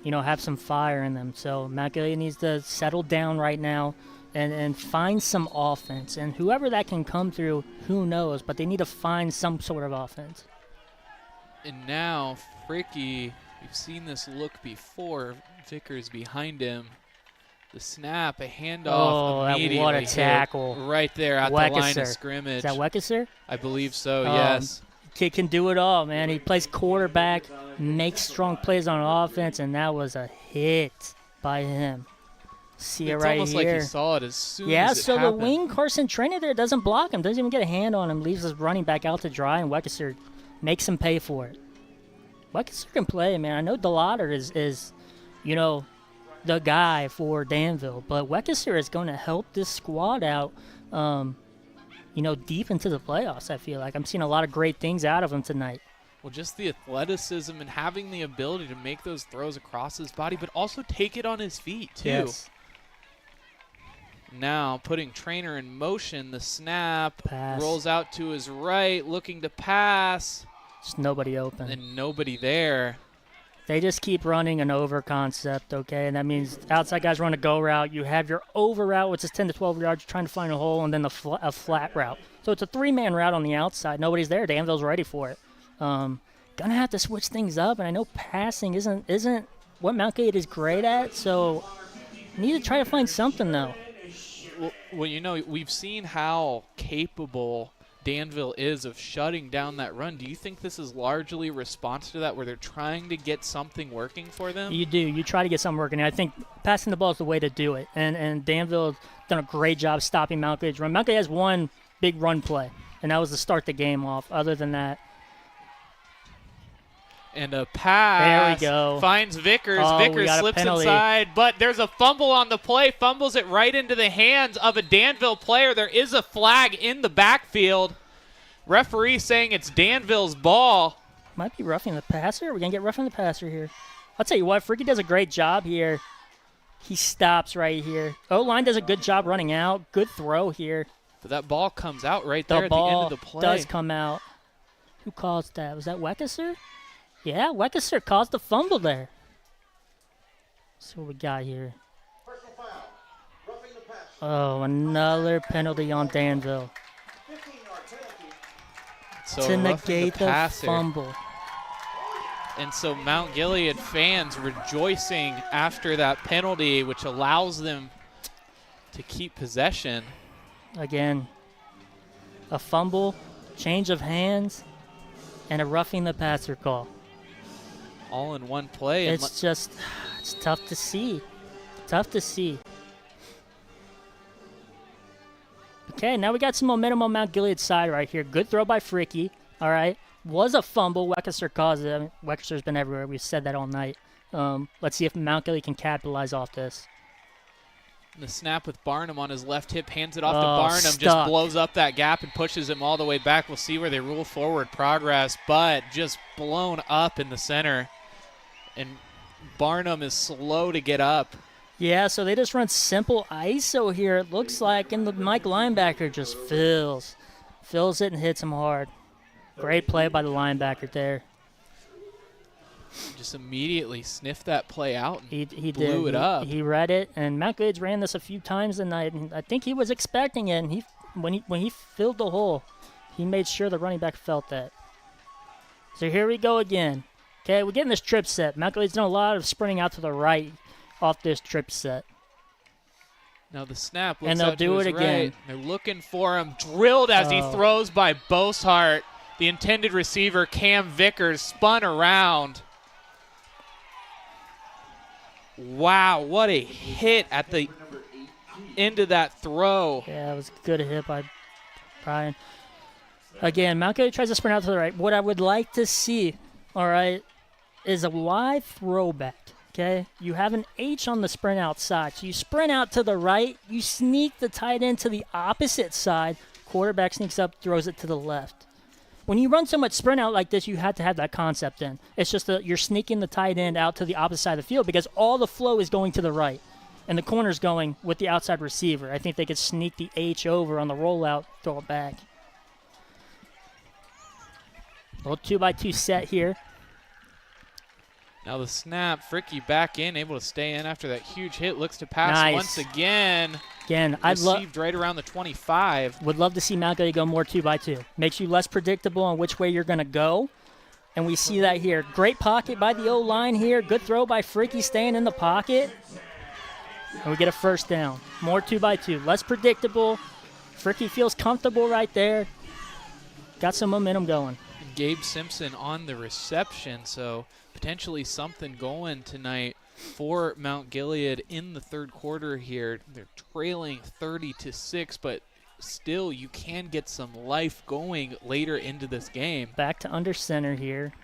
you know, have some fire in them. So Mount Gilead needs to settle down right now and find some offense. And whoever that can come through, who knows, but they need to find some sort of offense. And now Fricke, we've seen this look before. Vickers behind him. The snap, a handoff immediately. What a tackle. Right there at the line of scrimmage. Is that Weckesser? I believe so, yes. Kid can do it all, man. He plays quarterback, makes strong plays on offense, and that was a hit by him. See it right here. It's almost like he saw it as soon as it happened. Yeah, so the wing Carson trainer there doesn't block him, doesn't even get a hand on him, leaves his running back out to dry, and Weckesser makes him pay for it. Weckesser can play, man. I know Delaughder is, you know, the guy for Danville, but Weckesser is going to help this squad out, you know, deep into the playoffs, I feel like. I'm seeing a lot of great things out of him tonight. Well, just the athleticism and having the ability to make those throws across his body, but also take it on his feet, too. Yes. Now, putting Trainer in motion, the snap, Pass. Rolls out to his right, looking to pass. Just nobody open. And nobody there. They just keep running an over concept, okay? And that means outside guys run a go route. You have your over route, which is 10 to 12 yards. You're trying to find a hole, and then a flat route. So it's a three-man route on the outside. Nobody's there. Danville's ready for it. Gonna have to switch things up, and I know passing isn't what Mount Gilead is great at, so need to try to find something, though. Well, you know, we've seen how capable Danville is of shutting down that run. Do you think this is largely a response to that, where they're trying to get something working for them? You do. You try to get something working. And I think passing the ball is the way to do it. And Danville done a great job stopping Mount Gilead's run. Mount Gilead has one big run play, and that was to start the game off. Other than that, and a pass. There we go. Finds Vickers. Oh, Vickers slips inside, but there's a fumble on the play. Fumbles it right into the hands of a Danville player. There is a flag in the backfield. Referee saying it's Danville's ball. Might be roughing the passer. We're going to get roughing the passer here. I'll tell you what, Fricke does a great job here. He stops right here. O-line does a good job running out. Good throw here. But that ball comes out right there at the end of the play. The ball does come out. Who caused that? Was that Weckesser? Yeah, Weckesser caused the fumble there. Let's see what we got here. Oh, another penalty on Danville. So to negate the fumble. And so Mount Gilead fans rejoicing after that penalty, which allows them to keep possession. Again, a fumble, change of hands, and a roughing the passer call. All in one play. It's just, it's tough to see. Tough to see. Okay, now we got some momentum on Mount Gilead's side right here. Good throw by Fricke. All right. Was a fumble. Weckesser caused it. I mean, Weckesser's been everywhere. We've said that all night. Let's see if Mount Gilead can capitalize off this. The snap with Barnum on his left hip, hands it off to Barnum, just blows up that gap and pushes him all the way back. We'll see where they rule forward progress, but just blown up in the center. And Barnum is slow to get up. Yeah, so they just run simple ISO here, it looks like, and the Mike linebacker just fills it and hits him hard. Great play by the linebacker there. Just immediately sniffed that play out and he blew it up. He read it, and Mount Gilead ran this a few times tonight, and I think he was expecting it, and when he filled the hole, he made sure the running back felt that. So here we go again. Okay, we're getting this trip set. Mount Gilead's done a lot of sprinting out to the right off this trip set. Now the snap looks and they'll out do to it his again. Right. They're looking for him. Drilled as he throws by Boshart. The intended receiver, Cam Vickers, spun around. Wow, what a hit at the end of that throw. Yeah, it was a good hit by Brian. Again, Mount Gilead tries to sprint out to the right. What I would like to see, all right, is a wide throwback okay? You have an H on the sprint outside. So you sprint out to the right. You sneak the tight end to the opposite side. Quarterback sneaks up, throws it to the left. When you run so much sprint out like this, you have to have that concept in. It's just that you're sneaking the tight end out to the opposite side of the field because all the flow is going to the right. And the corner's going with the outside receiver. I think they could sneak the H over on the rollout, throw it back. Little 2x2 set here. Now the snap, Fricke back in, able to stay in after that huge hit. Looks to pass Nice. once again. Again, Received right around the 25. Would love to see Mount Gilead go more 2x2. Makes you less predictable on which way you're going to go. And we see that here. Great pocket by the O-line here. Good throw by Fricke staying in the pocket. And we get a first down. More 2x2. Less predictable. Fricke feels comfortable right there. Got some momentum going. Gabe Simpson on the reception, so potentially something going tonight for Mount Gilead in the third quarter here. They're trailing 30-6, but still you can get some life going later into this game. Back to under center here.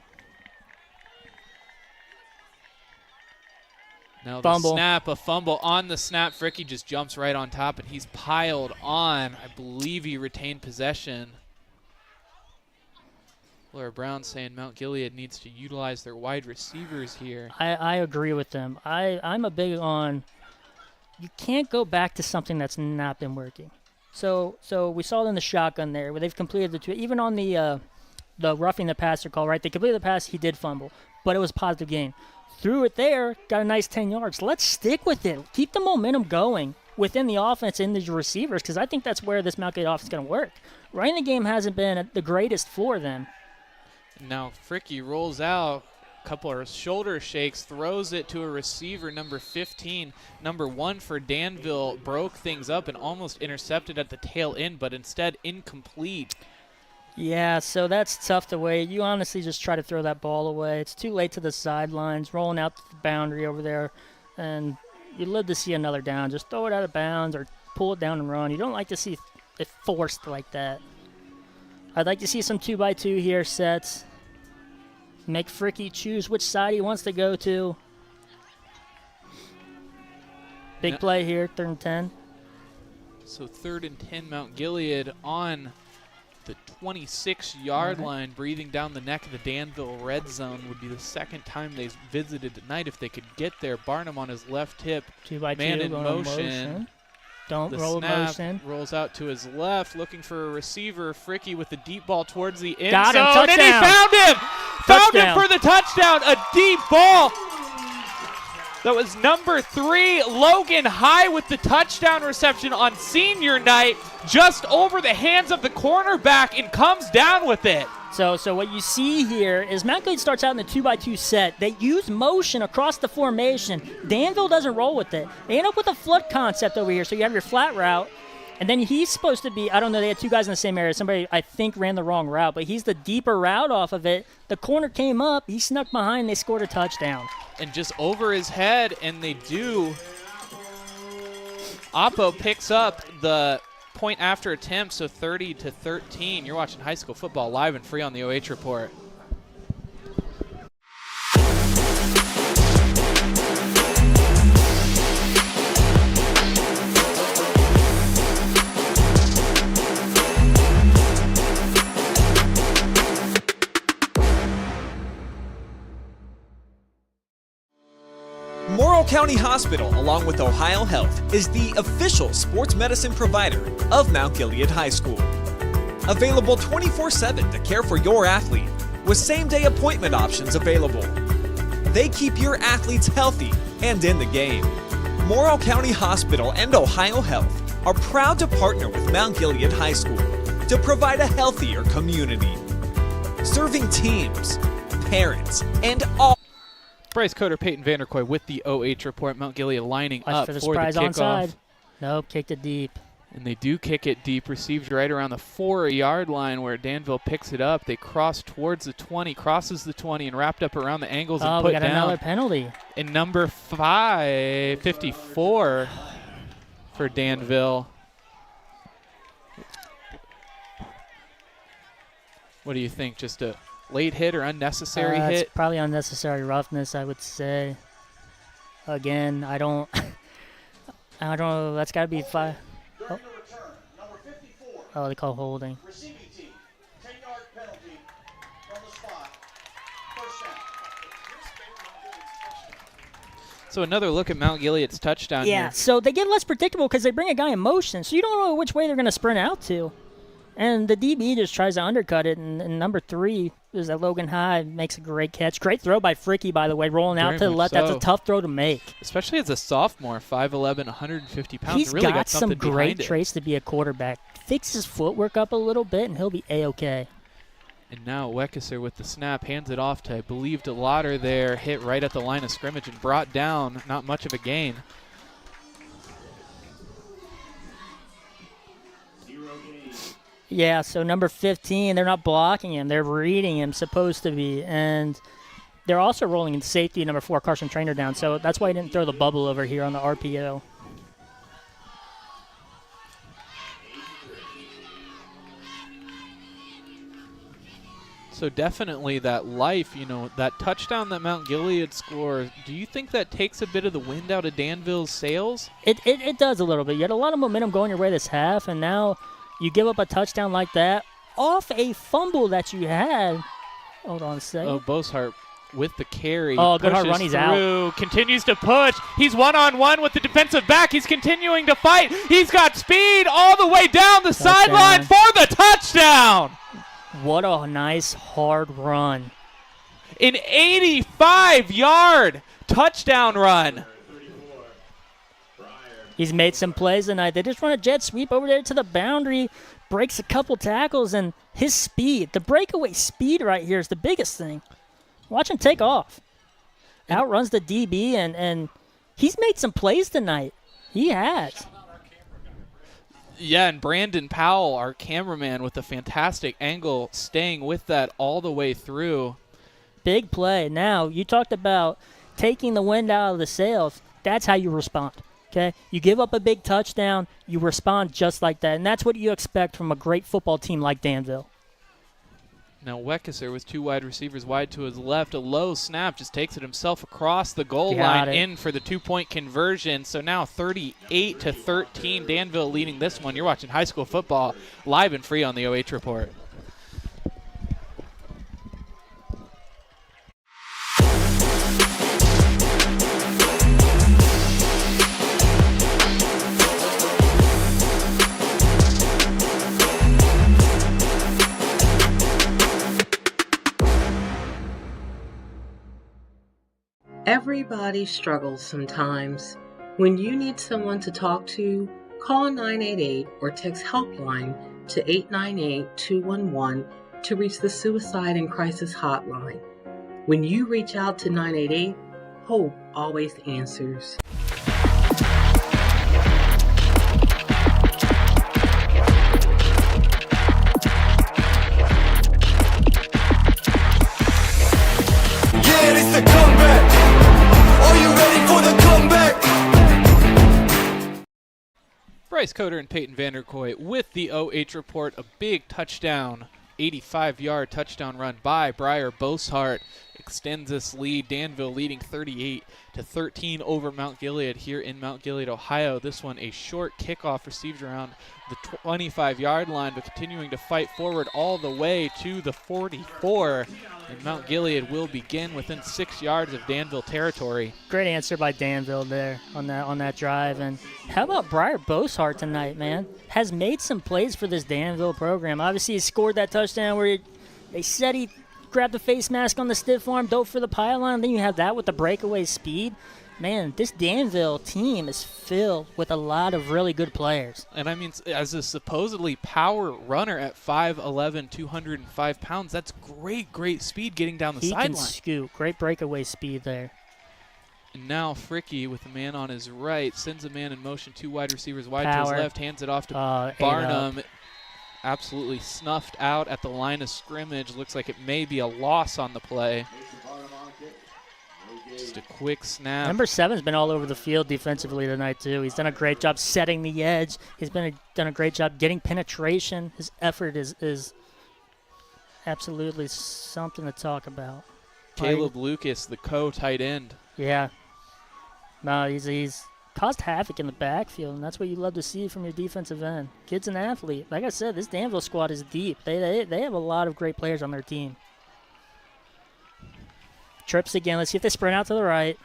Now Fumble. the snap, a fumble on the snap. Fricke just jumps right on top, and he's piled on. I believe he retained possession. Laura Brown saying Mount Gilead needs to utilize their wide receivers here. I agree with them. I'm a big on you can't go back to something that's not been working. So we saw it in the shotgun there where they've completed the two. Even on the roughing the passer call, right? They completed the pass, he did fumble, but it was a positive gain. Threw it there, got a nice 10 yards. Let's stick with it. Keep the momentum going within the offense and the receivers because I think that's where this Mount Gilead offense is going to work. Running the game hasn't been the greatest for them. Now Fricke rolls out, a couple of shoulder shakes, throws it to a receiver, number 15. Number 1 for Danville broke things up and almost intercepted at the tail end, but instead incomplete. Yeah, so that's tough to wait. You honestly just try to throw that ball away. It's too late to the sidelines, rolling out to the boundary over there, and you'd love to see another down. Just throw it out of bounds or pull it down and run. You don't like to see it forced like that. I'd like to see some 2x2 here sets. Make Fricke choose which side he wants to go to. Big play here, 3rd and 10. So 3rd and 10, Mount Gilead on the 26-yard line, breathing down the neck of the Danville red zone. Would be the second time they've visited tonight if they could get there. Barnum on his left hip, 2x2 man in motion. Don't the roll snap motion. Rolls out to his left, looking for a receiver. Fricke with the deep ball towards the end Got him, zone, and he touchdown. found him! Found him Touchdown. for the touchdown, a deep ball. That was number 3, Logan High with the touchdown reception on senior night, just over the hands of the cornerback and comes down with it. So what you see here is Mount Gilead starts out in the 2x2 set. They use motion across the formation. Danville doesn't roll with it. They end up with a flood concept over here. So you have your flat route, and then he's supposed to be, I don't know, they had 2 guys in the same area. Somebody, I think, ran the wrong route, but he's the deeper route off of it. The corner came up. He snuck behind. They scored a touchdown. And just over his head, and they do. Oppo picks up the point after attempt, so 30-13. You're watching high school football live and free on the OH Report. Morrow County Hospital, along with Ohio Health, is the official sports medicine provider of Mount Gilead High School. Available 24/7 to care for your athlete, with same-day appointment options available. They keep your athletes healthy and in the game. Morrow County Hospital and Ohio Health are proud to partner with Mount Gilead High School to provide a healthier community. Serving teams, parents, and all. Bryce Coder, Payton Vanderkooi with the OH Report. Mount Gilead lining Watch up for the for the surprise kickoff. onside. Nope, kicked it deep. And they do kick it deep, received right around the 4-yard line where Danville picks it up. They cross towards the 20, crosses the 20, and wrapped up around the angles and put we got down. another penalty. And number 54 for Danville. What do you think? Just a late hit or unnecessary hit? It's probably unnecessary roughness, I would say. again, I don't know. That's got to be 5. During the return, number 54, Oh, they call holding. receiving team, 10-yard penalty from the spot. First down. So another look at Mount Gilead's touchdown Yeah, here. so they get less predictable because they bring a guy in motion, so you don't know which way they're going to sprint out to. And the DB just tries to undercut it, and number 3 is that Logan High makes a great catch. Great throw by Fricke, by the way, rolling out Very to the much left. That's so. a tough throw to make. Especially as a sophomore, 5'11", 150 pounds. He's really got some something great behind it. traits to be a quarterback. Fix his footwork up a little bit, and he'll be A-okay. And now Weckeser with the snap hands it off to, I believe, Delaughder there, hit right at the line of scrimmage and brought down. Not much of a gain. Yeah, so number 15, they're not blocking him. They're reading him, supposed to be. And they're also rolling in safety, number 4, Carson Trainer down. So that's why he didn't throw the bubble over here on the RPO. So definitely that life, that touchdown that Mount Gilead scores, do you think that takes a bit of the wind out of Danville's sails? It does a little bit. You had a lot of momentum going your way this half, and now you give up a touchdown like that off a fumble that you had. Hold on a second. Oh, Boshart with the carry. Oh, good hard pushes run. He's through, out. continues to push. He's one-on-one with the defensive back. He's continuing to fight. He's got speed all the way down the sideline for the touchdown. What a nice hard run. An 85-yard touchdown run. He's made some plays tonight. They just run a jet sweep over there to the boundary, breaks a couple tackles, and his speed, the breakaway speed right here is the biggest thing. Watch him take off. Outruns the DB, and he's made some plays tonight. He has. Yeah, and Brandon Powell, our cameraman, with a fantastic angle, staying with that all the way through. Big play. Now, you talked about taking the wind out of the sails. That's how you respond. Okay, you give up a big touchdown, you respond just like that, and that's what you expect from a great football team like Danville. Now Weckeser with 2 wide receivers wide to his left, a low snap, just takes it himself across the goal line in for the 2-point conversion. So now 38-13, Danville leading this one. You're watching high school football live and free on the OH Report. Everybody struggles sometimes. When you need someone to talk to, call 988 or text HelpLine to 898-211 to reach the Suicide and Crisis Hotline. When you reach out to 988, hope always answers. Yeah, it's the comeback. Are you ready for the comeback? Bryce Coder and Payton Vanderkooi with the OH Report. A big touchdown, 85-yard touchdown run by Briar Boshart extends this lead. Danville leading 38-13 over Mount Gilead here in Mount Gilead, Ohio. This one a short kickoff received around the 25-yard line, but continuing to fight forward all the way to the 44. And Mount Gilead will begin within 6 yards of Danville territory. Great answer by Danville there on that drive. And how about Briar Boshart tonight, man? Has made some plays for this Danville program. Obviously, he scored that touchdown where they said he grabbed the face mask on the stiff arm, dove for the pylon. Then you have that with the breakaway speed. Man, this Danville team is filled with a lot of really good players. And I mean, as a supposedly power runner at 5'11", 205 pounds, that's great speed getting down the sideline. He can scoot. Great breakaway speed there. And now Fricke with a man on his right, sends a man in motion, 2 wide receivers wide Power. to his left, hands it off to Barnum. Absolutely snuffed out at the line of scrimmage. Looks like it may be a loss on the play. Just a quick snap. Number 7's been all over the field defensively tonight, too. He's done a great job setting the edge. He's done a great job getting penetration. His effort is absolutely something to talk about. Caleb Lucas, the co-tight end. Yeah. No, he's caused havoc in the backfield, and that's what you love to see from your defensive end. Kid's an athlete. Like I said, this Danville squad is deep. They have a lot of great players on their team. Trips again. Let's see if they sprint out to the right.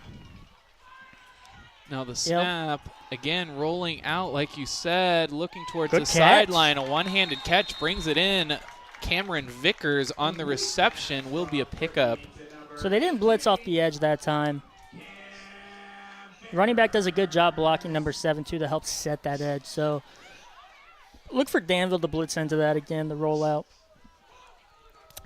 Now the snap, again, rolling out, like you said, looking towards Good the catch. sideline. A one-handed catch brings it in. Cameron Vickers on the reception will be a pickup. So they didn't blitz off the edge that time. Running back does a good job blocking number 7, too, to help set that edge. So look for Danville to blitz into that again, the rollout.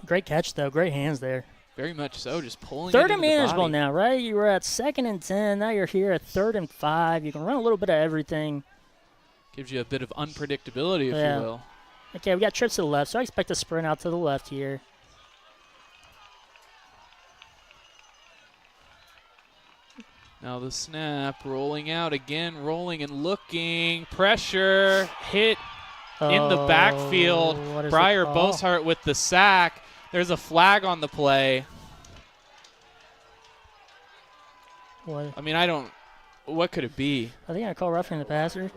Great catch, though. Great hands there. Very much so, just pulling Third it and into the manageable body. now, right? You were at 2nd and 10. Now you're here at 3rd and 5. You can run a little bit of everything. Gives you a bit of unpredictability, if Yeah. you will. Okay, we got trips to the left, so I expect a sprint out to the left here. Now the snap, rolling out again, rolling and looking. Pressure, hit in the backfield. What is Briar the call? Boshart with the sack. There's a flag on the play. What? I mean, what could it be? I think I call roughing the passer.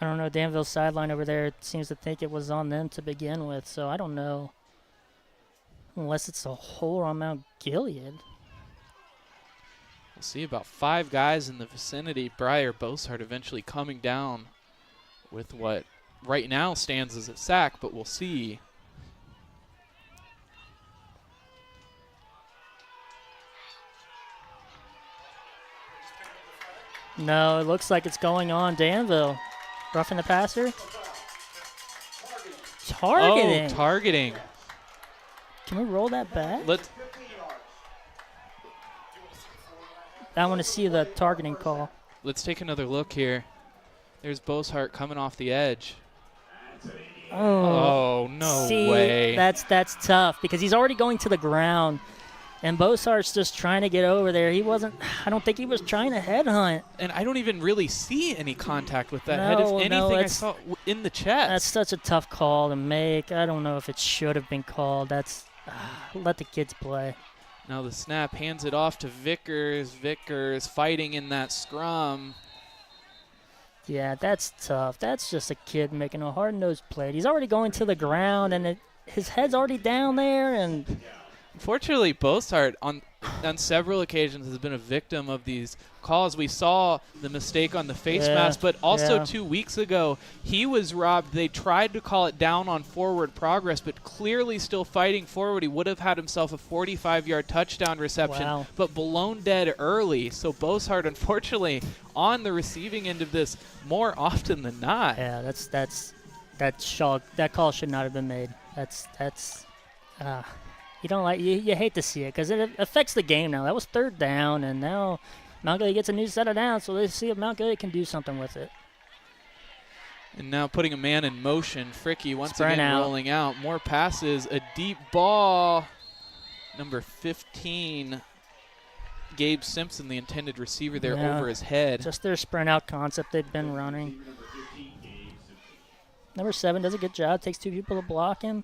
I don't know. Danville's sideline over there seems to think it was on them to begin with, so I don't know. Unless it's a hole on Mount Gilead. We'll see about 5 guys in the vicinity. Briar Boshart eventually coming down with what right now stands as a sack, but we'll see. No, it looks like it's going on Danville. Roughing the passer. Targeting. Oh, targeting. Can we roll that back? Let's. I want to see the targeting call. Let's take another look here. There's Boshart coming off the edge. Oh, no see, way. That's tough because he's already going to the ground. And Bosart's just trying to get over there. I don't think he was trying to headhunt. And I don't even really see any contact with that No, head. If no, anything, I that's- saw in the chest. That's such a tough call to make. I don't know if it should have been called. Let the kids play. Now the snap hands it off to Vickers. Vickers fighting in that scrum. Yeah, that's tough. That's just a kid making a hard-nosed play. He's already going to the ground, and his head's already down there, and Unfortunately, Boshart on several occasions has been a victim of these calls. We saw the mistake on the face mask, but also 2 weeks ago, he was robbed. They tried to call it down on forward progress, but clearly still fighting forward. He would have had himself a 45-yard touchdown reception, but blown dead early. So Boshart, unfortunately, on the receiving end of this more often than not. Yeah, that call should not have been made. You don't you hate to see it because it affects the game now. That was 3rd down, and now Mount Gilead gets a new set of downs, so let's see if Mount Gilead can do something with it. And now putting a man in motion. Fricke once Sprint again out. rolling out. More passes. A deep ball. Number 15, Gabe Simpson, the intended receiver there over his head. Just their sprint out concept they've been running. Number 7 does a good job. Takes 2 people to block him.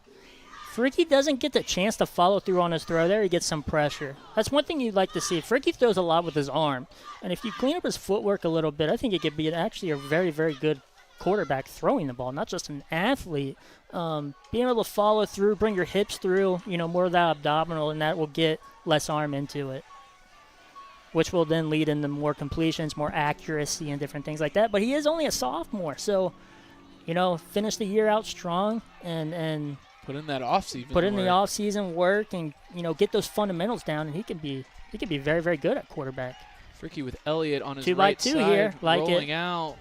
Fricke doesn't get the chance to follow through on his throw there. He gets some pressure. That's one thing you'd like to see. Fricke throws a lot with his arm. And if you clean up his footwork a little bit, I think it could be actually a very, very good quarterback throwing the ball, not just an athlete. Being able to follow through, bring your hips through, more of that abdominal, and that will get less arm into it, which will then lead into more completions, more accuracy, and different things like that. But he is only a sophomore, so, finish the year out strong and Put in that offseason. Put in the offseason work and get those fundamentals down, and he could be very, very good at quarterback. Fricke with Elliott on his 2 by right 2 side, here, like rolling it. out,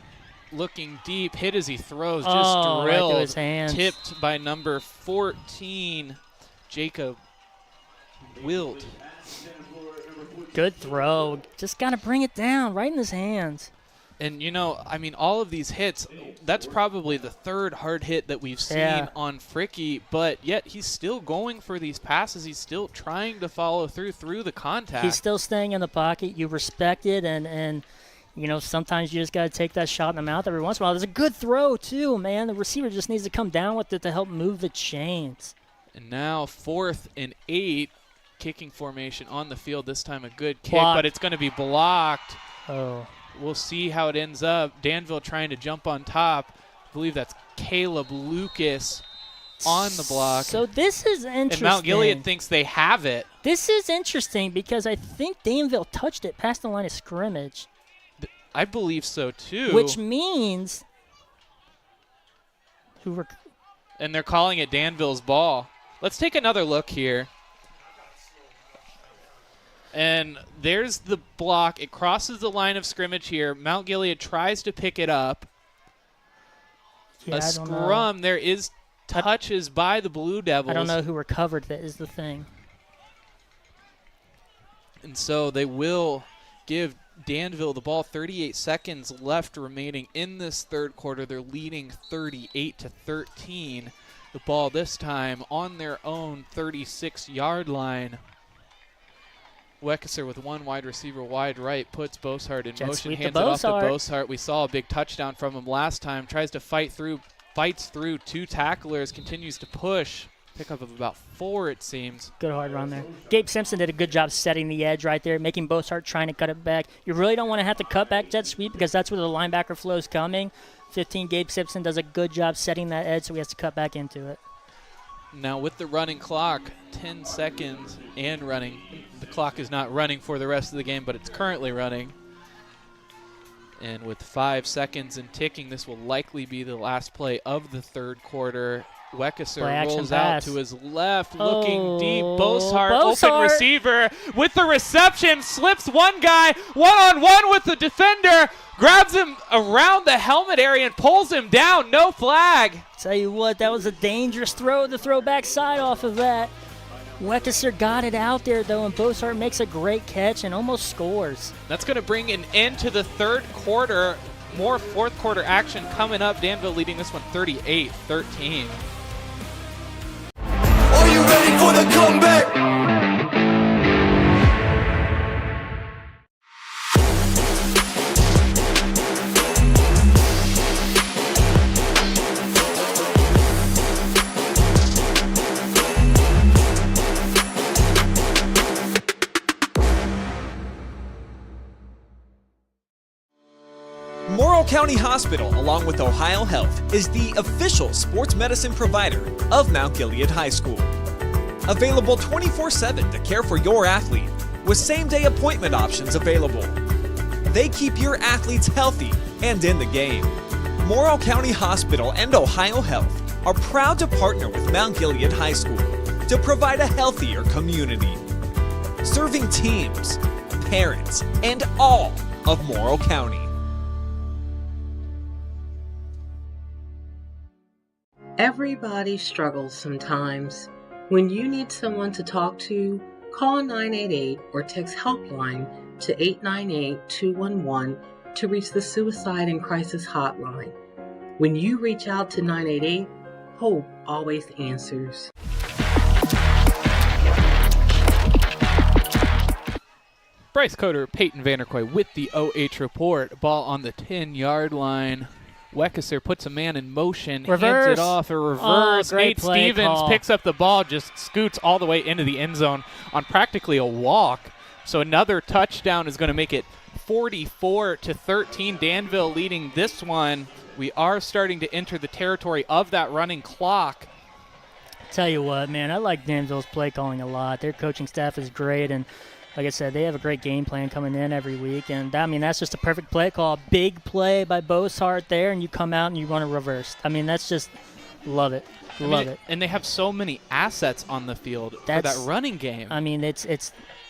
looking deep, hit as he throws, just Right drilled, to his hands. tipped by number 14, Jacob Wilt. Good throw. Just got to bring it down right in his hands. And, all of these hits, that's probably the 3rd hard hit that we've seen on Fricke, but yet he's still going for these passes. He's still trying to follow through the contact. He's still staying in the pocket. You respect it, and sometimes you just got to take that shot in the mouth every once in a while. There's a good throw, too, man. The receiver just needs to come down with it to help move the chains. And now 4th and 8. kicking formation on the field. This time a good kick, Blocked. but it's going to be blocked. Oh. We'll see how it ends up. Danville trying to jump on top. I believe that's Caleb Lucas on the block. So this is interesting. And Mount Gilead thinks they have it. This is interesting because I think Danville touched it past the line of scrimmage. I believe so, too. Which means... And they're calling it Danville's ball. Let's take another look here. And there's the block. It crosses the line of scrimmage here. Mount Gilead tries to pick it up. Yeah, a scrum. There is touches by the Blue Devils. I don't know who recovered that is the thing. And so they will give Danville the ball. 38 seconds left remaining in this third quarter. They're leading 38-13. The ball this time on their own 36-yard line. Weckeser with one wide receiver wide right, puts Boshart in motion, hands it off to Boshart. We saw a big touchdown from him last time. Tries to fights through two tacklers, continues to push. Pickup of about 4, it seems. Good hard run there. Gabe Simpson did a good job setting the edge right there, making Boshart trying to cut it back. You really don't want to have to cut back jet sweep because that's where the linebacker flow is coming. 15, Gabe Simpson does a good job setting that edge, so he has to cut back into it. Now with the running clock, 10 seconds and running. The clock is not running for the rest of the game, but it's currently running. And with 5 seconds and ticking, this will likely be the last play of the third quarter. Weckeser rolls out to his left, looking deep. Boshart, open receiver with the reception, slips one guy, one-on-one with the defender, grabs him around the helmet area and pulls him down. No flag. Tell you what, that was a dangerous throw, the throw backside off of that. Weckeser got it out there, though, and Boshart makes a great catch and almost scores. That's going to bring an end to the third quarter. More fourth quarter action coming up. Danville leading this one 38-13. Are you ready for the comeback? Morrow County Hospital, along with Ohio Health, is the official sports medicine provider of Mount Gilead High School. Available 24/7 to care for your athlete, with same-day appointment options available. They keep your athletes healthy and in the game. Morrow County Hospital and Ohio Health are proud to partner with Mount Gilead High School to provide a healthier community, serving teams, parents, and all of Morrow County. Everybody struggles sometimes. When you need someone to talk to, call 988 or text HelpLine to 898-211 to reach the Suicide and Crisis Hotline. When you reach out to 988, hope always answers. Bryce Coder, Payton Vanderkooi with the OH report. Ball on the 10-yard line. Weckeser puts a man in motion, hands it off, a reverse. Nate Stevens picks up the ball, just scoots all the way into the end zone on practically a walk. So another touchdown is going to make it 44-13. Danville leading this one. We are starting to enter the territory of that running clock. Tell you what, man, I like Danville's play calling a lot. Their coaching staff is great, and like I said, they have a great game plan coming in every week, and I mean that's just a perfect play call. Big play by Boshart there, and you come out and you run a reverse. I mean that's just love it, love it. And they have so many assets on the field for that running game. I mean it's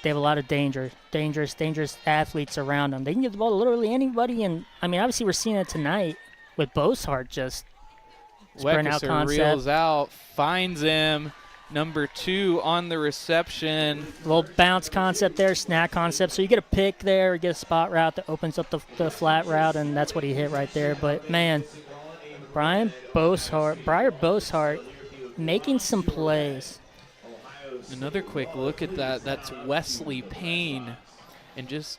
they have a lot of dangerous athletes around them. They can give the ball to literally anybody, and I mean obviously we're seeing it tonight with Boshart just sprint out concept. Reels out, finds him. Number 2 on the reception. Little bounce concept there, snack concept. So you get a pick there, you get a spot route that opens up the flat route, and that's what he hit right there. But, man, Briar Boshart making some plays. Another quick look at that. That's Wesley Payne. And just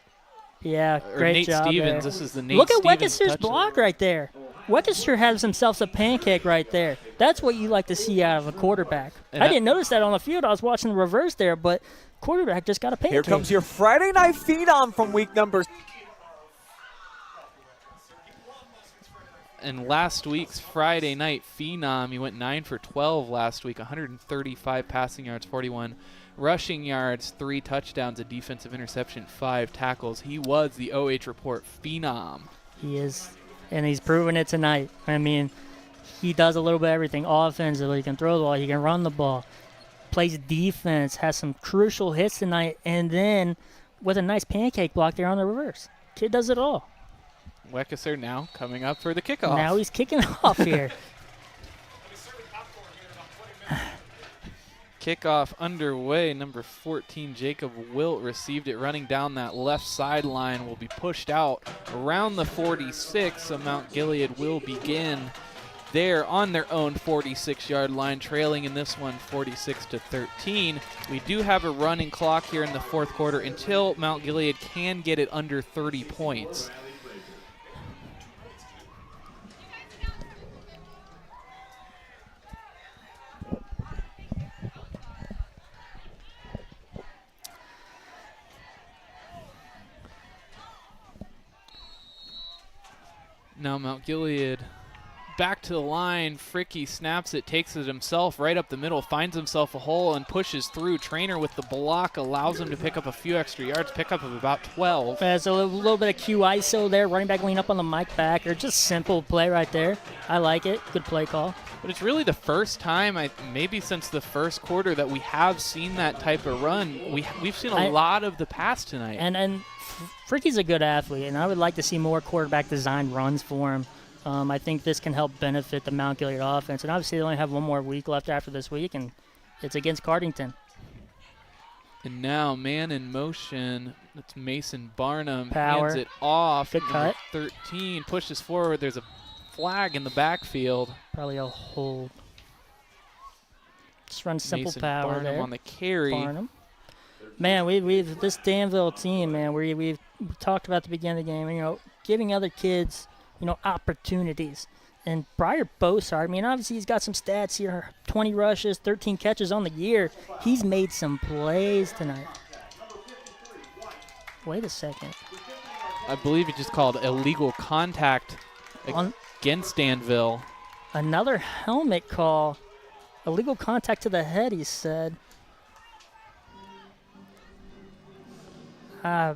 great Nate job Stevens. there. This is the Nate Look at Stevens Weckeser's block right there. Wekester has himself a pancake right there. That's what you like to see out of a quarterback. And I didn't notice that on the field. I was watching the reverse there, but quarterback just got a pancake. Here comes your Friday night phenom from week number. And last week's Friday night phenom, he went 9 for 12 last week, 135 passing yards, 41 rushing yards, 3 touchdowns, a defensive interception, 5 tackles. He was the OH Report phenom. He is, and he's proven it tonight. I mean, he does a little bit of everything offensively. He can throw the ball, he can run the ball, plays defense, has some crucial hits tonight, and then with a nice pancake block there on the reverse. Kid does it all. Wekester now coming up for the kickoff. Now he's kicking off here. Kickoff underway. Number 14, Jacob Wilt received it running down that left sideline. Will be pushed out around the 46, so Mount Gilead will begin there on their own 46-yard line, trailing in this one 46-13. We do have a running clock here in the fourth quarter until Mount Gilead can get it under 30 points. Now Mount Gilead back to the line. Fricke snaps it, takes it himself right up the middle, finds himself a hole and pushes through. Trainer with the block allows him to pick up a few extra yards, pick up of about 12. So a little bit of Q ISO there, running back lean up on the mic back, or just simple play right there. I like it. Good play call. But it's really the first time, maybe since the first quarter, that we have seen that type of run. We've seen a lot of the pass tonight. And Fricke's a good athlete, and I would like to see more quarterback design runs for him. I think this can help benefit the Mount Gilead offense. And obviously they only have one more week left after this week, and it's against Cardington. And now man in motion. It's Mason Barnum. Power. Hands it off. Good cut. 13 pushes forward. There's a flag in the backfield. Probably a hold. Just run simple Mason power Barnum there. on the carry. Barnum. Man, we've this Danville team, man, we've talked about at the beginning of the game, you know, giving other kids, you know, opportunities. And Briar Bossard, I mean, obviously he's got some stats here, 20 rushes, 13 catches on the year. He's made some plays tonight. Wait a second. I believe he just called illegal contact against Danville. Another helmet call. Illegal contact to the head, he said. I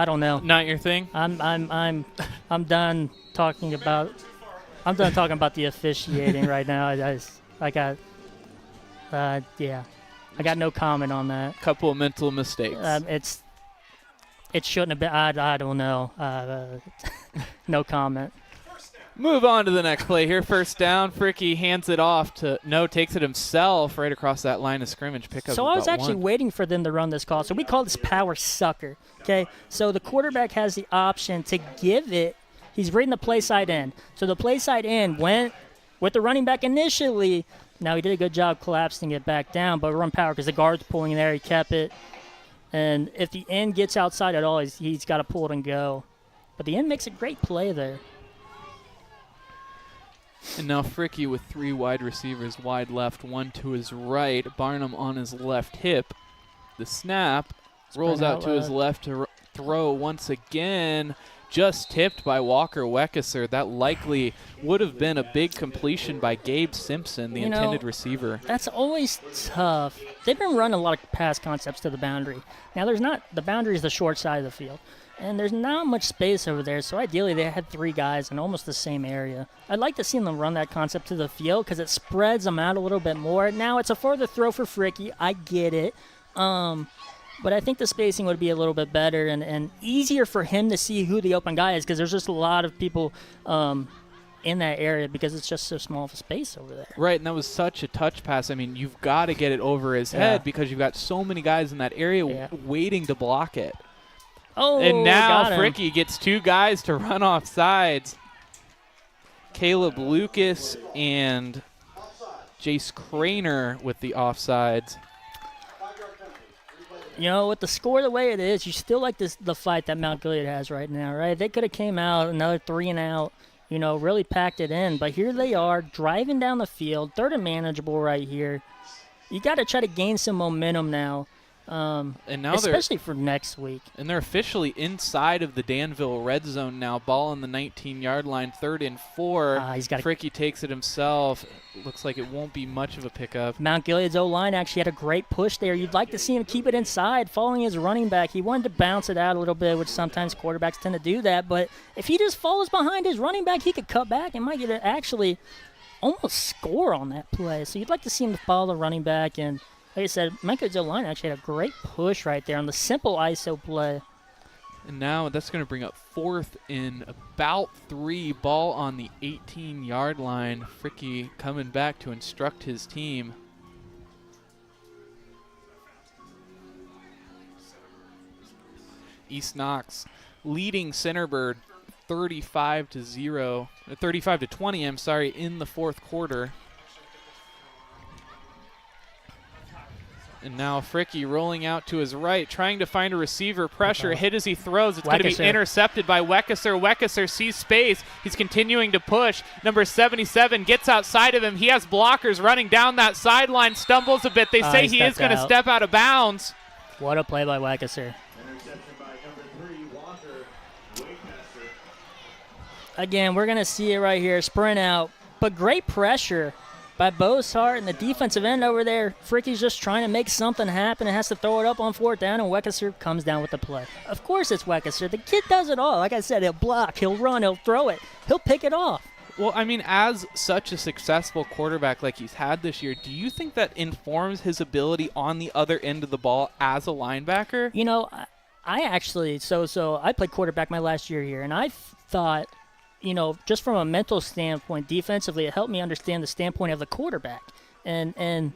don't know. Not your thing? I'm done talking about the officiating right now. I got no comment on that. Couple of mental mistakes. It shouldn't have been. I don't know. No comment. Move on to the next play here. First down. Fricke hands it off to takes it himself right across that line of scrimmage. Pickup. So I was actually waiting for them to run this call. So we call this power sucker. Okay. So the quarterback has the option to give it. He's reading the play side end. So the play side end went with the running back initially. Now he did a good job collapsing it back down, but run power because the guard's pulling there. He kept it. And if the end gets outside at all, he's got to pull it and go. But the end makes a great play there. And now Fricke with 3 wide receivers wide left, 1 to his right. Barnum on his left hip. The snap rolls out to his left to throw once again. Just tipped by Walker Wekester. That likely would have been a big completion by Gabe Simpson, the intended receiver. That's always tough. They've been running a lot of pass concepts to the boundary. Now the boundary is the short side of the field. And there's not much space over there, so ideally they had 3 guys in almost the same area. I'd like to see them run that concept to the field because it spreads them out a little bit more. Now, it's a further throw for Fricke. I get it. But I think the spacing would be a little bit better and easier for him to see who the open guy is because there's just a lot of people in that area because it's just so small of a space over there. Right, and that was such a touch pass. I mean, you've got to get it over his head because you've got so many guys in that area waiting to block it. Oh, and now Fricke gets 2 guys to run off sides. Caleb Lucas and Jace Craner with the offsides. you know, with the score the way it is, you still like the fight that Mount Gilead has right now, right? They could have came out another 3 and out, you know, really packed it in. But here they are driving down the field, third and manageable right here. You got to try to gain some momentum now. And now especially for next week. And they're officially inside of the Danville red zone now. Ball on the 19-yard line, 3rd and 4. Fricke takes it himself. Looks like it won't be much of a pickup. Mount Gilead's O-line actually had a great push there. You'd like to see him keep it inside, following his running back. He wanted to bounce it out a little bit, which sometimes quarterbacks tend to do that. But if he just follows behind his running back, he could cut back and might get to actually almost score on that play. So you'd like to see him follow the running back. And like I said, Mount Gilead's O-line actually had a great push right there on the simple ISO play. And now that's going to bring up 4th in about 3. Ball on the 18-yard line. Fricke coming back to instruct his team. East Knox leading Centerbird 35-20, I'm sorry, in the 4th quarter. And now Fricke rolling out to his right, trying to find a receiver. Pressure, hit as he throws. It's going to be intercepted by Weckesser. Weckesser sees space. He's continuing to push. Number 77 gets outside of him. He has blockers running down that sideline, stumbles a bit. They say he is going to step out of bounds. What a play by Weckesser. Again, we're going to see it right here. Sprint out, but great pressure by Bosart and the defensive end over there. Fricke's just trying to make something happen and has to throw it up on 4th down, and Weckesser comes down with the play. Of course it's Weckesser. The kid does it all. Like I said, he'll block, he'll run, he'll throw it. He'll pick it off. Well, I mean, as such a successful quarterback like he's had this year, do you think that informs his ability on the other end of the ball as a linebacker? You know, I actually, so I played quarterback my last year here, and I thought, you know, just from a mental standpoint, defensively, it helped me understand the standpoint of the quarterback and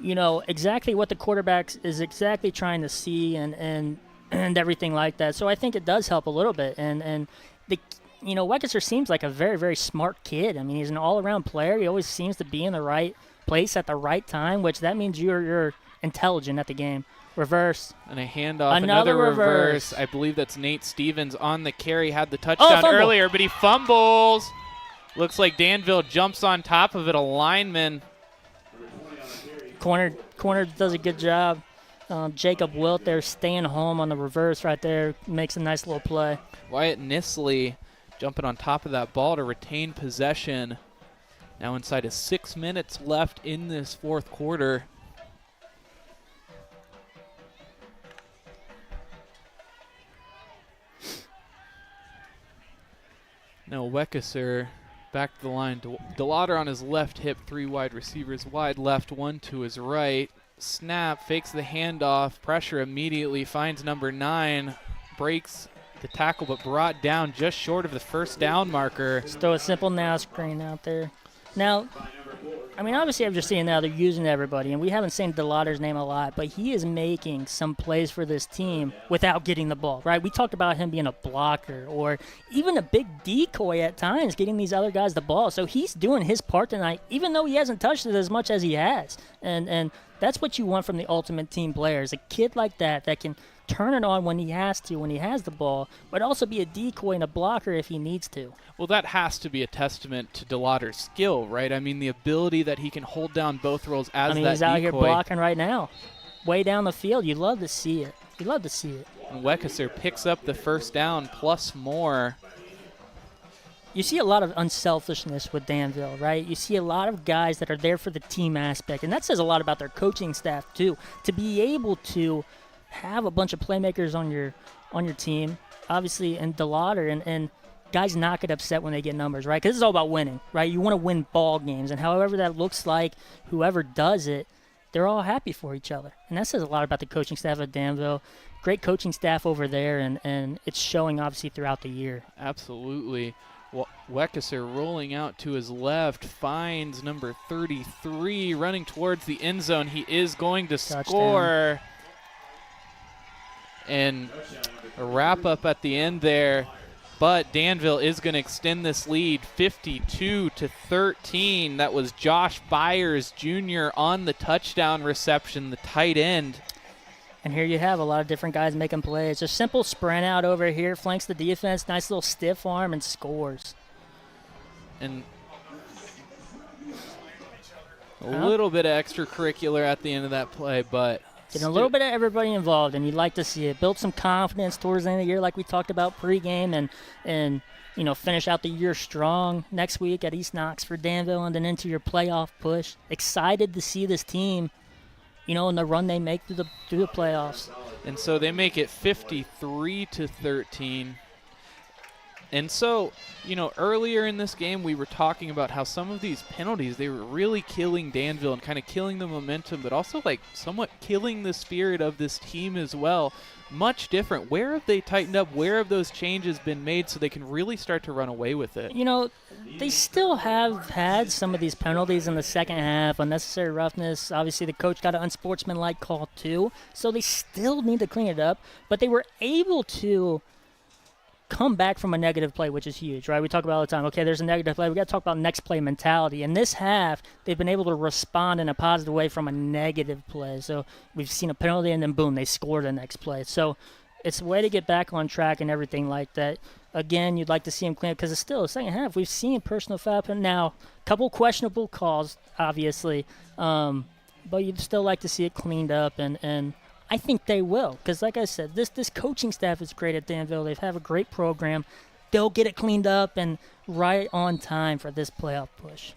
you know, exactly what the quarterback is exactly trying to see and everything like that. So I think it does help a little bit. And you know, Weckesser seems like a very, very smart kid. I mean, he's an all-around player. He always seems to be in the right place at the right time, which that means you're intelligent at the game. Reverse. And a handoff, another reverse. I believe that's Nate Stevens on the carry, had the touchdown earlier, but he fumbles. Looks like Danville jumps on top of it, a lineman. Corner does a good job. Jacob Wilt there staying home on the reverse right there, makes a nice little play. Wyatt Nisley jumping on top of that ball to retain possession. Now inside of 6 minutes left in this 4th quarter. Now Weckesser back to the line. Delaughder on his left hip, 3 wide receivers wide left, 1 to his right. Snap, fakes the handoff, pressure immediately, finds number 9, breaks the tackle but brought down just short of the 1st down marker. Just throw a simple now screen out there. Now, I mean, obviously I'm just seeing now they're using everybody, and we haven't seen Delaughter's name a lot, but he is making some plays for this team without getting the ball, right? We talked about him being a blocker or even a big decoy at times, getting these other guys the ball. So he's doing his part tonight, even though he hasn't touched it as much as he has. And that's what you want from the ultimate team players, a kid like that can turn it on when he has to, when he has the ball, but also be a decoy and a blocker if he needs to. Well, that has to be a testament to Delaughter's skill, right? I mean, the ability that he can hold down both roles as that he's out here blocking right now. Way down the field. You love to see it. You love to see it. And Weckesser picks up the 1st down plus more. You see a lot of unselfishness with Danville, right? You see a lot of guys that are there for the team aspect, and that says a lot about their coaching staff too. To be able to have a bunch of playmakers on your team, obviously, and Delaughter, and guys not get upset when they get numbers, right? Because it's all about winning, right? You want to win ball games, and however that looks like, whoever does it, they're all happy for each other. And that says a lot about the coaching staff at Danville. Great coaching staff over there, and it's showing, obviously, throughout the year. Absolutely. Weckesser rolling out to his left, finds number 33, running towards the end zone. He is going to score. And a wrap-up at the end there. But Danville is going to extend this lead 52-13. That was Josh Byers Jr. on the touchdown reception, the tight end. And here you have a lot of different guys making plays. A simple sprint out over here, flanks the defense, nice little stiff arm, and scores. And a little bit of extracurricular at the end of that play, but getting a little bit of everybody involved, and you'd like to see it. Build some confidence towards the end of the year like we talked about pregame, and finish out the year strong next week at East Knox for Danville and then into your playoff push. Excited to see this team, and the run they make through the playoffs. And so they make it 53-13. And so, earlier in this game we were talking about how some of these penalties, they were really killing Danville and kind of killing the momentum, but also somewhat killing the spirit of this team as well. Much different. Where have they tightened up? Where have those changes been made so they can really start to run away with it? They still have had some of these penalties in the second half, unnecessary roughness. Obviously, the coach got an unsportsmanlike call too, so they still need to clean it up. But they were able to come back from a negative play, which is huge, right? We talk about all the time, okay, there's a negative play. We got to talk about next play mentality. In this half, they've been able to respond in a positive way from a negative play. So we've seen a penalty, and then boom, they score the next play. So it's a way to get back on track and everything like that. Again, you'd like to see them clean up because it's still the second half. We've seen personal foul. Now, a couple questionable calls, obviously, but you'd still like to see it cleaned up, and I think they will, because like I said, this coaching staff is great at Danville. They have a great program. They'll get it cleaned up and right on time for this playoff push.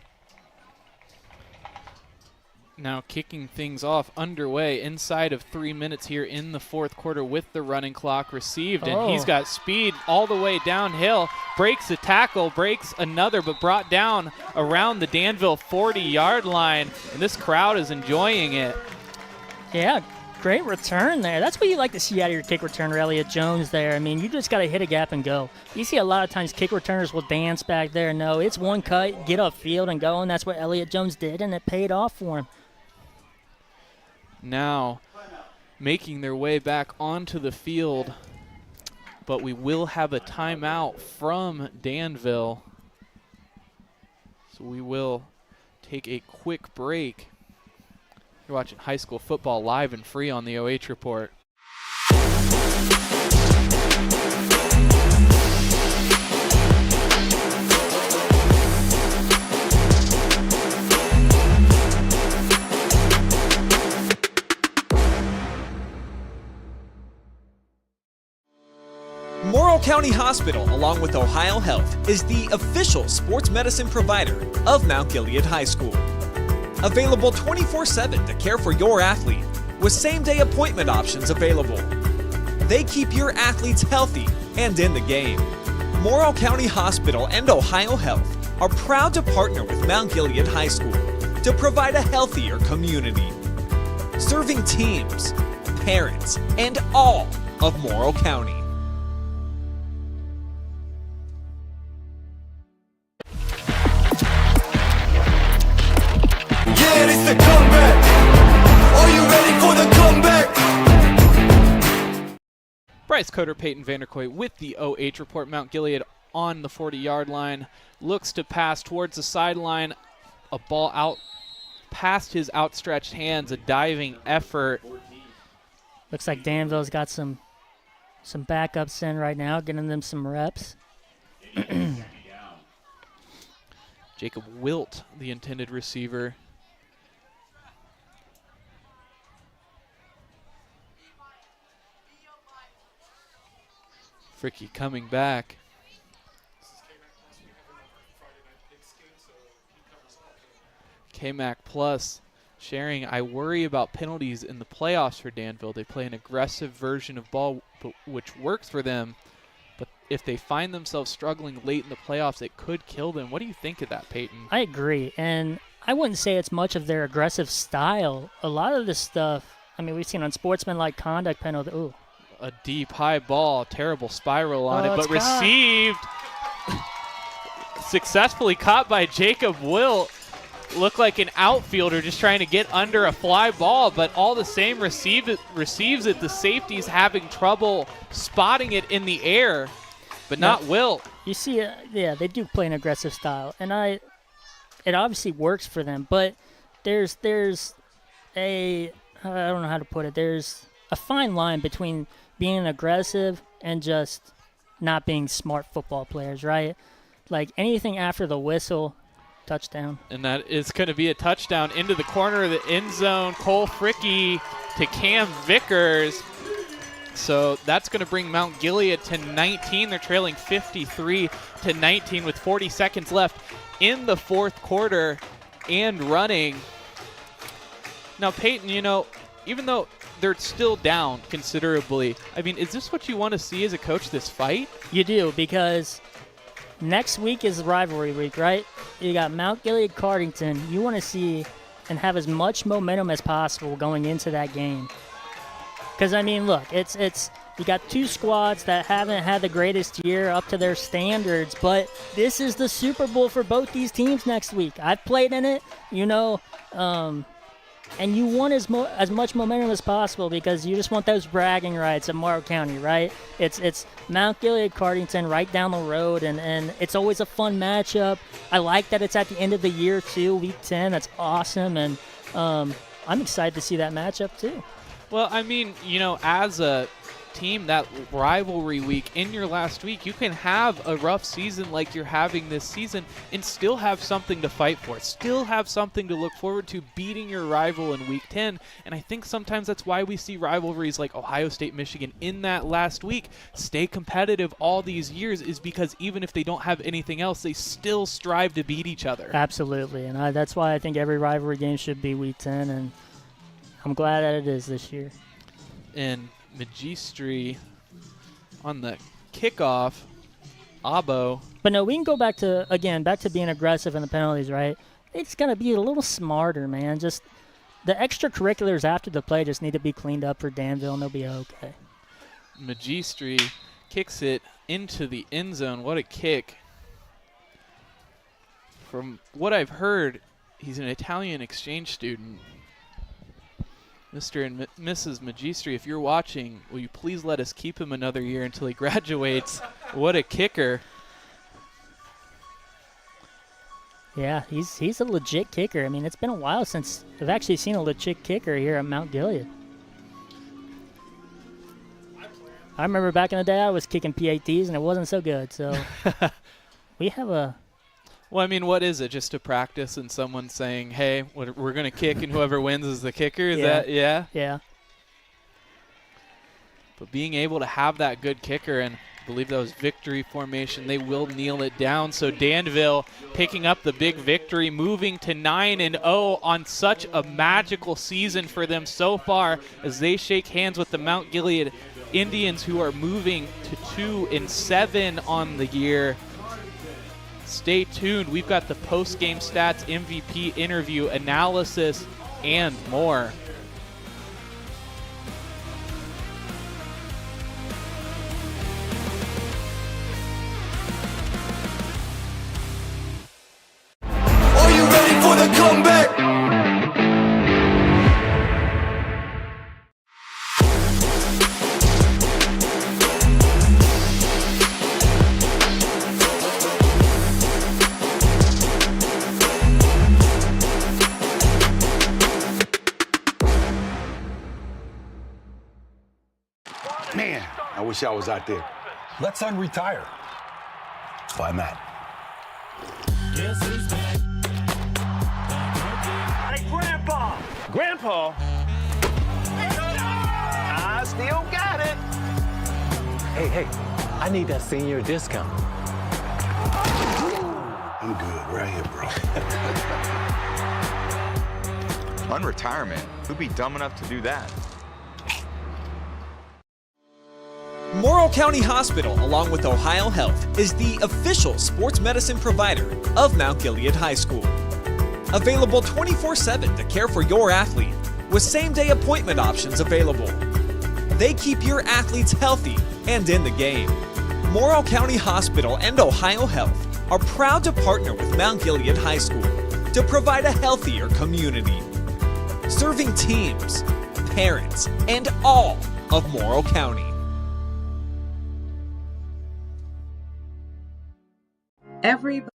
Now kicking things off underway inside of 3 minutes here in the fourth quarter with the running clock received, and he's got speed all the way downhill, breaks a tackle, breaks another, but brought down around the Danville 40-yard line, and this crowd is enjoying it. Yeah, great return there. That's what you like to see out of your kick returner, Elliott Jones there. I mean, you just got to hit a gap and go. You see a lot of times kick returners will dance back there. No, it's one cut, get upfield and go, and that's what Elliott Jones did, and it paid off for him. Now making their way back onto the field, but we will have a timeout from Danville. So we will take a quick break. You're watching high school football live and free on the OH Report. Morrow County Hospital, along with Ohio Health, is the official sports medicine provider of Mount Gilead High School. Available 24/7 to care for your athlete, with same-day appointment options available. They keep your athletes healthy and in the game. Morrow County Hospital and Ohio Health are proud to partner with Mount Gilead High School to provide a healthier community, serving teams, parents, and all of Morrow County. Yeah, it's the comeback. Are you ready for the comeback? Bryce Coder, Payton, Vanderkooi with the OH Report. Mount Gilead on the 40-yard line. Looks to pass towards the sideline. A ball out past his outstretched hands. A diving effort. Looks like Danville's got some backups in right now, getting them some reps. Jacob Wilt, the intended receiver. Fricke coming back. KMAC Plus sharing, I worry about penalties in the playoffs for Danville. They play an aggressive version of ball, which works for them. But if they find themselves struggling late in the playoffs, it could kill them. What do you think of that, Payton? I agree. And I wouldn't say it's much of their aggressive style. A lot of this stuff, I mean, we've seen unsportsmanlike conduct penalty. Ooh. A deep, high ball, terrible spiral on it, but received. Successfully caught by Jacob Wilt. Looked like an outfielder just trying to get under a fly ball, but all the same receives it. The safety's having trouble spotting it in the air, but not Wilt. You see, yeah, they do play an aggressive style, and it obviously works for them, but there's a, I don't know how to put it, there's a fine line between being aggressive and just not being smart football players, right? Like anything after the whistle, touchdown. And that is going to be a touchdown into the corner of the end zone. Cole Fricke to Cam Vickers. So that's going to bring Mount Gilead to 19. They're trailing 53-19 with 40 seconds left in the fourth quarter and running. Now, Payton, you know, even though they're still down considerably, I mean, is this what you want to see as a coach, this fight? You do, because next week is rivalry week, right? You got Mount Gilead Cardington. You want to see and have as much momentum as possible going into that game. Because, I mean, look, it's you got two squads that haven't had the greatest year up to their standards, but this is the Super Bowl for both these teams next week. I've played in it, you know, and you want as much momentum as possible because you just want those bragging rights at Morrow County, right? It's Mount Gilead Cardington right down the road, and it's always a fun matchup. I like that it's at the end of the year, too, Week 10. That's awesome, and I'm excited to see that matchup, too. Well, I mean, you know, as a team, that rivalry week, in your last week, you can have a rough season like you're having this season and still have something to fight for, still have something to look forward to, beating your rival in Week 10. And I think sometimes that's why we see rivalries like Ohio State, Michigan in that last week stay competitive all these years, is because even if they don't have anything else, they still strive to beat each other. Absolutely, and that's why I think every rivalry game should be Week 10, and I'm glad that it is this year. And Magistri on the kickoff, Abo. But no, we can go back to being aggressive in the penalties, right? It's going to be a little smarter, man. Just the extracurriculars after the play just need to be cleaned up for Danville, and they'll be okay. Magistri kicks it into the end zone. What a kick. From what I've heard, he's an Italian exchange student. Mr. and Mrs. Magistri, if you're watching, will you please let us keep him another year until he graduates? What a kicker. Yeah, he's a legit kicker. I mean, it's been a while since I've actually seen a legit kicker here at Mount Gilead. I remember back in the day I was kicking PATs and it wasn't so good. So we have a... Well, I mean, what is it? Just a practice and someone saying, hey, we're going to kick and whoever wins is the kicker? Is that, yeah? Yeah. But being able to have that good kicker, and I believe that was victory formation, they will kneel it down. So Danville picking up the big victory, moving to 9-0 on such a magical season for them so far as they shake hands with the Mount Gilead Indians, who are moving to 2-7 on the year. Stay tuned. We've got the post-game stats, MVP interview, analysis, and more. Are you ready for the comeback? Man, I wish I was out there. Let's unretire. That's why I'm at. Hey, Grandpa! Grandpa, I still got it. Hey, I need that senior discount. I'm good right here, bro. Unretirement? Who'd be dumb enough to do that? Morrow County Hospital, along with Ohio Health, is the official sports medicine provider of Mount Gilead High School. Available 24/7 to care for your athlete, with same-day appointment options available. They keep your athletes healthy and in the game. Morrow County Hospital and Ohio Health are proud to partner with Mount Gilead High School to provide a healthier community, serving teams, parents, and all of Morrow County. Everybody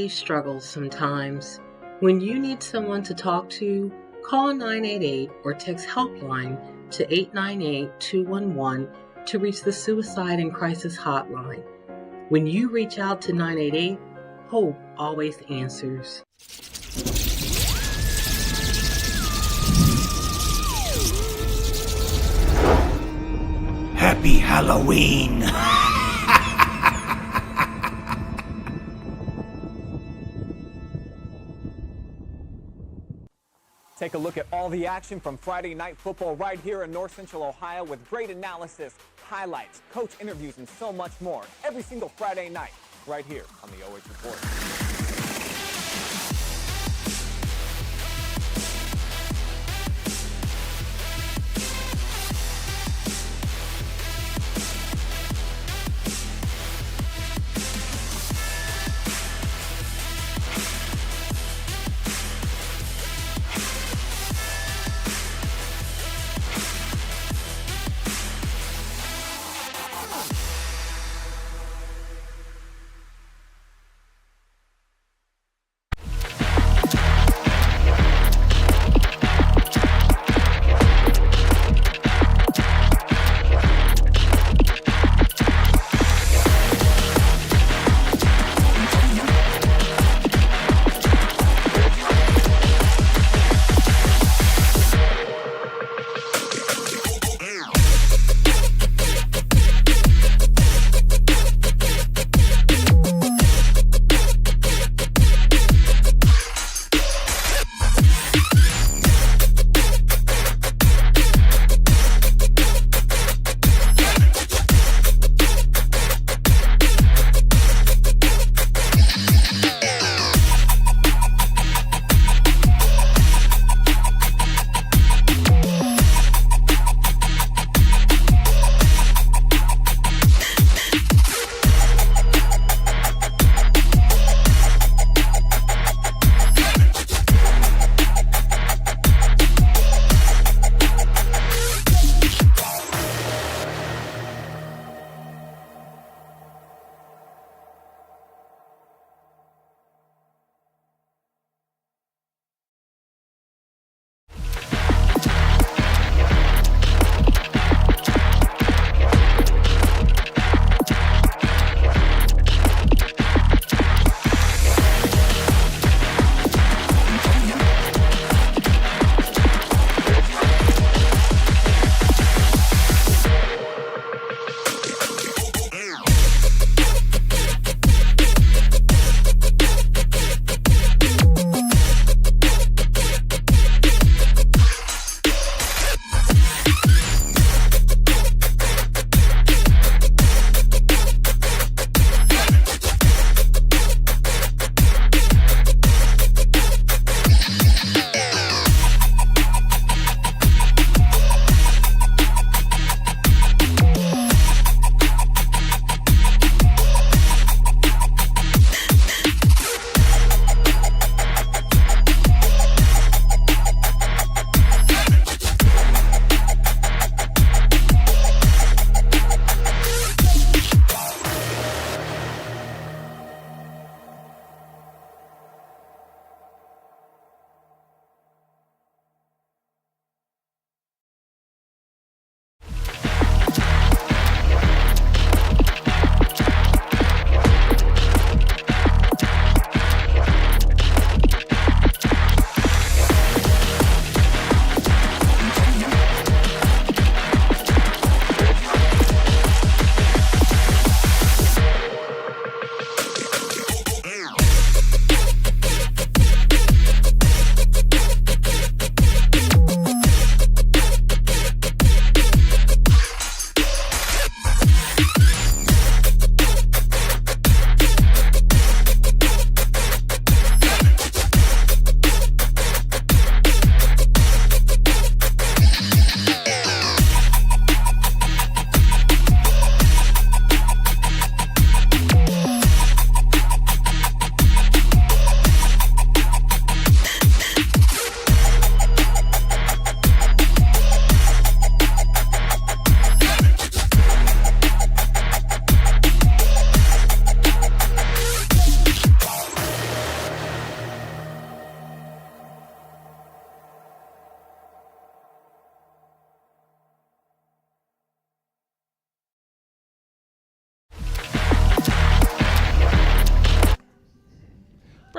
Everybody struggles sometimes. When you need someone to talk to, call 988 or text HelpLine to 898-211 to reach the Suicide and Crisis Hotline. When you reach out to 988, hope always answers. Happy Halloween! Take a look at all the action from Friday Night Football right here in North Central Ohio with great analysis, highlights, coach interviews, and so much more every single Friday night right here on the OH Report.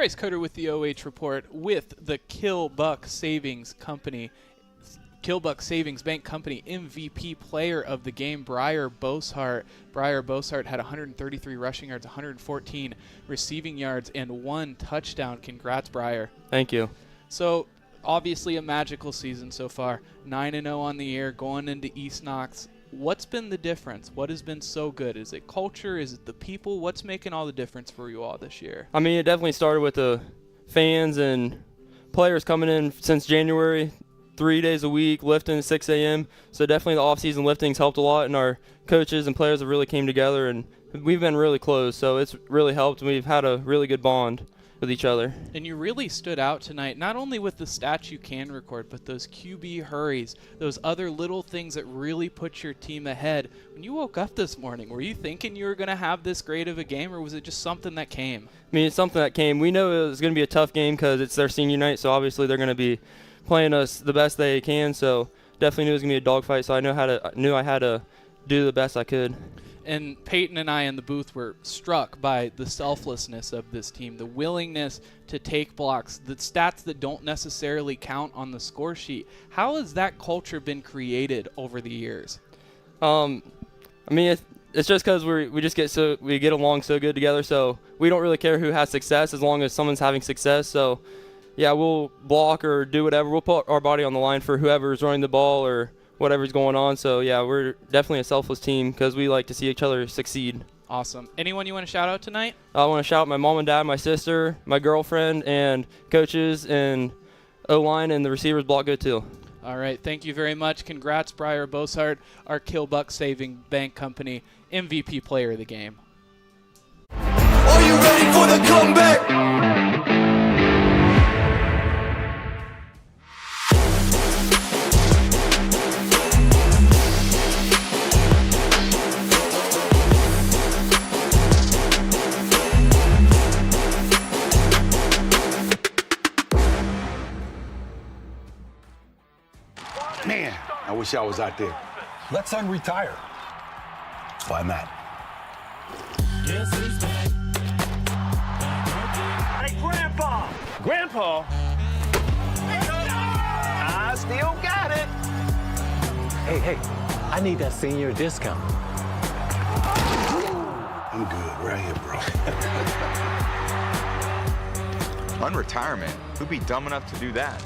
Bryce Coder with the OH Report with the Killbuck Savings Company. Killbuck Savings Bank Company MVP player of the game, Briar Boshart. Briar Boshart had 133 rushing yards, 114 receiving yards, and 1 touchdown. Congrats, Briar. Thank you. So, obviously a magical season so far. 9-0 on the year, going into East Knox. What's been the difference? What has been so good? Is it culture? Is it the people? What's making all the difference for you all this year? I mean, it definitely started with the fans and players coming in since January, 3 days a week, lifting at 6 a.m. So definitely the off-season lifting's helped a lot, and our coaches and players have really came together, and we've been really close. So it's really helped, and we've had a really good bond with each other. And you really stood out tonight, not only with the stats you can record, but those QB hurries, those other little things that really put your team ahead. When you woke up this morning, were you thinking you were going to have this great of a game, or was it just something that came? I mean, it's something that came. We know it was going to be a tough game because it's their senior night, so obviously they're going to be playing us the best they can. So definitely knew it was going to be a dogfight, so I knew I had to do the best I could. And Payton and I in the booth were struck by the selflessness of this team, the willingness to take blocks, the stats that don't necessarily count on the score sheet. How has that culture been created over the years? I mean, it's just because we get along so good together. So we don't really care who has success as long as someone's having success. So yeah, we'll block or do whatever. We'll put our body on the line for whoever's running the ball or whatever's going on. So yeah, we're definitely a selfless team because we like to see each other succeed. Awesome. Anyone you want to shout out tonight? I want to shout out my mom and dad, my sister, my girlfriend, and coaches, and O-line and the receivers block good too. All right, thank you very much. Congrats, Briar Boshart, our Killbuck Saving Bank Company MVP player of the game. Are you ready for the comeback? Man, I wish I was out there. Let's unretire. That's why I'm at. Hey, Grandpa! Grandpa! I still got it. Hey, I need that senior discount. I'm good right here, bro. Unretirement? Who'd be dumb enough to do that?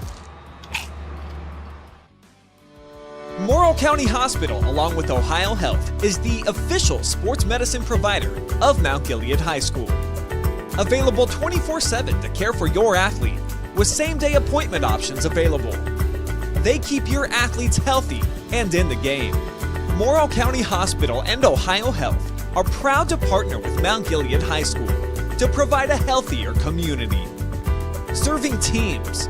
Morrow County Hospital, along with Ohio Health, is the official sports medicine provider of Mount Gilead High School. Available 24/7 to care for your athlete, with same-day appointment options available. They keep your athletes healthy and in the game. Morrow County Hospital and Ohio Health are proud to partner with Mount Gilead High School to provide a healthier community, serving teams,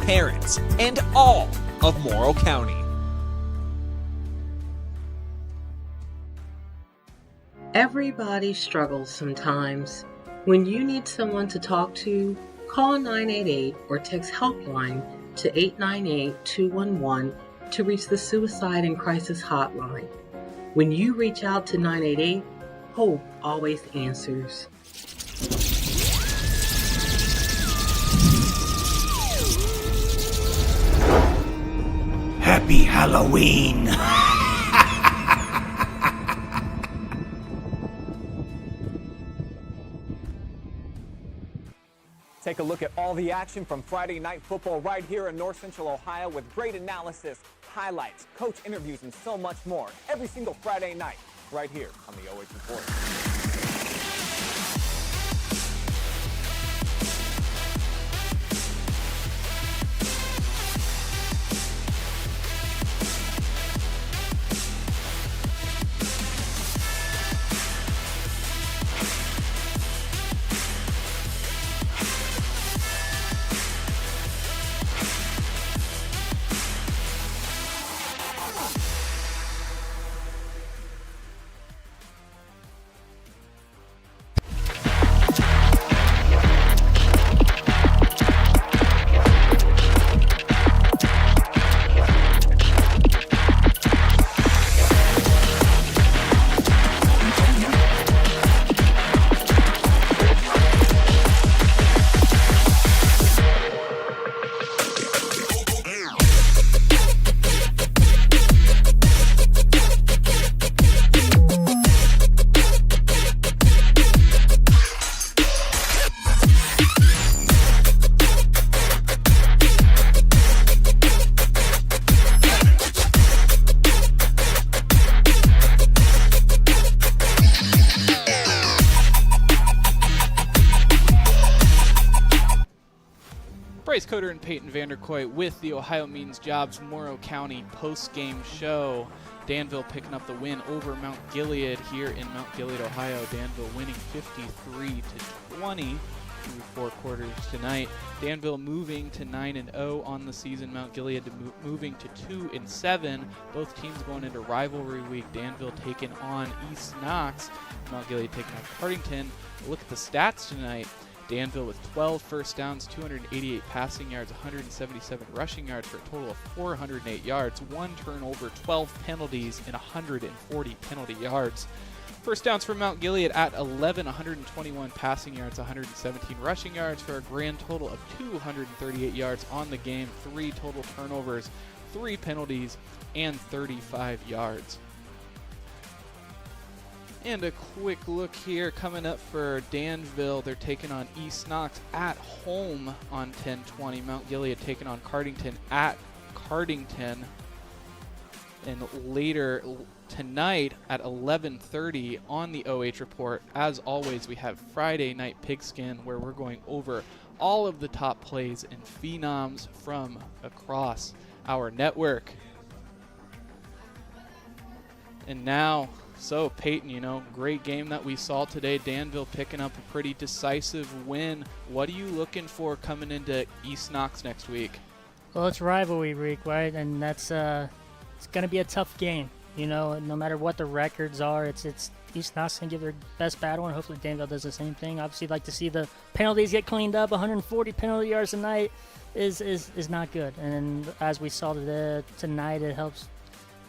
parents, and all of Morrow County. Everybody struggles sometimes. When you need someone to talk to, call 988 or text HelpLine to 898-211 to reach the Suicide and Crisis Hotline. When you reach out to 988, hope always answers. Happy Halloween. Take a look at all the action from Friday Night Football right here in North Central Ohio with great analysis, highlights, coach interviews, and so much more. Every single Friday night right here on the OH Report. Coder and Payton Vanderkooi with the Ohio Means Jobs Morrow County post-game show. Danville picking up the win over Mount Gilead here in Mount Gilead, Ohio. Danville winning 53-20 through 4 quarters tonight. Danville moving to 9-0 on the season. Mount Gilead moving to 2-7. Both teams going into rivalry week. Danville taking on East Knox. Mount Gilead taking on Cardington. Look at the stats tonight. Danville with 12 first downs, 288 passing yards, 177 rushing yards for a total of 408 yards, 1 turnover, 12 penalties, and 140 penalty yards. First downs for Mount Gilead at 11, 121 passing yards, 117 rushing yards for a grand total of 238 yards on the game, 3 total turnovers, 3 penalties, and 35 yards. And a quick look here coming up for Danville. They're taking on East Knox at home on 10/20. Mount Gilead taking on Cardington at Cardington. And later tonight at 11:30 on the OH Report, as always, we have Friday Night Pigskin, where we're going over all of the top plays and phenoms from across our network. And now, so Payton, great game that we saw today. Danville picking up a pretty decisive win. What are you looking for coming into East Knox next week? Well, it's rivalry week, right? And that's it's going to be a tough game. No matter what the records are, it's East Knox can give their best battle, and hopefully Danville does the same thing. Obviously, like to see the penalties get cleaned up. 140 penalty yards a night is not good. And as we saw tonight, it helps.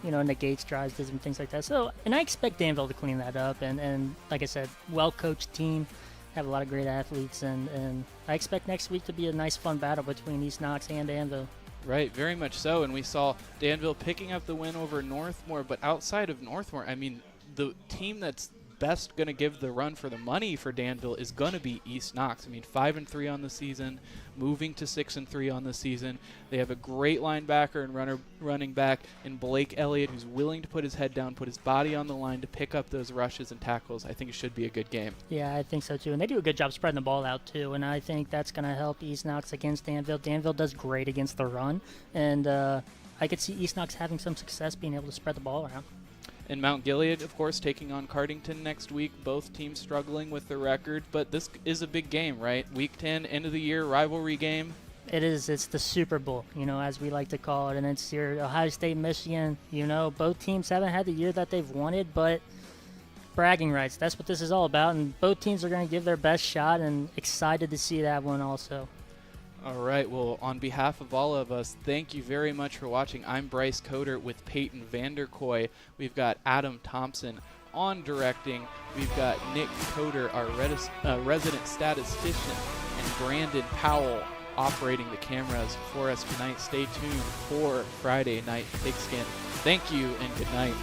Negates drives and things like that. So, and I expect Danville to clean that up. And like I said, well-coached team, have a lot of great athletes. And I expect next week to be a nice, fun battle between East Knox and Danville. Right, very much so. And we saw Danville picking up the win over Northmore. But outside of Northmore, I mean, the team that's best going to give the run for the money for Danville is going to be East Knox. I mean, 5-3 on the season, moving to 6-3 on the season. They have a great linebacker and running back in Blake Elliott, who's willing to put his head down, put his body on the line to pick up those rushes and tackles. I think it should be a good game. Yeah, I think so too. And they do a good job spreading the ball out too. And I think that's going to help East Knox against Danville. Danville does great against the run. And I could see East Knox having some success being able to spread the ball around. And Mount Gilead, of course, taking on Cardington next week. Both teams struggling with the record, but this is a big game, right? Week 10, end of the year, rivalry game. It is. It's the Super Bowl, as we like to call it. And it's your Ohio State, Michigan. Both teams haven't had the year that they've wanted, but bragging rights, that's what this is all about. And both teams are going to give their best shot, and excited to see that one also. All right, well, on behalf of all of us, thank you very much for watching. I'm Bryce Coder with Payton Vanderkooi. We've got Adam Thompson on directing. We've got Nick Coder, our resident statistician, and Brandon Powell operating the cameras for us tonight. Stay tuned for Friday Night Pigskin. Thank you and good night.